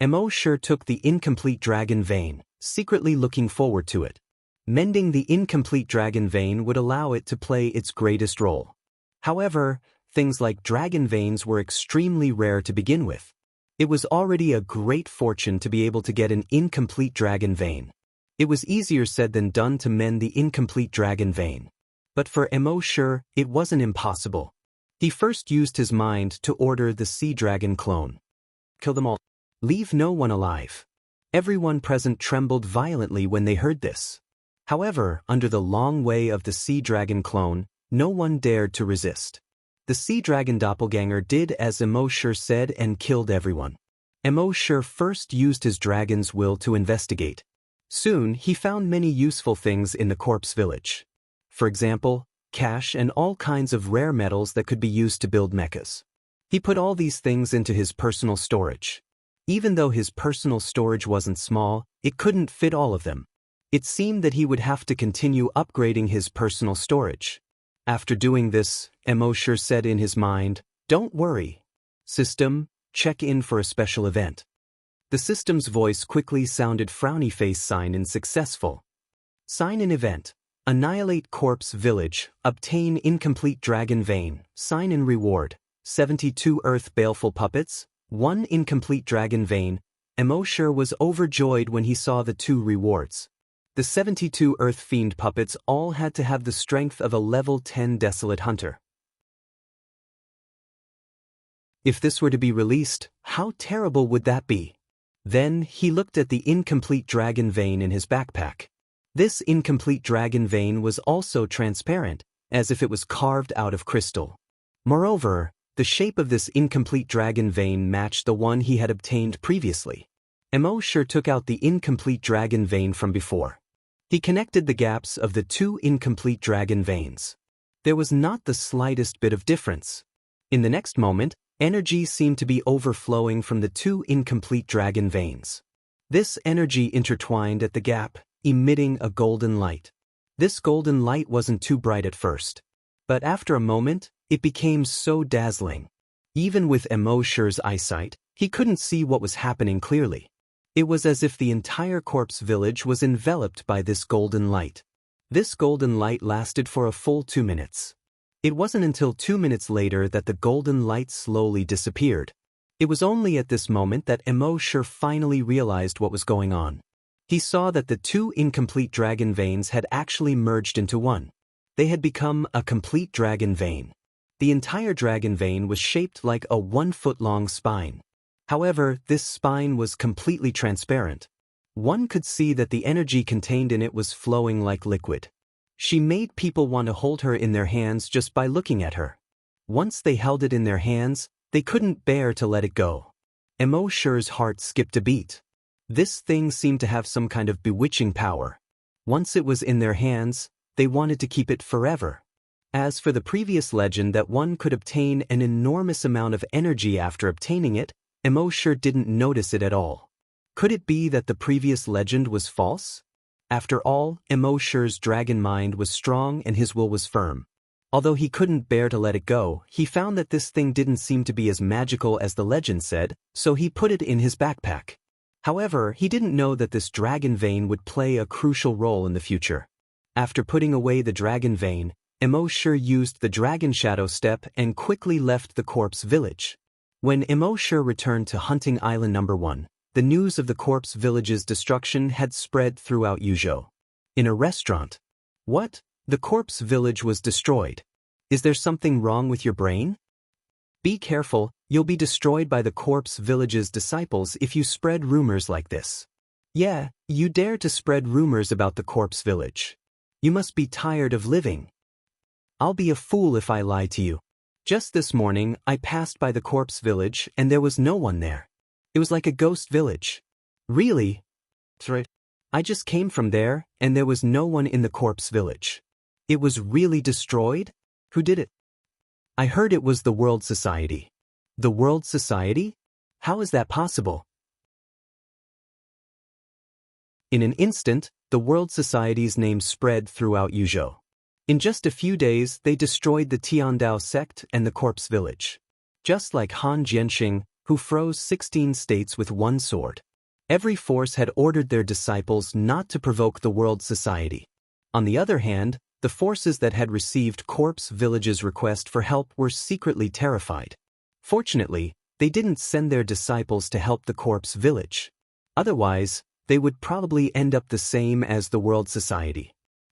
A: Mo sure took the incomplete dragon vein, secretly looking forward to it. Mending the incomplete dragon vein would allow it to play its greatest role. However, things like dragon veins were extremely rare to begin with. It was already a great fortune to be able to get an incomplete dragon vein. It was easier said than done to mend the incomplete dragon vein. But for Mo sure, it wasn't impossible. He first used his mind to order the sea dragon clone. Kill them all. Leave no one alive. Everyone present trembled violently when they heard this. However, under the long way of the sea dragon clone, no one dared to resist. The sea dragon doppelganger did as Mo sure said and killed everyone. Mo sure first used his dragon's will to investigate. Soon, he found many useful things in the corpse village. For example, cash and all kinds of rare metals that could be used to build mechas. He put all these things into his personal storage. Even though his personal storage wasn't small, it couldn't fit all of them. It seemed that he would have to continue upgrading his personal storage. After doing this, Mo sure said in his mind, "Don't worry. System, check in for a special event." The system's voice quickly sounded frowny face sign in successful. Sign in event. Annihilate corpse village, obtain incomplete dragon vein, sign in reward. 72 earth baleful puppets, 1 incomplete dragon vein. Mo sure was overjoyed when he saw the 2 rewards. The 72 earth fiend puppets all had to have the strength of a level 10 desolate hunter. If this were to be released, how terrible would that be? Then, he looked at the incomplete dragon vein in his backpack. This incomplete dragon vein was also transparent, as if it was carved out of crystal. Moreover, the shape of this incomplete dragon vein matched the one he had obtained previously. Mo sure took out the incomplete dragon vein from before. He connected the gaps of the 2 incomplete dragon veins. There was not the slightest bit of difference. In the next moment, energy seemed to be overflowing from the 2 incomplete dragon veins. This energy intertwined at the gap, emitting a golden light. This golden light wasn't too bright at first. But after a moment, it became so dazzling. Even with Mo sure's eyesight, he couldn't see what was happening clearly. It was as if the entire corpse village was enveloped by this golden light. This golden light lasted for a full 2 minutes. It wasn't until 2 minutes later that the golden light slowly disappeared. It was only at this moment that Mo sure finally realized what was going on. He saw that the 2 incomplete dragon veins had actually merged into one. They had become a complete dragon vein. The entire dragon vein was shaped like a 1-foot-long spine. However, this spine was completely transparent. One could see that the energy contained in it was flowing like liquid. She made people want to hold her in their hands just by looking at her. Once they held it in their hands, they couldn't bear to let it go. Mo sure's heart skipped a beat. This thing seemed to have some kind of bewitching power. Once it was in their hands, they wanted to keep it forever. As for the previous legend that one could obtain an enormous amount of energy after obtaining it, Mo sure didn't notice it at all. Could it be that the previous legend was false? After all, Mo sure's dragon mind was strong and his will was firm. Although he couldn't bear to let it go, he found that this thing didn't seem to be as magical as the legend said, so he put it in his backpack. However, he didn't know that this dragon vein would play a crucial role in the future. After putting away the dragon vein, Mo sure used the dragon shadow step and quickly left the corpse village. When Mo sure returned to Hunting Island No. 1, the news of the corpse village's destruction had spread throughout Yuzhou. In a restaurant. What? The corpse village was destroyed. Is there something wrong with your brain? Be careful, you'll be destroyed by the corpse village's disciples if you spread rumors like this. Yeah, you dare to spread rumors about the corpse village. You must be tired of living. I'll be a fool if I lie to you. Just this morning, I passed by the corpse village and there was no one there. It was like a ghost village. Really? That's right. I just came from there and there was no one in the corpse village. It was really destroyed? Who did it? I heard it was the World Society. The World Society? How is that possible? In an instant, the World Society's name spread throughout Yuzhou. In just a few days, they destroyed the Tiandao sect and the corpse village. Just like Han Jianxing, who froze 16 states with one sword. Every force had ordered their disciples not to provoke the World Society. On the other hand, the forces that had received corpse village's request for help were secretly terrified. Fortunately, they didn't send their disciples to help the corpse village. Otherwise, they would probably end up the same as the World Society.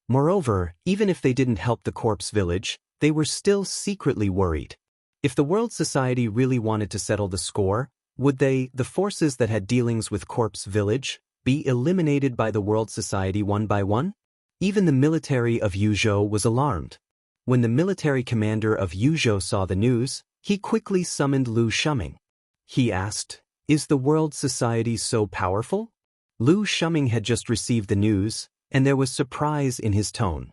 A: Moreover, even if they didn't help the corpse village, they were still secretly worried. If the World Society really wanted to settle the score, would they, the forces that had dealings with corpse village, be eliminated by the World Society one by one? Even the military of Yuzhou was alarmed. When the military commander of Yuzhou saw the news, he quickly summoned Lu Shuming. He asked, "Is the World Society so powerful?" Lu Shuming had just received the news, and there was surprise in his tone.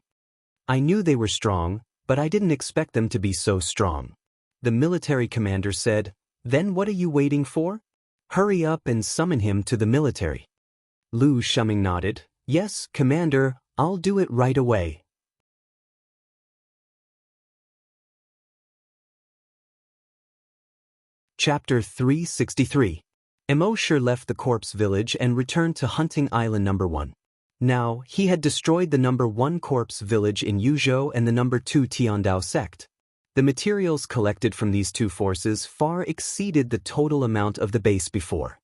A: "I knew they were strong, but I didn't expect them to be so strong." The military commander said, "Then what are you waiting for? Hurry up and summon him to the military." Lu Shuming nodded, "Yes, Commander, I'll do it right away." Chapter 363. Immortal left the corpse village and returned to hunting island number 1. Now, he had destroyed the number 1 corpse village in Yuzhou and the number 2 Tiandao sect. The materials collected from these two forces far exceeded the total amount of the base before.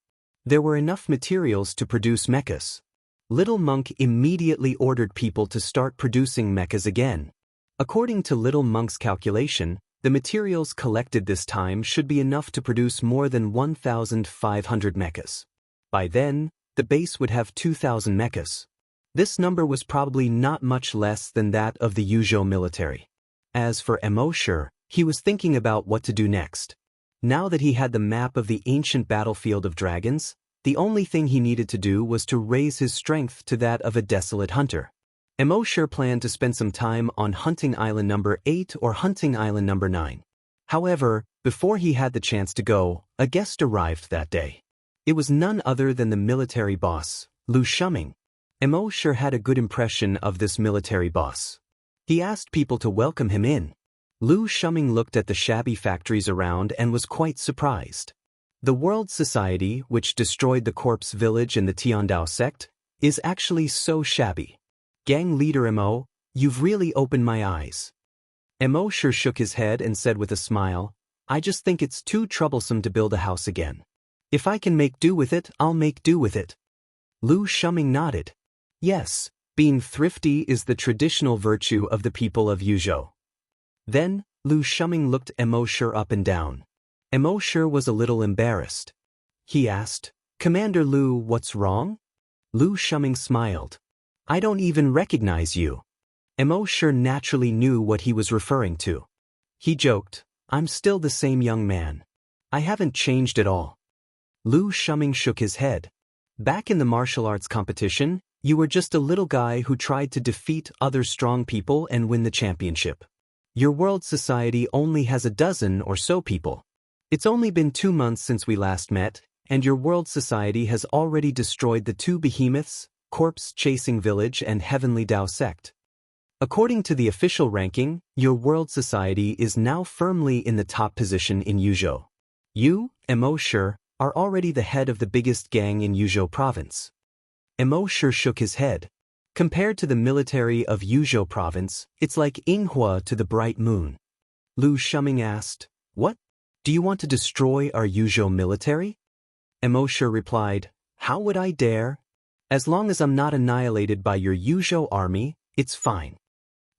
A: There were enough materials to produce mechas. Little Monk immediately ordered people to start producing mechas again. According to Little Monk's calculation, the materials collected this time should be enough to produce more than 1,500 mechas. By then, the base would have 2,000 mechas. This number was probably not much less than that of the Yuzhou military. As for Immortal, he was thinking about what to do next. Now that he had the map of the ancient battlefield of dragons, the only thing he needed to do was to raise his strength to that of a desolate hunter. Immortal planned to spend some time on hunting island number 8 or hunting island number 9. However, before he had the chance to go, a guest arrived that day. It was none other than the military boss, Lu Shuming. Immortal had a good impression of this military boss. He asked people to welcome him in. Lu Shuming looked at the shabby factories around and was quite surprised. The World Society, which destroyed the corpse village and the Tiandao sect, is actually so shabby. Gang leader Mo, you've really opened my eyes. Mo shook his head and said with a smile, "I just think it's too troublesome to build a house again. If I can make do with it, I'll make do with it." Lu Shuming nodded. Yes, being thrifty is the traditional virtue of the people of Yuzhou. Then, Lu Shuming looked Immortal up and down. Immortal was a little embarrassed. He asked, "Commander Lu, what's wrong?" Lu Shuming smiled. "I don't even recognize you." Immortal naturally knew what he was referring to. He joked, "I'm still the same young man. I haven't changed at all." Lu Shuming shook his head. "Back in the martial arts competition, you were just a little guy who tried to defeat other strong people and win the championship. Your World Society only has a dozen or so people. It's only been 2 months since we last met, and your World Society has already destroyed the 2 behemoths, Corpse Chasing Village and Heavenly Dao Sect. According to the official ranking, your World Society is now firmly in the top position in Yuzhou. You, Immortal, are already the head of the biggest gang in Yuzhou province." Immortal shook his head. Compared to the military of Yuzhou province, it's like Yinghua to the bright moon. Lu Shuming asked, "What? Do you want to destroy our Yuzhou military?" Immortal replied, "How would I dare? As long as I'm not annihilated by your Yuzhou army, it's fine."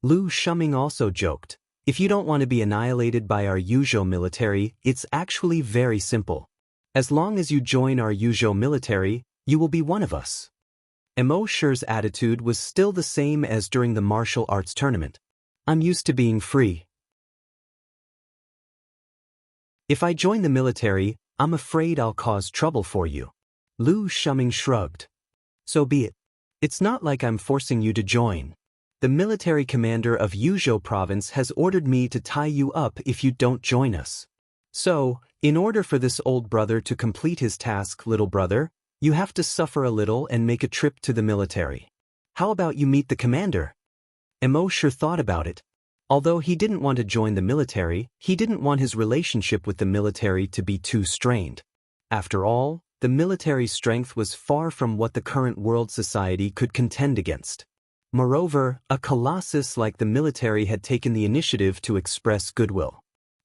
A: Lu Shuming also joked, "If you don't want to be annihilated by our Yuzhou military, it's actually very simple. As long as you join our Yuzhou military, you will be one of us." Immortal's attitude was still the same as during the martial arts tournament. "I'm used to being free." If I join the military, I'm afraid I'll cause trouble for you. Lu Shuming shrugged. So be it. It's not like I'm forcing you to join. The military commander of Yuzhou province has ordered me to tie you up if you don't join us. So, in order for this old brother to complete his task, little brother, you have to suffer a little and make a trip to the military. How about you meet the commander? Emo sure thought about it. Although he didn't want to join the military, he didn't want his relationship with the military to be too strained. After all, the military's strength was far from what the current world society could contend against. Moreover, a colossus like the military had taken the initiative to express goodwill.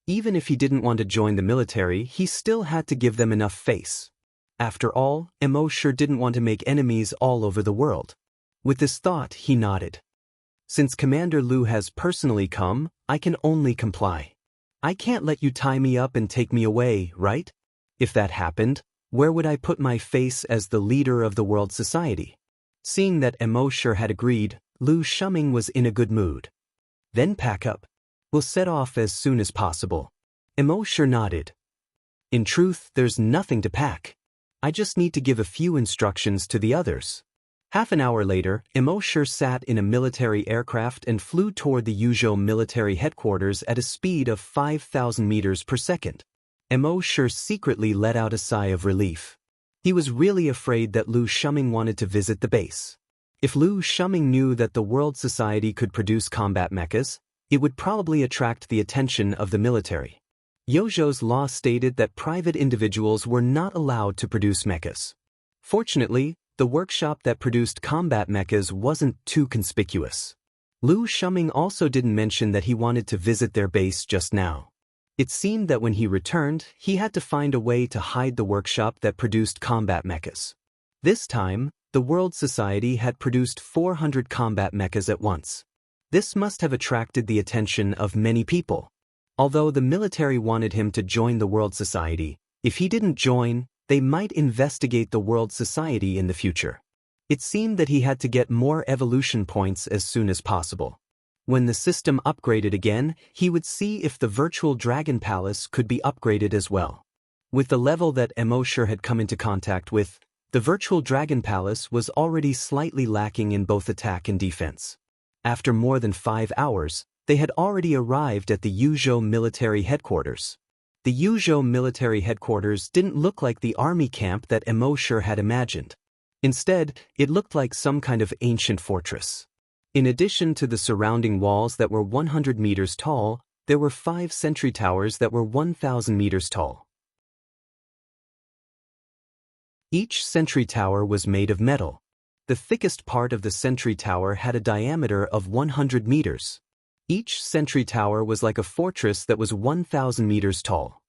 A: Even if he didn't want to join the military, he still had to give them enough face. After all, Emo sure didn't want to make enemies all over the world. With this thought, he nodded. Since Commander Lu has personally come, I can only comply. I can't let you tie me up and take me away, right? If that happened, where would I put my face as the leader of the world society? Seeing that Emo sure had agreed, Lu Shuming was in a good mood. Then pack up. We'll set off as soon as possible. Emo sure nodded. In truth, there's nothing to pack. I just need to give a few instructions to the others. Half an hour later, Emo sure sat in a military aircraft and flew toward the Yuzhou military headquarters at a speed of 5,000 meters per second. Emo sure secretly let out a sigh of relief. He was really afraid that Lu Shuming wanted to visit the base. If Lu Shuming knew that the world society could produce combat mechas, it would probably attract the attention of the military. Yozhou's law stated that private individuals were not allowed to produce mechas. Fortunately, the workshop that produced combat mechas wasn't too conspicuous. Lu Shuming also didn't mention that he wanted to visit their base just now. It seemed that when he returned, he had to find a way to hide the workshop that produced combat mechas. This time, the World Society had produced 400 combat mechas at once. This must have attracted the attention of many people. Although the military wanted him to join the World Society, if he didn't join, they might investigate the World Society in the future. It seemed that he had to get more evolution points as soon as possible. When the system upgraded again, he would see if the virtual Dragon Palace could be upgraded as well. With the level that Emo sure had come into contact with, the virtual Dragon Palace was already slightly lacking in both attack and defense. After more than 5 hours, they had already arrived at the Yuzhou military headquarters. The Yuzhou military headquarters didn't look like the army camp that Emo sure had imagined. Instead, it looked like some kind of ancient fortress. In addition to the surrounding walls that were 100 meters tall, there were 5 sentry towers that were 1,000 meters tall. Each sentry tower was made of metal. The thickest part of the sentry tower had a diameter of 100 meters. Each sentry tower was like a fortress that was 1,000 meters tall.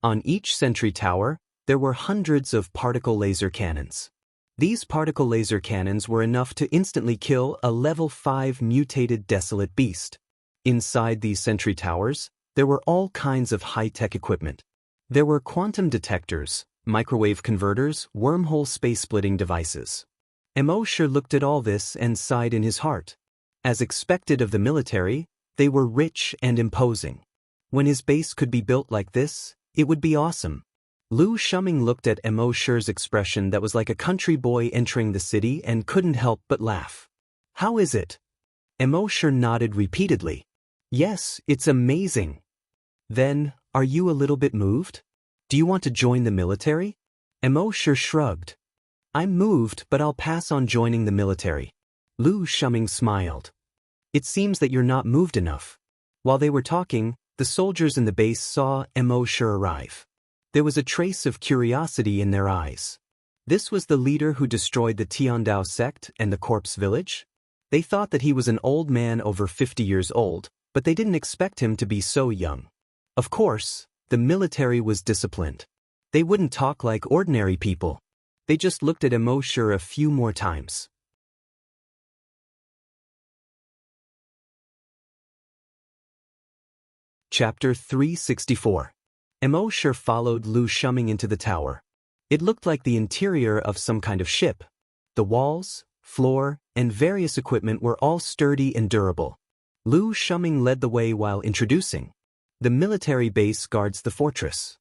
A: On each sentry tower, there were hundreds of particle laser cannons. These particle laser cannons were enough to instantly kill a level 5 mutated desolate beast. Inside these sentry towers, there were all kinds of high-tech equipment. There were quantum detectors, microwave converters, wormhole space-splitting devices. Emo sure looked at all this and sighed in his heart. As expected of the military, they were rich and imposing. When his base could be built like this, it would be awesome. Lu Shuming looked at Emo sure's expression that was like a country boy entering the city and couldn't help but laugh. How is it? Emo sure nodded repeatedly. Yes, it's amazing. Then, are you a little bit moved? Do you want to join the military? Emo sure shrugged. I'm moved, but I'll pass on joining the military. Lu Shuming smiled. It seems that you're not moved enough. While they were talking, the soldiers in the base saw Emo sure arrive. There was a trace of curiosity in their eyes. This was the leader who destroyed the Tiandao sect and the corpse village? They thought that he was an old man over 50 years old, but they didn't expect him to be so young. Of course, the military was disciplined. They wouldn't talk like ordinary people. They just looked at Emo sure a few more times. Chapter 364. Emo sure followed Lu Shuming into the tower. It looked like the interior of some kind of ship. The walls, floor, and various equipment were all sturdy and durable. Lu Shuming led the way while introducing. The military base guards the fortress.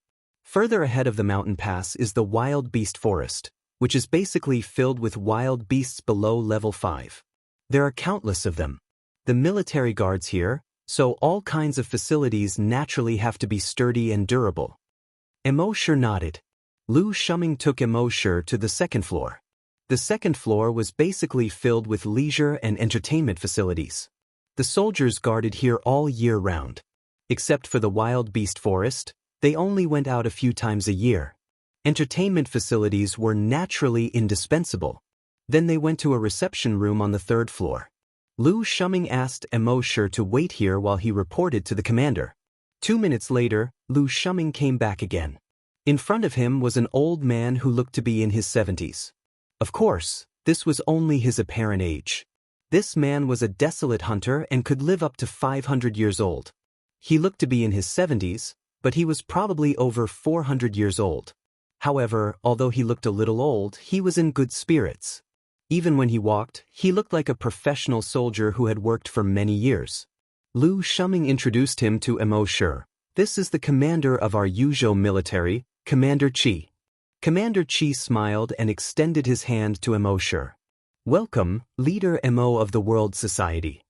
A: Further ahead of the mountain pass is the wild beast forest, which is basically filled with wild beasts below level 5. There are countless of them. The military guards here, so all kinds of facilities naturally have to be sturdy and durable. Immortal nodded. Lu Shuming took Immortal to the second floor. The second floor was basically filled with leisure and entertainment facilities. The soldiers guarded here all year round. Except for the wild beast forest, they only went out a few times a year. Entertainment facilities were naturally indispensable. Then they went to a reception room on the third floor. Lu Shuming asked Immortal to wait here while he reported to the commander. 2 minutes later, Lu Shuming came back again. In front of him was an old man who looked to be in his 70s. Of course, this was only his apparent age. This man was a desolate hunter and could live up to 500 years old. He looked to be in his 70s, but he was probably over 400 years old. However, although he looked a little old, he was in good spirits. Even when he walked, he looked like a professional soldier who had worked for many years. Lu Shuming introduced him to Immortal. This is the commander of our Yuzhou military, Commander Qi. Commander Qi smiled and extended his hand to Immortal. Welcome, Leader Mo of the World Society.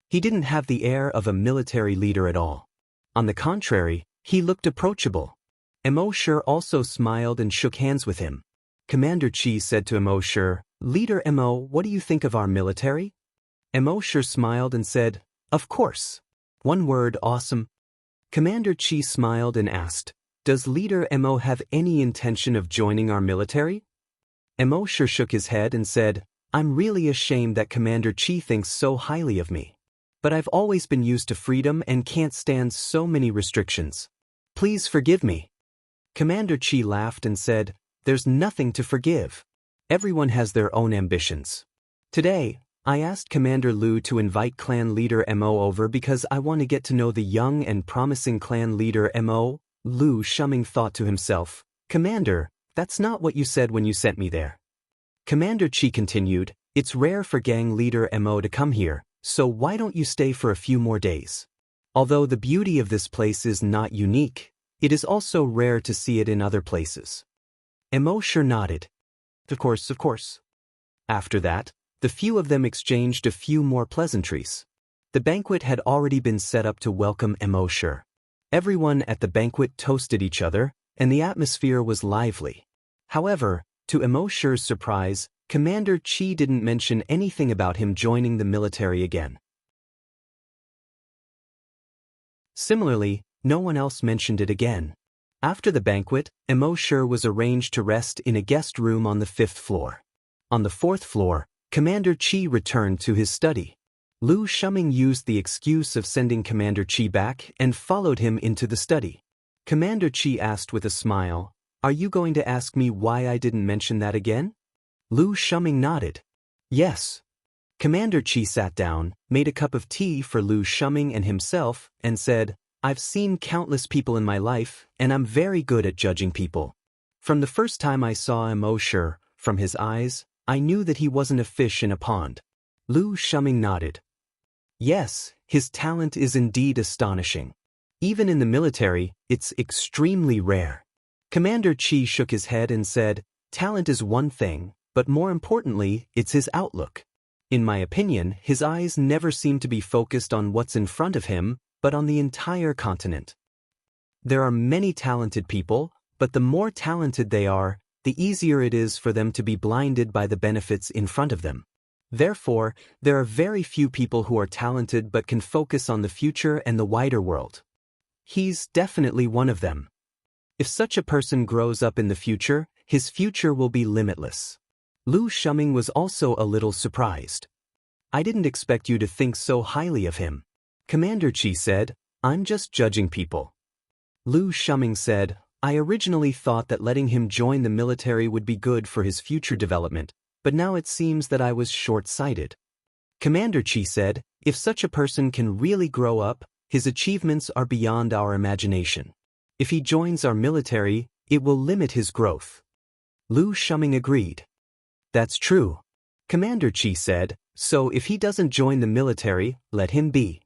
A: He didn't have the air of a military leader at all. On the contrary, he looked approachable. Immortal also smiled and shook hands with him. Commander Qi said to Immortal, Leader Mo, what do you think of our military? Immortal smiled and said, Of course. One word, awesome. Commander Qi smiled and asked, Does Leader Mo have any intention of joining our military? Immortal shook his head and said, I'm really ashamed that Commander Qi thinks so highly of me. But I've always been used to freedom and can't stand so many restrictions. Please forgive me. Commander Qi laughed and said, There's nothing to forgive. Everyone has their own ambitions. Today, I asked Commander Lu to invite clan leader Mo over because I want to get to know the young and promising clan leader Mo. Lu Shuming thought to himself, Commander, that's not what you said when you sent me there. Commander Qi continued, It's rare for gang leader Mo to come here, so why don't you stay for a few more days? Although the beauty of this place is not unique, it is also rare to see it in other places. Immortal nodded. Of course. After that, the few of them exchanged a few more pleasantries. The banquet had already been set up to welcome Immortal. Everyone at the banquet toasted each other, and the atmosphere was lively. However, to Immortal's surprise, Commander Qi didn't mention anything about him joining the military again. Similarly, no one else mentioned it again. After the banquet, Immortal was arranged to rest in a guest room on the 5th floor. On the 4th floor, Commander Qi returned to his study. Lu Shuming used the excuse of sending Commander Qi back and followed him into the study. Commander Qi asked with a smile, Are you going to ask me why I didn't mention that again? Lu Shuming nodded. Yes. Commander Qi sat down, made a cup of tea for Lu Shuming and himself, and said, I've seen countless people in my life, and I'm very good at judging people. From the first time I saw Immortal, from his eyes, I knew that he wasn't a fish in a pond. Lu Shuming nodded. Yes, his talent is indeed astonishing. Even in the military, it's extremely rare. Commander Qi shook his head and said, Talent is one thing, but more importantly, it's his outlook. In my opinion, his eyes never seem to be focused on what's in front of him, but on the entire continent. There are many talented people, but the more talented they are, the easier it is for them to be blinded by the benefits in front of them. Therefore, there are very few people who are talented but can focus on the future and the wider world. He's definitely one of them. If such a person grows up in the future, his future will be limitless. Lu Shuming was also a little surprised. I didn't expect you to think so highly of him. Commander Qi said, I'm just judging people. Lu Shuming said, I originally thought that letting him join the military would be good for his future development, but now it seems that I was short-sighted. Commander Qi said, if such a person can really grow up, his achievements are beyond our imagination. If he joins our military, it will limit his growth. Lu Shuming agreed. That's true. Commander Qi said, so if he doesn't join the military, let him be.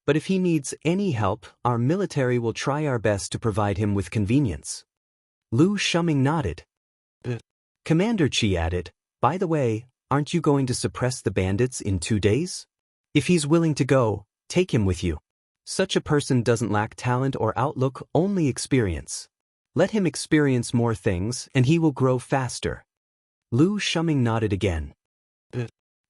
A: But if he needs any help, our military will try our best to provide him with convenience. Lu Shuming nodded. Commander Qi added, "By the way, aren't you going to suppress the bandits in 2 days? If he's willing to go, take him with you. Such a person doesn't lack talent or outlook, only experience. Let him experience more things and he will grow faster." Lu Shuming nodded again.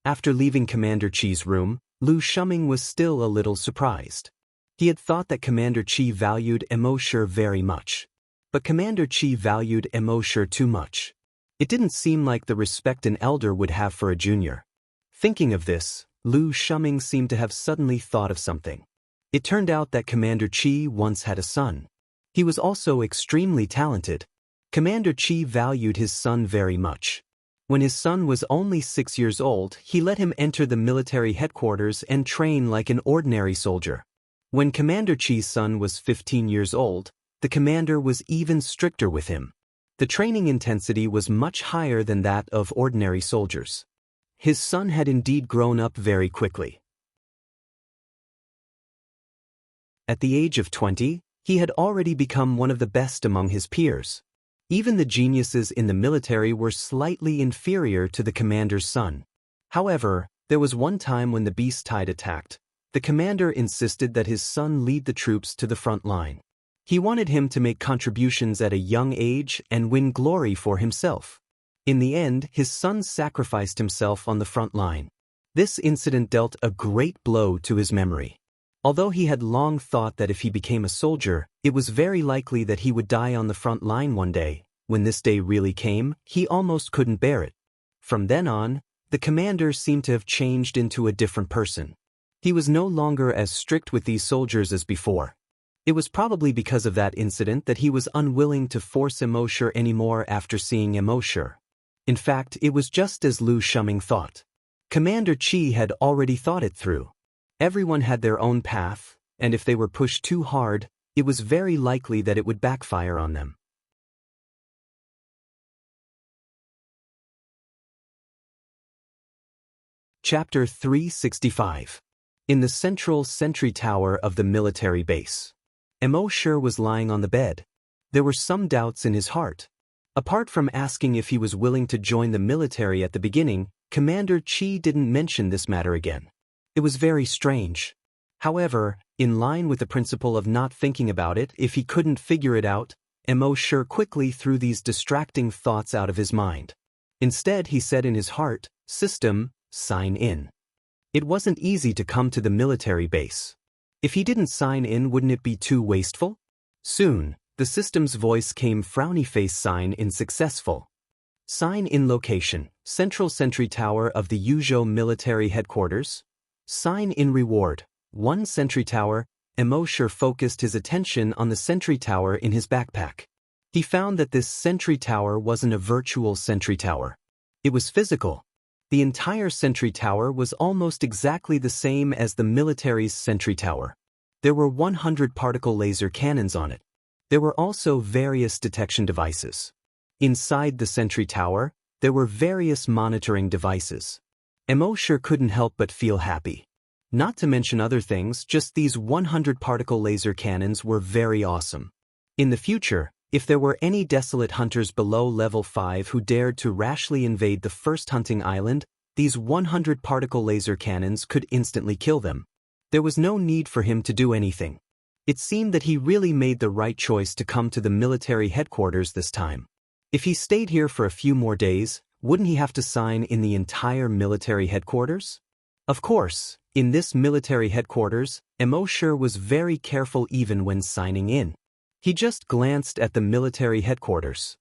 A: After leaving Commander Qi's room, Lu Shuming was still a little surprised. He had thought that Commander Qi valued Immortal very much. But Commander Qi valued Immortal too much. It didn't seem like the respect an elder would have for a junior. Thinking of this, Lu Shuming seemed to have suddenly thought of something. It turned out that Commander Qi once had a son. He was also extremely talented. Commander Qi valued his son very much. When his son was only 6 years old, he let him enter the military headquarters and train like an ordinary soldier. When Commander Qi's son was 15 years old, the commander was even stricter with him. The training intensity was much higher than that of ordinary soldiers. His son had indeed grown up very quickly. At the age of 20, he had already become one of the best among his peers. Even the geniuses in the military were slightly inferior to the commander's son. However, there was one time when the beast tide attacked. The commander insisted that his son lead the troops to the front line. He wanted him to make contributions at a young age and win glory for himself. In the end, his son sacrificed himself on the front line. This incident dealt a great blow to his memory. Although he had long thought that if he became a soldier, it was very likely that he would die on the front line one day, when this day really came, he almost couldn't bear it. From then on, the commander seemed to have changed into a different person. He was no longer as strict with these soldiers as before. It was probably because of that incident that he was unwilling to force Immortal anymore after seeing Immortal. In fact, it was just as Lu Shuming thought. Commander Qi had already thought it through. Everyone had their own path, and if they were pushed too hard, it was very likely that it would backfire on them. Chapter 365. In the central sentry tower of the military base. Immortal was lying on the bed. There were some doubts in his heart. Apart from asking if he was willing to join the military at the beginning, Commander Qi didn't mention this matter again. It was very strange. However, in line with the principle of not thinking about it if he couldn't figure it out, Immortal quickly threw these distracting thoughts out of his mind. Instead, he said in his heart, "System, sign in." It wasn't easy to come to the military base. If he didn't sign in, wouldn't it be too wasteful? Soon, the system's voice came, frowny face, sign in successful. Sign in location, central sentry tower of the Yuzhou military headquarters. Sign in reward, 1 sentry tower. Immortal focused his attention on the sentry tower in his backpack. He found that this sentry tower wasn't a virtual sentry tower. It was physical. The entire sentry tower was almost exactly the same as the military's sentry tower. There were 100 particle laser cannons on it. There were also various detection devices. Inside the sentry tower, there were various monitoring devices. Immortal couldn't help but feel happy. Not to mention other things, just these 100 particle laser cannons were very awesome. In the future, if there were any desolate hunters below level 5 who dared to rashly invade the first hunting island, these 100 particle laser cannons could instantly kill them. There was no need for him to do anything. It seemed that he really made the right choice to come to the military headquarters this time. If he stayed here for a few more days, wouldn't he have to sign in the entire military headquarters? Of course, in this military headquarters, Immortal was very careful even when signing in. He just glanced at the military headquarters.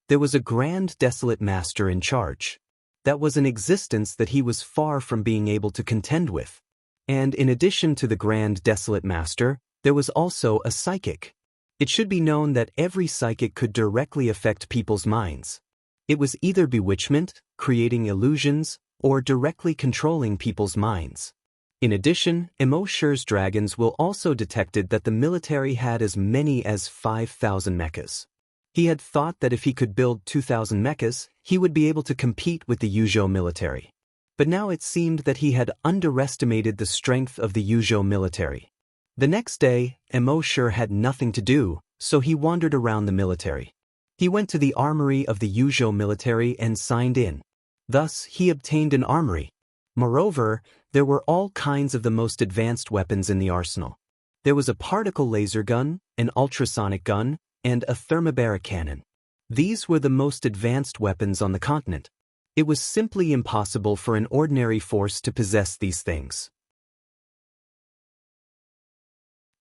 A: There was a grand desolate master in charge. That was an existence that he was far from being able to contend with. And in addition to the grand desolate master, there was also a psychic. It should be known that every psychic could directly affect people's minds. It was either bewitchment, creating illusions, or directly controlling people's minds. In addition, Immortal's dragons will also detected that the military had as many as 5,000 mechas. He had thought that if he could build 2,000 mechas, he would be able to compete with the Yuzhou military. But now it seemed that he had underestimated the strength of the Yuzhou military. The next day, Immortal had nothing to do, so he wandered around the military. He went to the armory of the Yuzhou military and signed in. Thus, he obtained an armory. Moreover, there were all kinds of the most advanced weapons in the arsenal. There was a particle laser gun, an ultrasonic gun, and a thermobaric cannon. These were the most advanced weapons on the continent. It was simply impossible for an ordinary force to possess these things.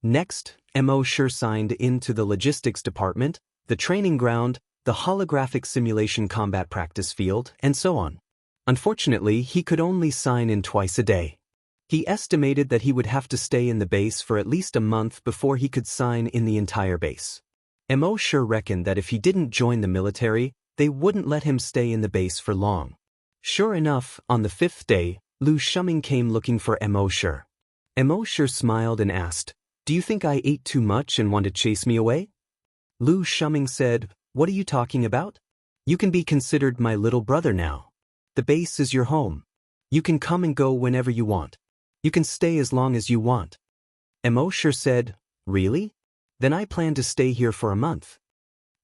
A: Next, Mo Shi signed into the logistics department, the training ground, the holographic simulation combat practice field, and so on. Unfortunately, he could only sign in twice a day. He estimated that he would have to stay in the base for at least a month before he could sign in the entire base. Mo Shi reckoned that if he didn't join the military, they wouldn't let him stay in the base for long. Sure enough, on the 5th day, Lu Shuming came looking for Mo Shi. Mo Shi smiled and asked, "Do you think I ate too much and want to chase me away?" Lu Shuming said, "What are you talking about? You can be considered my little brother now. The base is your home. You can come and go whenever you want. You can stay as long as you want." Mo Shi said, "Really? Then I plan to stay here for a month."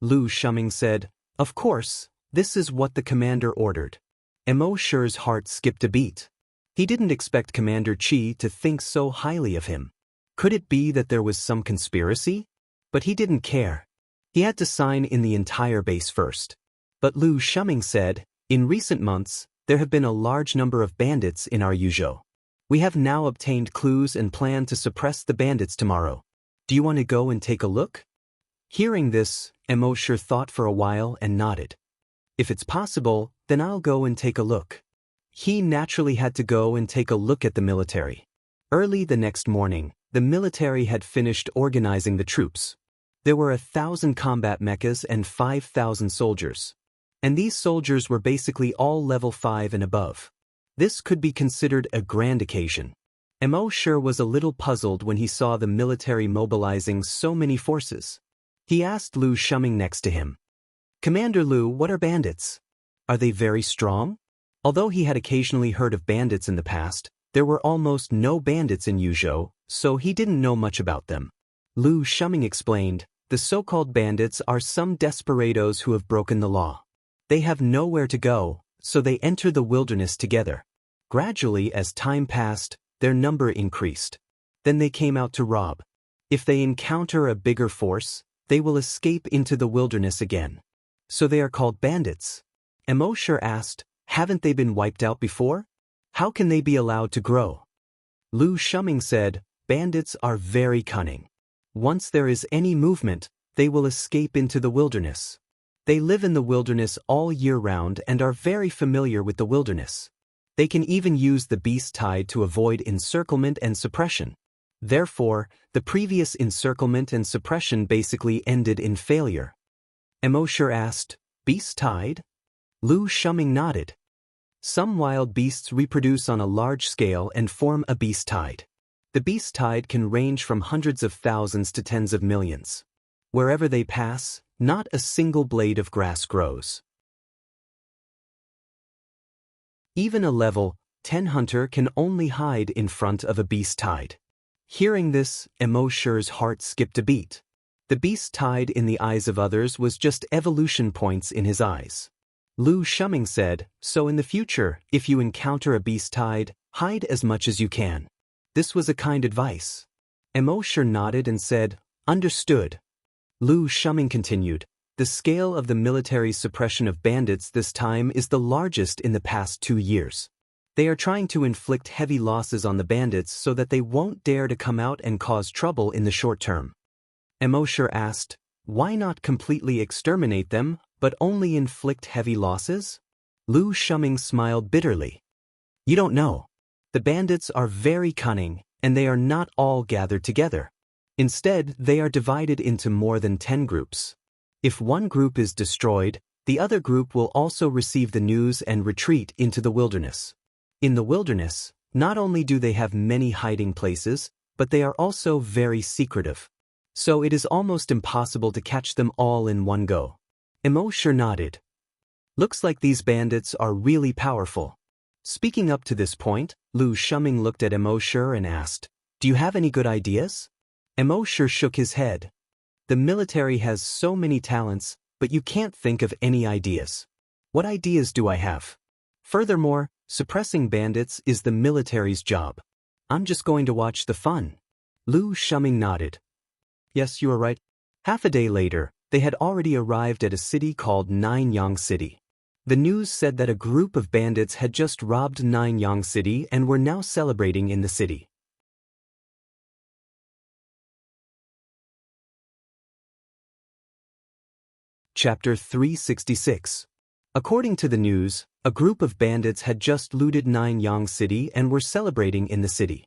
A: Lu Shuming said, "Of course, this is what the commander ordered." Mo Shi's heart skipped a beat. He didn't expect Commander Qi to think so highly of him. Could it be that there was some conspiracy? But he didn't care. He had to sign in the entire base first. But Lu Shuming said, "In recent months, there have been a large number of bandits in our Yuzhou. We have now obtained clues and plan to suppress the bandits tomorrow. Do you want to go and take a look?" Hearing this, Mo Shi thought for a while and nodded. "If it's possible, then I'll go and take a look." He naturally had to go and take a look at the military. Early the next morning, the military had finished organizing the troops. There were 1,000 combat mechas and 5,000 soldiers. And these soldiers were basically all level 5 and above. This could be considered a grand occasion. Mo Shi was a little puzzled when he saw the military mobilizing so many forces. He asked Lu Shuming next to him, "Commander Lu, what are bandits? Are they very strong?" Although he had occasionally heard of bandits in the past, there were almost no bandits in Yuzhou, so he didn't know much about them. Lu Shuming explained, "The so-called bandits are some desperados who have broken the law. They have nowhere to go, so they enter the wilderness together. Gradually, as time passed, their number increased. Then they came out to rob. If they encounter a bigger force, they will escape into the wilderness again. So they are called bandits." Mo Shi asked, "Haven't they been wiped out before? How can they be allowed to grow?" Lu Shuming said, "Bandits are very cunning. Once there is any movement, they will escape into the wilderness. They live in the wilderness all year round and are very familiar with the wilderness. They can even use the beast tide to avoid encirclement and suppression. Therefore, the previous encirclement and suppression basically ended in failure." Mo Shi asked, "Beast tide?" Lu Shuming nodded. Some wild beasts reproduce on a large scale and form a beast tide. The beast tide can range from hundreds of thousands to tens of millions. Wherever they pass, not a single blade of grass grows. Even a level 10 hunter can only hide in front of a beast tide. Hearing this, Mo Shi's heart skipped a beat. The beast tide in the eyes of others was just evolution points in his eyes. Lu Shuming said, "So in the future, if you encounter a beast tide, hide as much as you can." This was a kind advice. Mo Shi nodded and said, "Understood." Lu Shuming continued, "The scale of the military's suppression of bandits this time is the largest in the past 2 years. They are trying to inflict heavy losses on the bandits so that they won't dare to come out and cause trouble in the short term." Mo Shi asked, "Why not completely exterminate them, but only inflict heavy losses?" Lu Shuming smiled bitterly. "You don't know. The bandits are very cunning, and they are not all gathered together. Instead, they are divided into more than 10 groups. If one group is destroyed, the other group will also receive the news and retreat into the wilderness. In the wilderness, not only do they have many hiding places, but they are also very secretive. So it is almost impossible to catch them all in one go." Mo Shi nodded. "Looks like these bandits are really powerful." Speaking up to this point, Lu Shuming looked at Mo Shi and asked, "Do you have any good ideas?" Mo Shi shook his head. "The military has so many talents, but you can't think of any ideas. What ideas do I have? Furthermore, suppressing bandits is the military's job. I'm just going to watch the fun. Lu Shuming nodded. Yes, you are right. Half a day later, they had already arrived at a city called Nianyang City. The news said that a group of bandits had just robbed Nianyang City and were now celebrating in the city. Chapter 366. According to the news, a group of bandits had just looted Nianyang City and were celebrating in the city.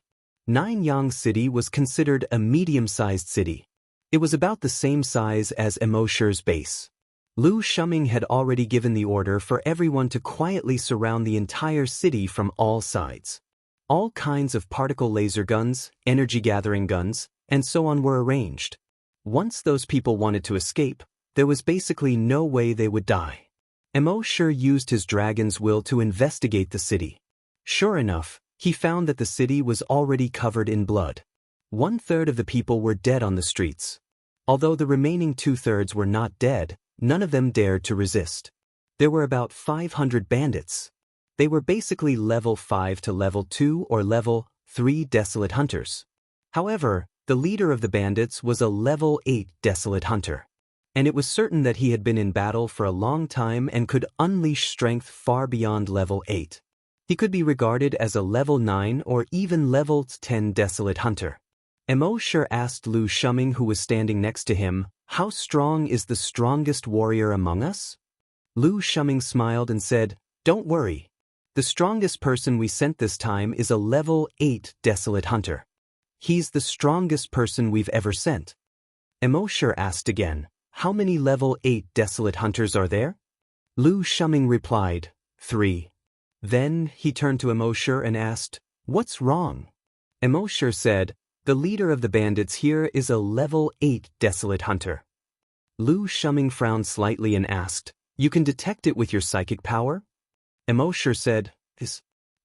A: Nianyang City was considered a medium-sized city. It was about the same size as Immortal's base. Lu Shuming had already given the order for everyone to quietly surround the entire city from all sides. All kinds of particle laser guns, energy-gathering guns, and so on were arranged. Once those people wanted to escape, there was basically no way they would die. Immortal used his dragon's will to investigate the city. Sure enough, he found that the city was already covered in blood. 1/3 of the people were dead on the streets. Although the remaining 2/3 were not dead, none of them dared to resist. There were about 500 bandits. They were basically level 5 to level 2 or level 3 desolate hunters. However, the leader of the bandits was a level 8 desolate hunter. And it was certain that he had been in battle for a long time and could unleash strength far beyond level 8. He could be regarded as a level 9 or even level 10 desolate hunter. Immortal asked Lu Shuming, who was standing next to him, "How strong is the strongest warrior among us?" Lu Shuming smiled and said, "Don't worry. The strongest person we sent this time is a level 8 desolate hunter. He's the strongest person we've ever sent." Immortal asked again, "How many level 8 desolate hunters are there?" Lu Shuming replied, 3. Then he turned to Immortal and asked, "What's wrong?" Immortal said, "The leader of the bandits here is a level 8 desolate hunter." Lu Shuming frowned slightly and asked, "You can detect it with your psychic power?" Immortal said,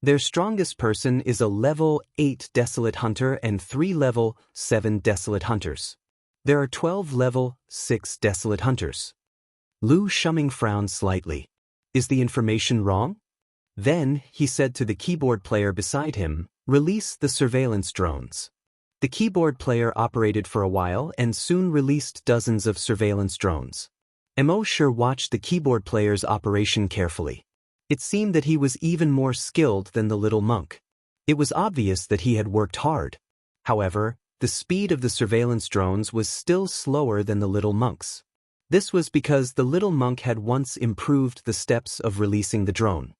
A: "Their strongest person is a level 8 desolate hunter and 3 level 7 desolate hunters. There are 12 level 6 desolate hunters." Lu Shuming frowned slightly. "Is the information wrong?" Then he said to the keyboard player beside him, "Release the surveillance drones." The keyboard player operated for a while and soon released dozens of surveillance drones. Immortal watched the keyboard player's operation carefully. It seemed that he was even more skilled than the little monk. It was obvious that he had worked hard. However, the speed of the surveillance drones was still slower than the little monk's. This was because the little monk had once improved the steps of releasing the drone.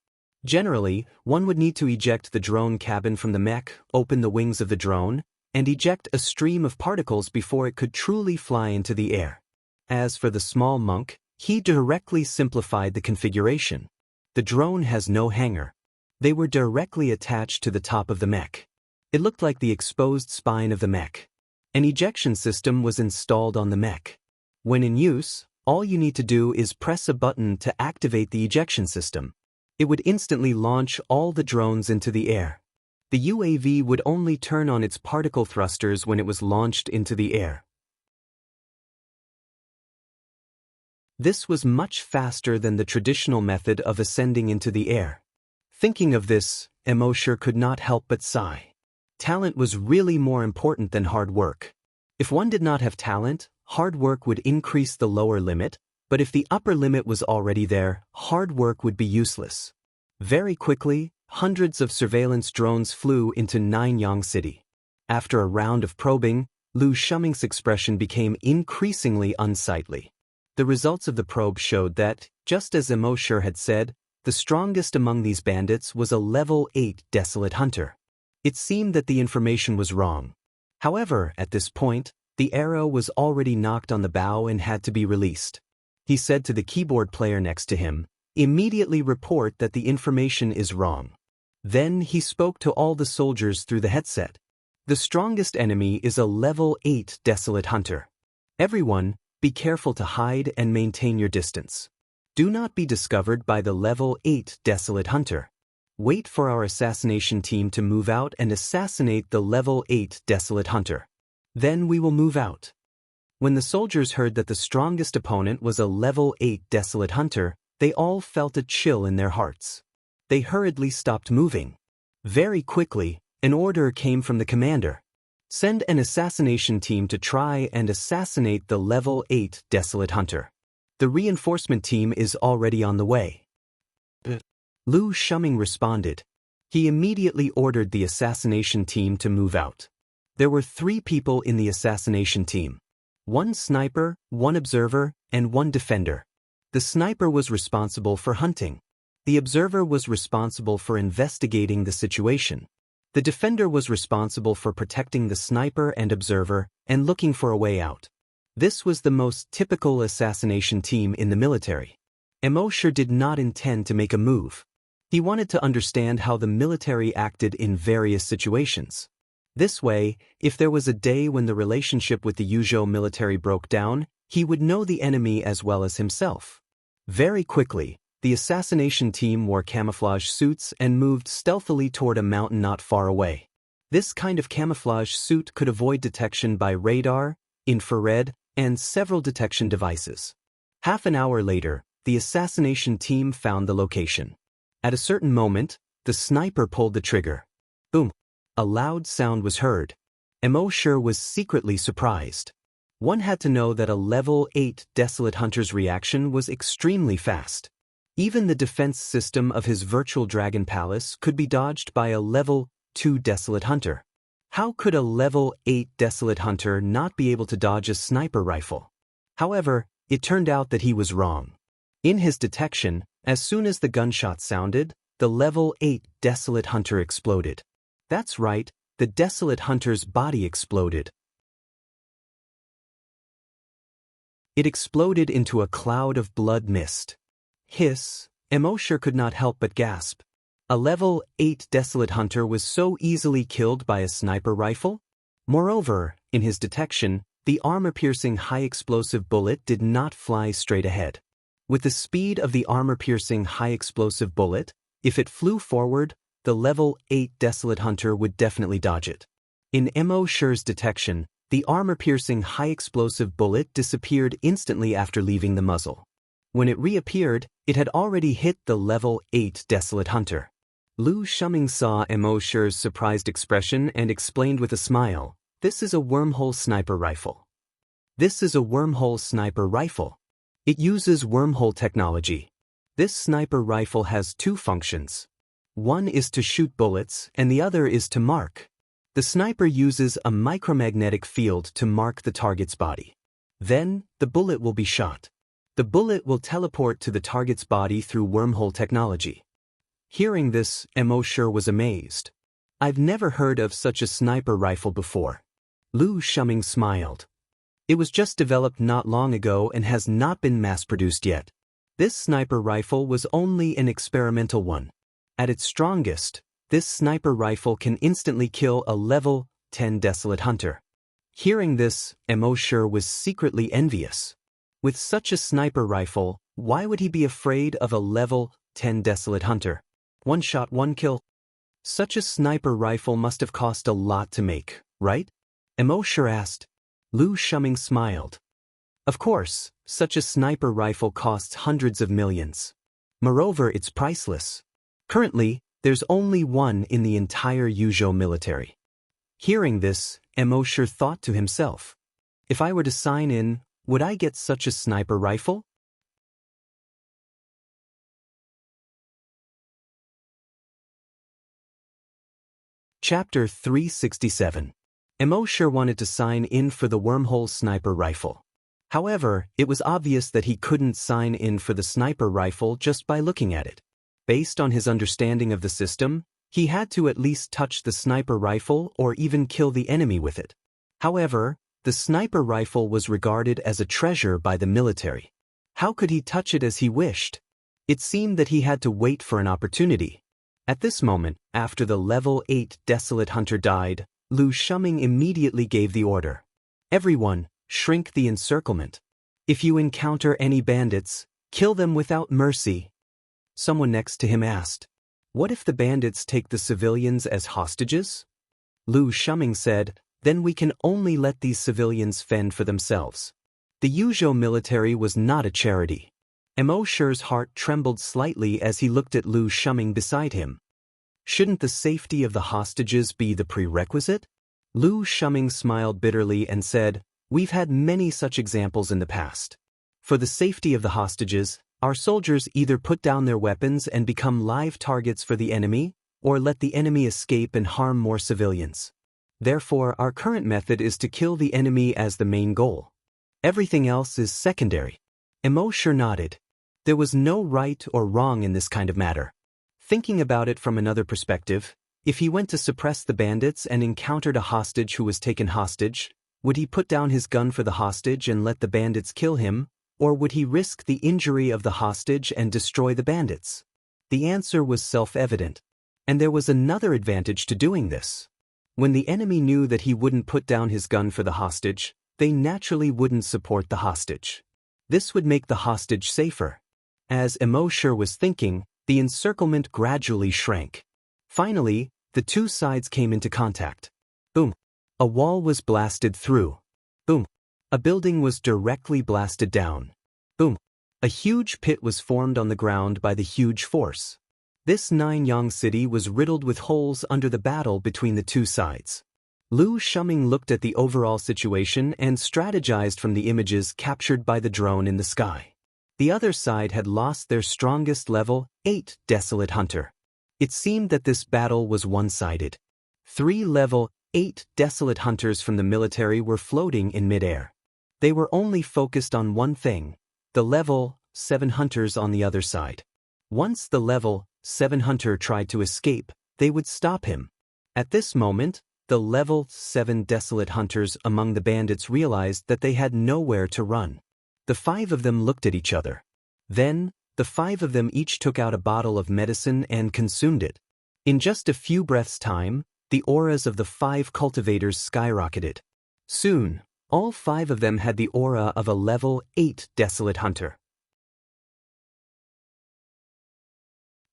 A: Generally, one would need to eject the drone cabin from the mech, open the wings of the drone, and eject a stream of particles before it could truly fly into the air. As for the small monk, he directly simplified the configuration. The drone has no hanger. They were directly attached to the top of the mech. It looked like the exposed spine of the mech. An ejection system was installed on the mech. When in use, all you need to do is press a button to activate the ejection system. It would instantly launch all the drones into the air. The UAV would only turn on its particle thrusters when it was launched into the air. This was much faster than the traditional method of ascending into the air. Thinking of this, Immortal could not help but sigh. Talent was really more important than hard work. If one did not have talent, hard work would increase the lower limit, but if the upper limit was already there, hard work would be useless. Very quickly, hundreds of surveillance drones flew into Nianyang City. After a round of probing, Lu Shuming's expression became increasingly unsightly. The results of the probe showed that, just as Immortal had said, the strongest among these bandits was a level 8 desolate hunter. It seemed that the information was wrong. However, at this point, the arrow was already knocked on the bow and had to be released. He said to the keyboard player next to him, "Immediately report that the information is wrong." Then he spoke to all the soldiers through the headset. "The strongest enemy is a level 8 desolate hunter. Everyone, be careful to hide and maintain your distance. Do not be discovered by the level 8 desolate hunter. Wait for our assassination team to move out and assassinate the level 8 desolate hunter. Then we will move out." When the soldiers heard that the strongest opponent was a level 8 desolate hunter, they all felt a chill in their hearts. They hurriedly stopped moving. Very quickly, an order came from the commander. Send an assassination team to try and assassinate the level 8 desolate hunter. The reinforcement team is already on the way. Lu Shuming responded. He immediately ordered the assassination team to move out. There were 3 people in the assassination team. 1 sniper, 1 observer, and 1 defender. The sniper was responsible for hunting. The observer was responsible for investigating the situation. The defender was responsible for protecting the sniper and observer and looking for a way out. This was the most typical assassination team in the military. Immortal did not intend to make a move. He wanted to understand how the military acted in various situations. This way, if there was a day when the relationship with the Yuzhou military broke down, he would know the enemy as well as himself. Very quickly, the assassination team wore camouflage suits and moved stealthily toward a mountain not far away. This kind of camouflage suit could avoid detection by radar, infrared, and several detection devices. Half an hour later, the assassination team found the location. At a certain moment, the sniper pulled the trigger. Boom! A loud sound was heard. Immortal was secretly surprised. One had to know that a level 8 desolate hunter's reaction was extremely fast. Even the defense system of his virtual dragon palace could be dodged by a level 2 desolate hunter. How could a level 8 desolate hunter not be able to dodge a sniper rifle? However, it turned out that he was wrong. In his detection, as soon as the gunshot sounded, the level 8 desolate hunter exploded. That's right, the desolate hunter's body exploded. It exploded into a cloud of blood mist. Hiss, Immortal could not help but gasp. A level 8 desolate hunter was so easily killed by a sniper rifle? Moreover, in his detection, the armor-piercing high-explosive bullet did not fly straight ahead. With the speed of the armor-piercing high-explosive bullet, if it flew forward, the level 8 desolate hunter would definitely dodge it. In Immortal's detection, the armor-piercing high-explosive bullet disappeared instantly after leaving the muzzle. When it reappeared, it had already hit the level 8 desolate hunter. Lu Shuming saw Immortal's surprised expression and explained with a smile, "This is a wormhole sniper rifle. This is a wormhole sniper rifle. It uses wormhole technology. This sniper rifle has 2 functions. One is to shoot bullets and the other is to mark. The sniper uses a micromagnetic field to mark the target's body. Then, the bullet will be shot. The bullet will teleport to the target's body through wormhole technology." Hearing this, Immortal was amazed. "I've never heard of such a sniper rifle before." Lu Shuming smiled. "It was just developed not long ago and has not been mass-produced yet. This sniper rifle was only an experimental one. At its strongest, this sniper rifle can instantly kill a level 10 desolate hunter." Hearing this, Immortal was secretly envious. With such a sniper rifle, why would he be afraid of a level 10 desolate hunter? 1 shot, 1 kill. Such a sniper rifle must have cost a lot to make, right? Immortal asked. Lu Shuming smiled. Of course, such a sniper rifle costs hundreds of millions. Moreover, it's priceless. Currently, there's only one in the entire Yuzhou military. Hearing this, Immortal thought to himself, "If I were to sign in, would I get such a sniper rifle?" Chapter 367. Immortal wanted to sign in for the wormhole sniper rifle. However, it was obvious that he couldn't sign in for the sniper rifle just by looking at it. Based on his understanding of the system, he had to at least touch the sniper rifle or even kill the enemy with it. However, the sniper rifle was regarded as a treasure by the military. How could he touch it as he wished? It seemed that he had to wait for an opportunity. At this moment, after the level 8 desolate hunter died, Lu Shuming immediately gave the order. "Everyone, shrink the encirclement. If you encounter any bandits, kill them without mercy." Someone next to him asked, "What if the bandits take the civilians as hostages?" Lu Shuming said, then we can only let these civilians fend for themselves. The Yuzhou military was not a charity. Mo Shi's heart trembled slightly as he looked at Lu Shuming beside him. Shouldn't the safety of the hostages be the prerequisite? Lu Shuming smiled bitterly and said, "We've had many such examples in the past. For the safety of the hostages, our soldiers either put down their weapons and become live targets for the enemy, or let the enemy escape and harm more civilians. Therefore, our current method is to kill the enemy as the main goal. Everything else is secondary." Mo Shi nodded. There was no right or wrong in this kind of matter. Thinking about it from another perspective, if he went to suppress the bandits and encountered a hostage who was taken hostage, would he put down his gun for the hostage and let the bandits kill him, or would he risk the injury of the hostage and destroy the bandits? The answer was self-evident. And there was another advantage to doing this. When the enemy knew that he wouldn't put down his gun for the hostage, they naturally wouldn't support the hostage. This would make the hostage safer. As Mo Shi was thinking, the encirclement gradually shrank. Finally, the two sides came into contact. Boom. A wall was blasted through. Boom. A building was directly blasted down. Boom. A huge pit was formed on the ground by the huge force. This Nianyang city was riddled with holes under the battle between the two sides. Lu Shuming looked at the overall situation and strategized from the images captured by the drone in the sky. The other side had lost their strongest level 8 Desolate Hunter. It seemed that this battle was one-sided. 3 level 8 Desolate Hunters from the military were floating in midair. They were only focused on one thing, the level 7 hunters on the other side. Once the level 7 hunter tried to escape, they would stop him. At this moment, the level 7 Desolate Hunters among the bandits realized that they had nowhere to run. The 5 of them looked at each other. Then, the 5 of them each took out a bottle of medicine and consumed it. In just a few breaths' time, the auras of the 5 cultivators skyrocketed. Soon, all 5 of them had the aura of a level 8 Desolate Hunter.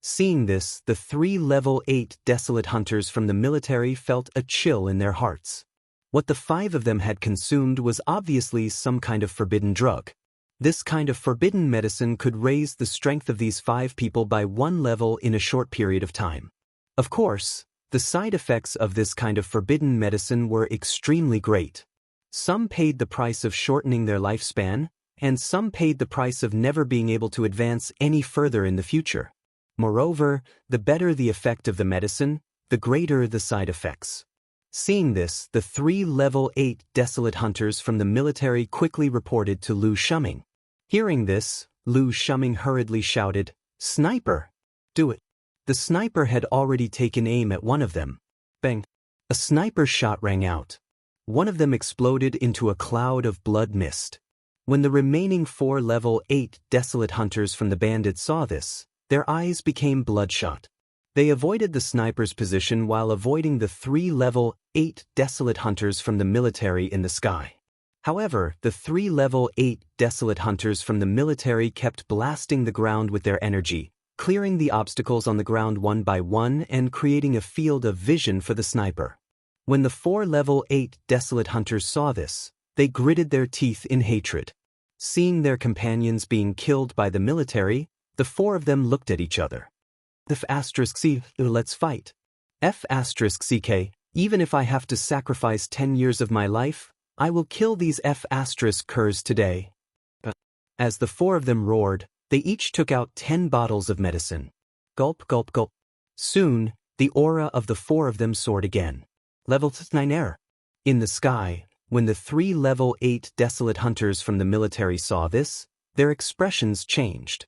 A: Seeing this, the 3 level 8 Desolate Hunters from the military felt a chill in their hearts. What the 5 of them had consumed was obviously some kind of forbidden drug. This kind of forbidden medicine could raise the strength of these 5 people by 1 level in a short period of time. Of course, the side effects of this kind of forbidden medicine were extremely great. Some paid the price of shortening their lifespan, and some paid the price of never being able to advance any further in the future. Moreover, the better the effect of the medicine, the greater the side effects. Seeing this, the 3 level 8 Desolate Hunters from the military quickly reported to Lu Shuming. Hearing this, Lu Shuming hurriedly shouted, "Sniper! Do it!" The sniper had already taken aim at one of them. Bang! A sniper shot rang out. One of them exploded into a cloud of blood mist. When the remaining 4 level 8 Desolate Hunters from the bandits saw this, their eyes became bloodshot. They avoided the sniper's position while avoiding the 3 level 8 Desolate Hunters from the military in the sky. However, the 3 level 8 Desolate Hunters from the military kept blasting the ground with their energy, clearing the obstacles on the ground one by one and creating a field of vision for the sniper. When the 4 level 8 Desolate Hunters saw this, they gritted their teeth in hatred. Seeing their companions being killed by the military, the 4 of them looked at each other. F***C, let's fight. F***ck, even if I have to sacrifice 10 years of my life, I will kill these F***curs today. As the 4 of them roared, they each took out 10 bottles of medicine. Gulp, gulp, gulp. Soon, the aura of the 4 of them soared again. Level 9 air. In the sky, when the 3 level 8 Desolate Hunters from the military saw this, their expressions changed.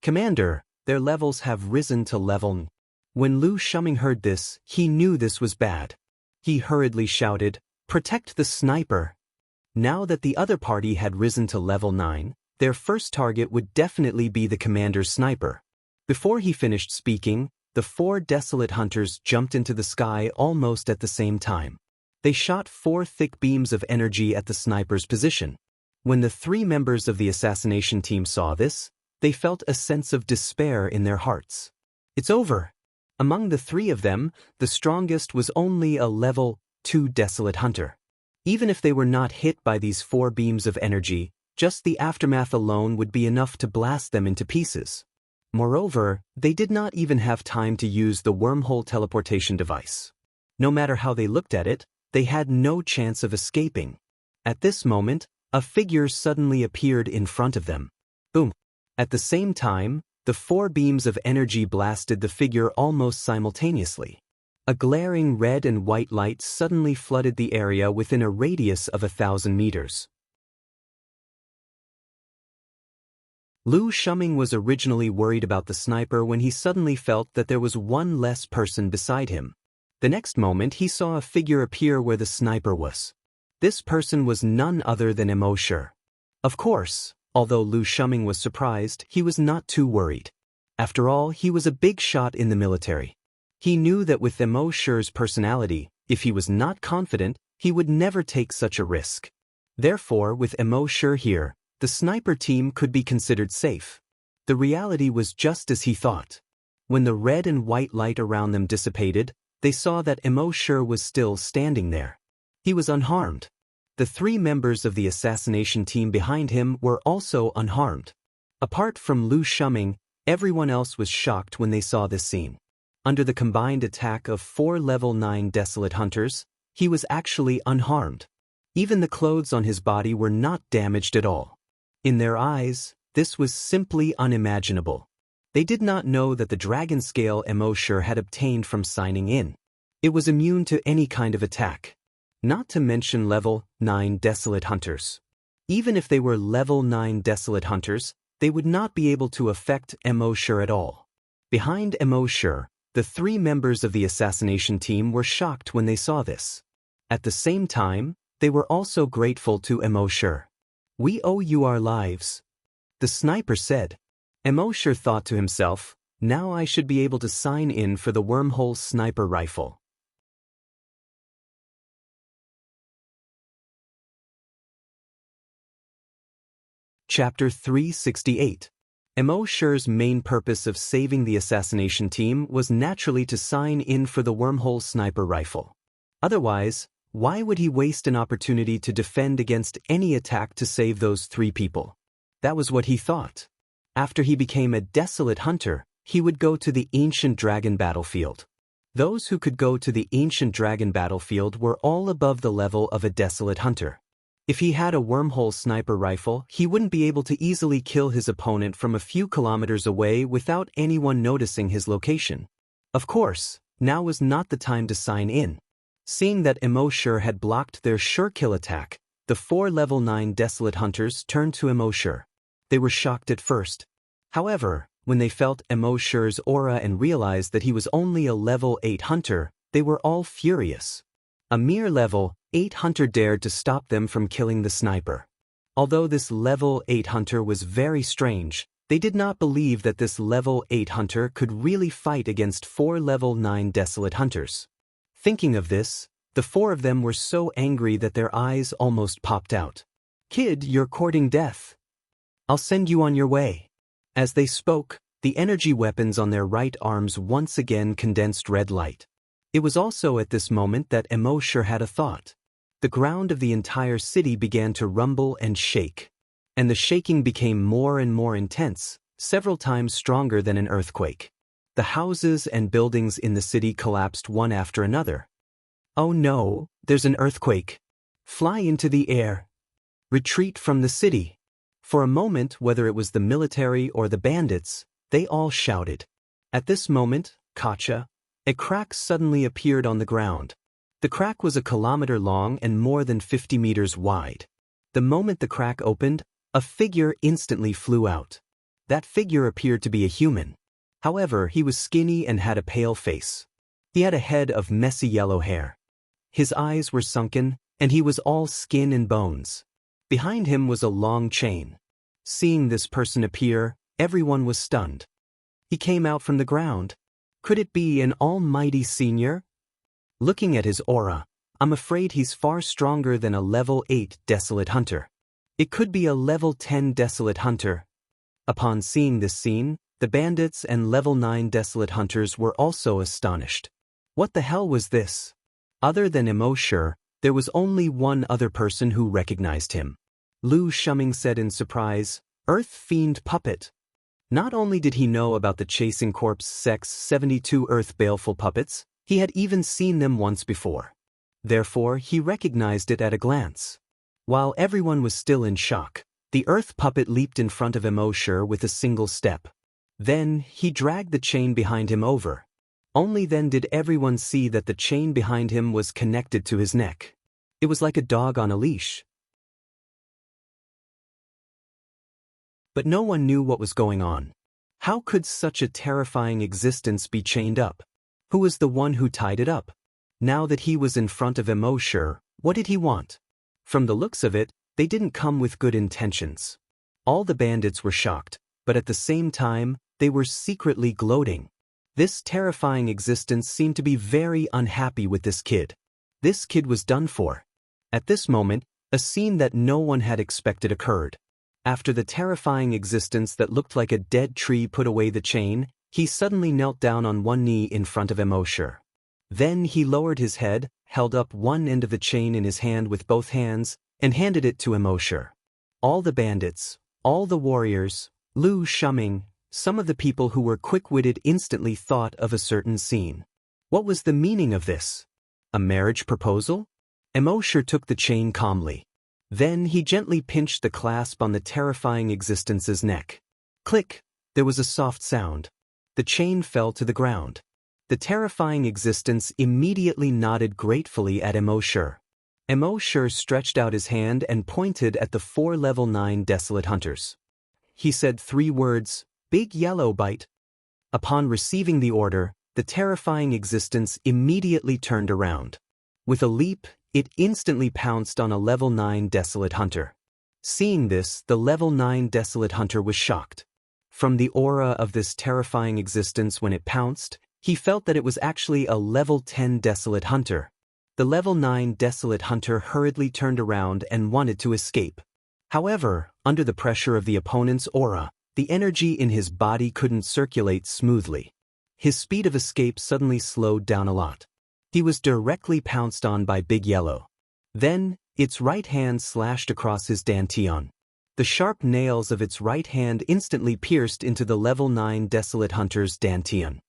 A: "Commander, their levels have risen to level 9. When Lu Shuming heard this, he knew this was bad. He hurriedly shouted, "Protect the sniper!" Now that the other party had risen to level 9, their first target would definitely be the commander's sniper. Before he finished speaking, the 4 Desolate Hunters jumped into the sky almost at the same time. They shot 4 thick beams of energy at the sniper's position. When the 3 members of the assassination team saw this, they felt a sense of despair in their hearts. It's over. Among the 3 of them, the strongest was only a level 2 desolate hunter. Even if they were not hit by these 4 beams of energy, just the aftermath alone would be enough to blast them into pieces. Moreover, they did not even have time to use the wormhole teleportation device. No matter how they looked at it, they had no chance of escaping. At this moment, a figure suddenly appeared in front of them. Boom! At the same time, the 4 beams of energy blasted the figure almost simultaneously. A glaring red and white light suddenly flooded the area within a radius of 1,000 meters. Lu Shuming was originally worried about the sniper when he suddenly felt that there was one less person beside him. The next moment he saw a figure appear where the sniper was. This person was none other than Immortal. Of course, although Lu Shuming was surprised, he was not too worried. After all, he was a big shot in the military. He knew that with Imortal's personality, if he was not confident, he would never take such a risk. Therefore, with Immortal here, the sniper team could be considered safe. The reality was just as he thought. When the red and white light around them dissipated, they saw that Immortal was still standing there. He was unharmed. The 3 members of the assassination team behind him were also unharmed. Apart from Lu Shuming, everyone else was shocked when they saw this scene. Under the combined attack of 4 level 9 desolate hunters, he was actually unharmed. Even the clothes on his body were not damaged at all. In their eyes, this was simply unimaginable. They did not know that the dragon scale Immortal had obtained from signing in. It was immune to any kind of attack. Not to mention level 9 desolate hunters. Even if they were level 9 desolate hunters, they would not be able to affect Immortal at all. Behind Immortal, the 3 members of the assassination team were shocked when they saw this. At the same time, they were also grateful to Immortal. "We owe you our lives," the sniper said. Immortal thought to himself, "Now I should be able to sign in for the wormhole sniper rifle." Chapter 368. Immortal's main purpose of saving the assassination team was naturally to sign in for the wormhole sniper rifle. Otherwise, why would he waste an opportunity to defend against any attack to save those 3 people? That was what he thought. After he became a desolate hunter, he would go to the ancient dragon battlefield. Those who could go to the ancient dragon battlefield were all above the level of a desolate hunter. If he had a wormhole sniper rifle, he wouldn't be able to easily kill his opponent from a few kilometers away without anyone noticing his location. Of course, now was not the time to sign in. Seeing that Immortal had blocked their sure kill attack, the 4 level 9 desolate hunters turned to Immortal. They were shocked at first. However, when they felt Immortal's aura and realized that he was only a level 8 hunter, they were all furious. A mere level 8 hunter dared to stop them from killing the sniper. Although this level 8 hunter was very strange, they did not believe that this level 8 hunter could really fight against 4 level 9 desolate hunters. Thinking of this, the 4 of them were so angry that their eyes almost popped out. "Kid, you're courting death. I'll send you on your way." As they spoke, the energy weapons on their right arms once again condensed red light. It was also at this moment that Immortal had a thought. The ground of the entire city began to rumble and shake. And the shaking became more and more intense, several times stronger than an earthquake. The houses and buildings in the city collapsed one after another. "Oh no, there's an earthquake. Fly into the air. Retreat from the city." For a moment, whether it was the military or the bandits, they all shouted. At this moment, Kacha, a crack suddenly appeared on the ground. The crack was a kilometer long and more than 50 meters wide. The moment the crack opened, a figure instantly flew out. That figure appeared to be a human. However, he was skinny and had a pale face. He had a head of messy yellow hair. His eyes were sunken, and he was all skin and bones. Behind him was a long chain. Seeing this person appear, everyone was stunned. He came out from the ground. Could it be an almighty senior? Looking at his aura, I'm afraid he's far stronger than a level 8 desolate hunter. It could be a level 10 desolate hunter. Upon seeing this scene, the bandits and level 9 desolate hunters were also astonished. What the hell was this? Other than Immortal, there was only one other person who recognized him. Lu Shuming said in surprise, "Earth Fiend Puppet." Not only did he know about the chasing corpse sex 72 Earth Baleful puppets, he had even seen them once before. Therefore, he recognized it at a glance. While everyone was still in shock, the Earth puppet leaped in front of Immortal with a single step. Then, he dragged the chain behind him over. Only then did everyone see that the chain behind him was connected to his neck. It was like a dog on a leash. But no one knew what was going on. How could such a terrifying existence be chained up? Who was the one who tied it up? Now that he was in front of Immortal, what did he want? From the looks of it, they didn't come with good intentions. All the bandits were shocked, but at the same time, they were secretly gloating. This terrifying existence seemed to be very unhappy with this kid. This kid was done for. At this moment, a scene that no one had expected occurred. After the terrifying existence that looked like a dead tree put away the chain, he suddenly knelt down on one knee in front of Immortal. Then he lowered his head, held up one end of the chain in his hand with both hands, and handed it to Immortal. All the bandits, all the warriors, Lu Shuming, some of the people who were quick-witted instantly thought of a certain scene. What was the meaning of this? A marriage proposal? Immortal took the chain calmly. Then he gently pinched the clasp on the terrifying existence's neck. Click! There was a soft sound. The chain fell to the ground. The terrifying existence immediately nodded gratefully at Immortal. Immortal stretched out his hand and pointed at the 4 level 9 desolate hunters. He said 3 words, "Big Yellow Bite." Upon receiving the order, the terrifying existence immediately turned around. With a leap, it instantly pounced on a level 9 desolate hunter. Seeing this, the level 9 desolate hunter was shocked. From the aura of this terrifying existence when it pounced, he felt that it was actually a level 10 desolate hunter. The level 9 desolate hunter hurriedly turned around and wanted to escape. However, under the pressure of the opponent's aura, the energy in his body couldn't circulate smoothly. His speed of escape suddenly slowed down a lot. He was directly pounced on by Big Yellow. Then, its right hand slashed across his dantian. The sharp nails of its right hand instantly pierced into the level 9 desolate hunter's dantian.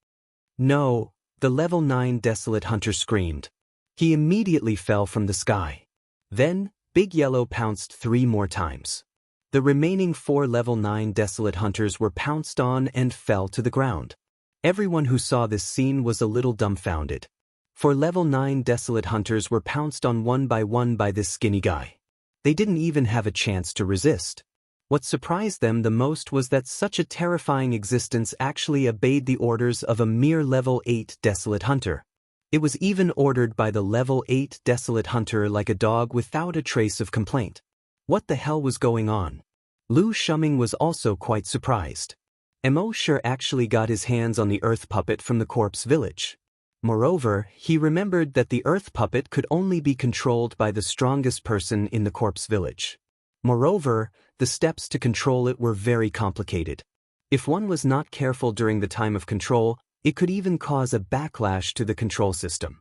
A: No, the level 9 desolate hunter screamed. He immediately fell from the sky. Then, Big Yellow pounced 3 more times. The remaining 4 level 9 desolate hunters were pounced on and fell to the ground. Everyone who saw this scene was a little dumbfounded. For level 9 desolate hunters were pounced on one by this skinny guy. They didn't even have a chance to resist. What surprised them the most was that such a terrifying existence actually obeyed the orders of a mere level 8 desolate hunter. It was even ordered by the level 8 desolate hunter like a dog without a trace of complaint. What the hell was going on? Lu Shuming was also quite surprised. Immortal actually got his hands on the earth puppet from the corpse village. Moreover, he remembered that the earth puppet could only be controlled by the strongest person in the corpse village. Moreover, the steps to control it were very complicated. If one was not careful during the time of control, it could even cause a backlash to the control system.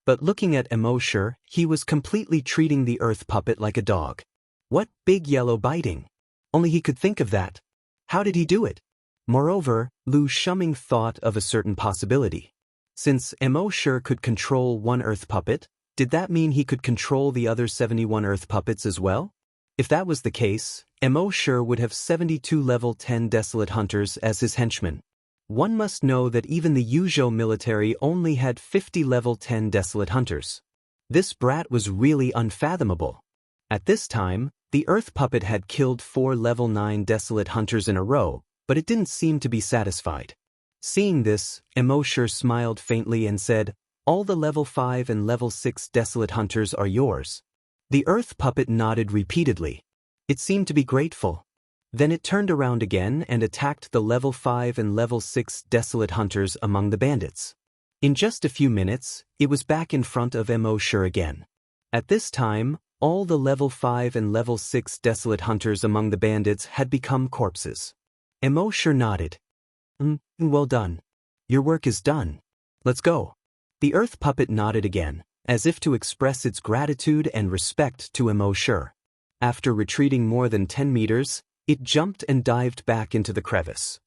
A: But looking at Immortal, he was completely treating the earth puppet like a dog. What Big Yellow biting? Only he could think of that. How did he do it? Moreover, Lu Shuming thought of a certain possibility. Since Immortal could control one earth puppet, did that mean he could control the other 71 earth puppets as well? If that was the case, Immortal would have 72 level 10 desolate hunters as his henchmen. One must know that even the Yuzhou military only had 50 level 10 desolate hunters. This brat was really unfathomable. At this time, the earth puppet had killed 4 level 9 desolate hunters in a row, but it didn't seem to be satisfied. Seeing this, Immortal smiled faintly and said, "All the level 5 and level 6 desolate hunters are yours." The earth puppet nodded repeatedly. It seemed to be grateful. Then it turned around again and attacked the level 5 and level 6 desolate hunters among the bandits. In just a few minutes, it was back in front of Immortal again. At this time, all the level 5 and level 6 desolate hunters among the bandits had become corpses. Immortal nodded. Well done. Your work is done. Let's go. The earth puppet nodded again, as if to express its gratitude and respect to Immortal. After retreating more than 10 meters, it jumped and dived back into the crevice.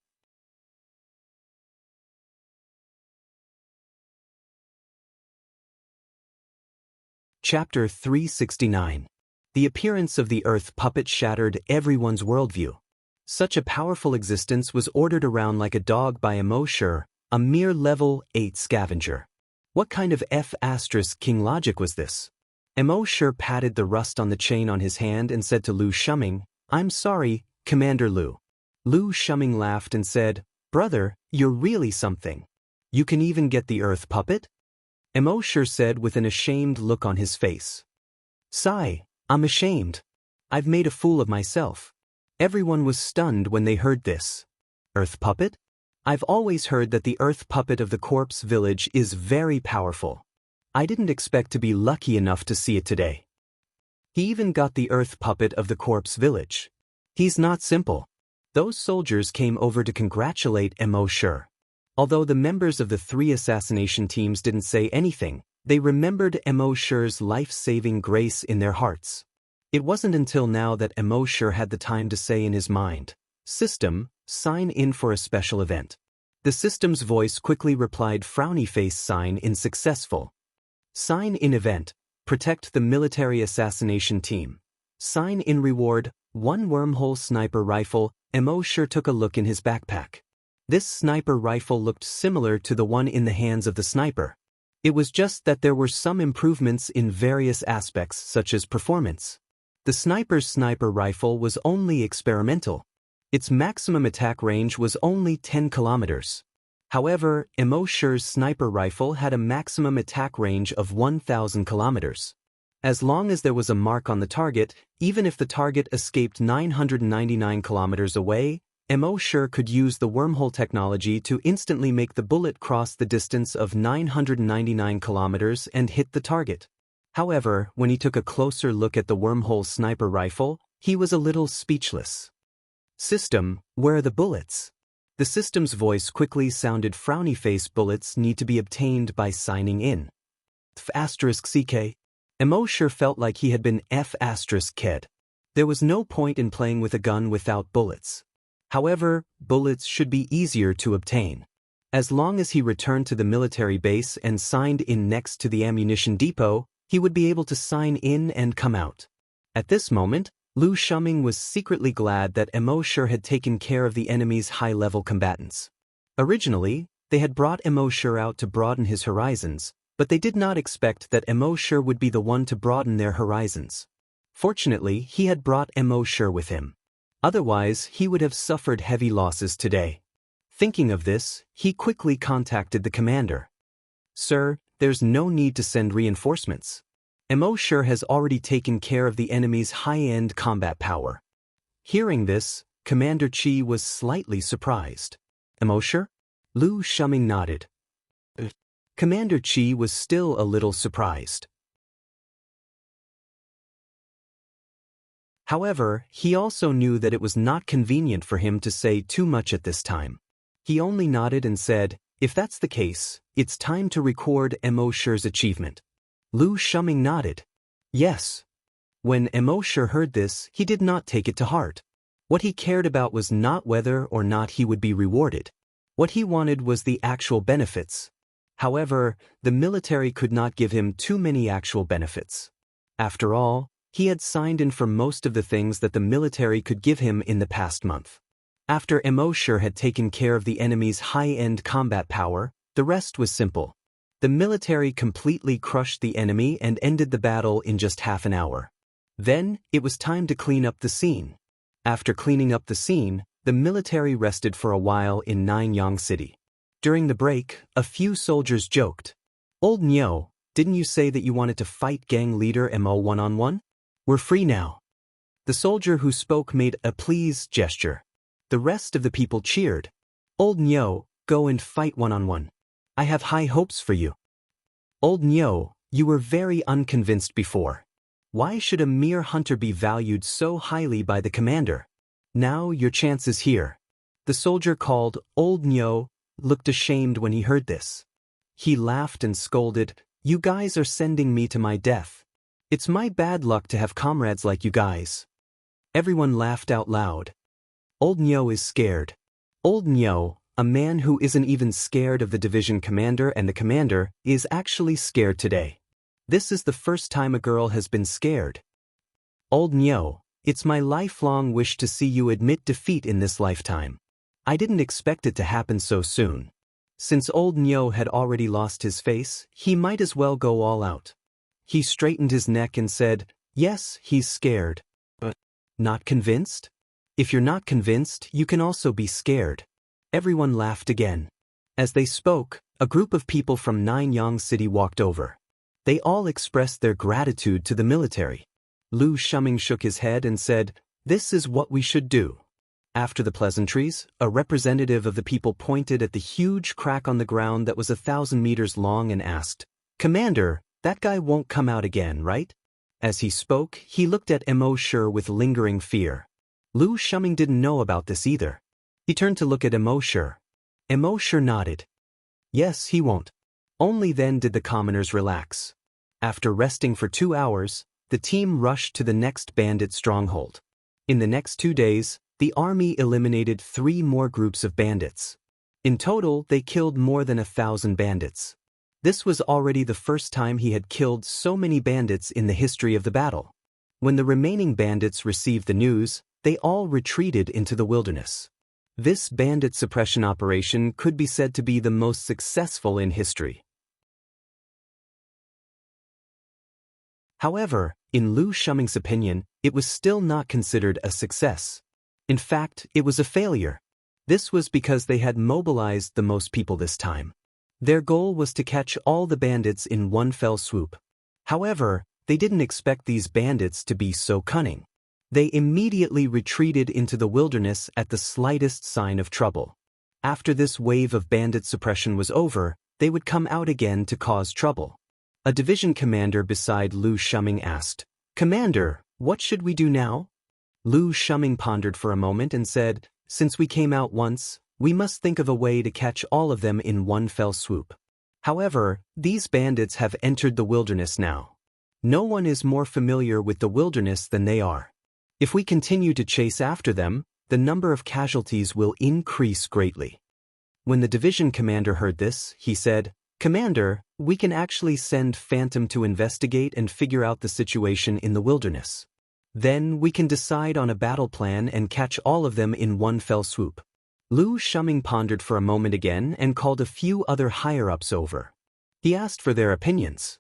A: Chapter 369. The appearance of the earth puppet shattered everyone's worldview. Such a powerful existence was ordered around like a dog by Immortal, a mere level 8 scavenger. What kind of F***king logic was this? Immortal patted the rust on the chain on his hand and said to Lu Shuming, "I'm sorry, Commander Lu." Lu Shuming laughed and said, "Brother, you're really something. You can even get the earth puppet?" Immortal said with an ashamed look on his face. "Sigh, I'm ashamed. I've made a fool of myself." Everyone was stunned when they heard this. Earth puppet? I've always heard that the earth puppet of the corpse village is very powerful. I didn't expect to be lucky enough to see it today. He even got the earth puppet of the corpse village. He's not simple. Those soldiers came over to congratulate Immortal. Although the members of the 3 assassination teams didn't say anything, they remembered Immortal's life-saving grace in their hearts. It wasn't until now that Immortal had the time to say in his mind, "System, sign in for a special event." The system's voice quickly replied, "Frowny face, sign in successful. Sign in event, protect the military assassination team. Sign in reward, 1 wormhole sniper rifle." Immortal took a look in his backpack. This sniper rifle looked similar to the one in the hands of the sniper. It was just that there were some improvements in various aspects such as performance. The sniper's sniper rifle was only experimental. Its maximum attack range was only 10 kilometers. However, Immortal's sniper rifle had a maximum attack range of 1,000 kilometers. As long as there was a mark on the target, even if the target escaped 999 kilometers away, Immortal could use the wormhole technology to instantly make the bullet cross the distance of 999 kilometers and hit the target. However, when he took a closer look at the wormhole sniper rifle, he was a little speechless. "System, where are the bullets?" The system's voice quickly sounded, "Frowny face, bullets need to be obtained by signing in." F***ck. Immortal felt like he had been F***ked. There was no point in playing with a gun without bullets. However, bullets should be easier to obtain. As long as he returned to the military base and signed in next to the ammunition depot, he would be able to sign in and come out. At this moment, Lu Shuming was secretly glad that Immortal had taken care of the enemy's high-level combatants. Originally, they had brought Immortal out to broaden his horizons, but they did not expect that Immortal would be the one to broaden their horizons. Fortunately, he had brought Immortal with him. Otherwise, he would have suffered heavy losses today. Thinking of this, he quickly contacted the commander. "Sir, there's no need to send reinforcements. Immortal has already taken care of the enemy's high-end combat power." Hearing this, Commander Chi was slightly surprised. "Immortal?" Lu Shuming nodded. Commander Chi was still a little surprised. However, he also knew that it was not convenient for him to say too much at this time. He only nodded and said, "If that's the case, it's time to record Immortal's achievement." Lu Shuming nodded. "Yes." When Immortal heard this, he did not take it to heart. What he cared about was not whether or not he would be rewarded. What he wanted was the actual benefits. However, the military could not give him too many actual benefits. After all, he had signed in for most of the things that the military could give him in the past month. After Immortal had taken care of the enemy's high-end combat power, the rest was simple. The military completely crushed the enemy and ended the battle in just half an hour. Then, it was time to clean up the scene. After cleaning up the scene, the military rested for a while in Nanyang City. During the break, a few soldiers joked, "Old Nyo, didn't you say that you wanted to fight gang leader Mo one-on-one? We're free now." The soldier who spoke made a please gesture. The rest of the people cheered. "Old Nyo, go and fight one-on-one. I have high hopes for you." "Old Nyo, you were very unconvinced before. Why should a mere hunter be valued so highly by the commander? Now your chance is here." The soldier called Old Nyo looked ashamed when he heard this. He laughed and scolded, "You guys are sending me to my death. It's my bad luck to have comrades like you guys." Everyone laughed out loud. Old Nyo is scared. Old Nyo, a man who isn't even scared of the division commander and the commander, is actually scared today. This is the first time a girl has been scared. Old Nyo, it's my lifelong wish to see you admit defeat in this lifetime. I didn't expect it to happen so soon. Since Old Nyo had already lost his face, he might as well go all out. He straightened his neck and said, "Yes, he's scared. But not convinced? If you're not convinced, you can also be scared." Everyone laughed again. As they spoke, a group of people from Nanyang City walked over. They all expressed their gratitude to the military. Lu Shuming shook his head and said, "This is what we should do." After the pleasantries, a representative of the people pointed at the huge crack on the ground that was 1,000 meters long and asked, "Commander, that guy won't come out again, right?" As he spoke, he looked at Mo Shi with lingering fear. Lu Shuming didn't know about this either. He turned to look at Mo Shi. Mo Shi nodded. Yes, he won't. Only then did the commoners relax. After resting for 2 hours, the team rushed to the next bandit stronghold. In the next 2 days, the army eliminated 3 more groups of bandits. In total, they killed more than 1,000 bandits. This was already the first time he had killed so many bandits in the history of the battle. When the remaining bandits received the news, they all retreated into the wilderness. This bandit suppression operation could be said to be the most successful in history. However, in Lu Shuming's opinion, it was still not considered a success. In fact, it was a failure. This was because they had mobilized the most people this time. Their goal was to catch all the bandits in one fell swoop. However, they didn't expect these bandits to be so cunning. They immediately retreated into the wilderness at the slightest sign of trouble. After this wave of bandit suppression was over, they would come out again to cause trouble. A division commander beside Lu Shuming asked, "Commander, what should we do now?" Lu Shuming pondered for a moment and said, "Since we came out once, we must think of a way to catch all of them in one fell swoop. However, these bandits have entered the wilderness now. No one is more familiar with the wilderness than they are. If we continue to chase after them, the number of casualties will increase greatly." When the division commander heard this, he said, "Commander, we can actually send Phantom to investigate and figure out the situation in the wilderness. Then we can decide on a battle plan and catch all of them in one fell swoop." Lu Shuming pondered for a moment again and called a few other higher-ups over. He asked for their opinions.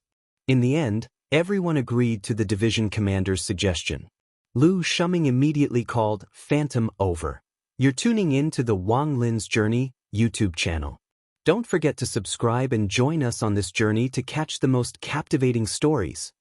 A: In the end, everyone agreed to the division commander's suggestion. Lu Shuming immediately called Phantom over. You're tuning in to the Wang Lin's Journey YouTube channel. Don't forget to subscribe and join us on this journey to catch the most captivating stories.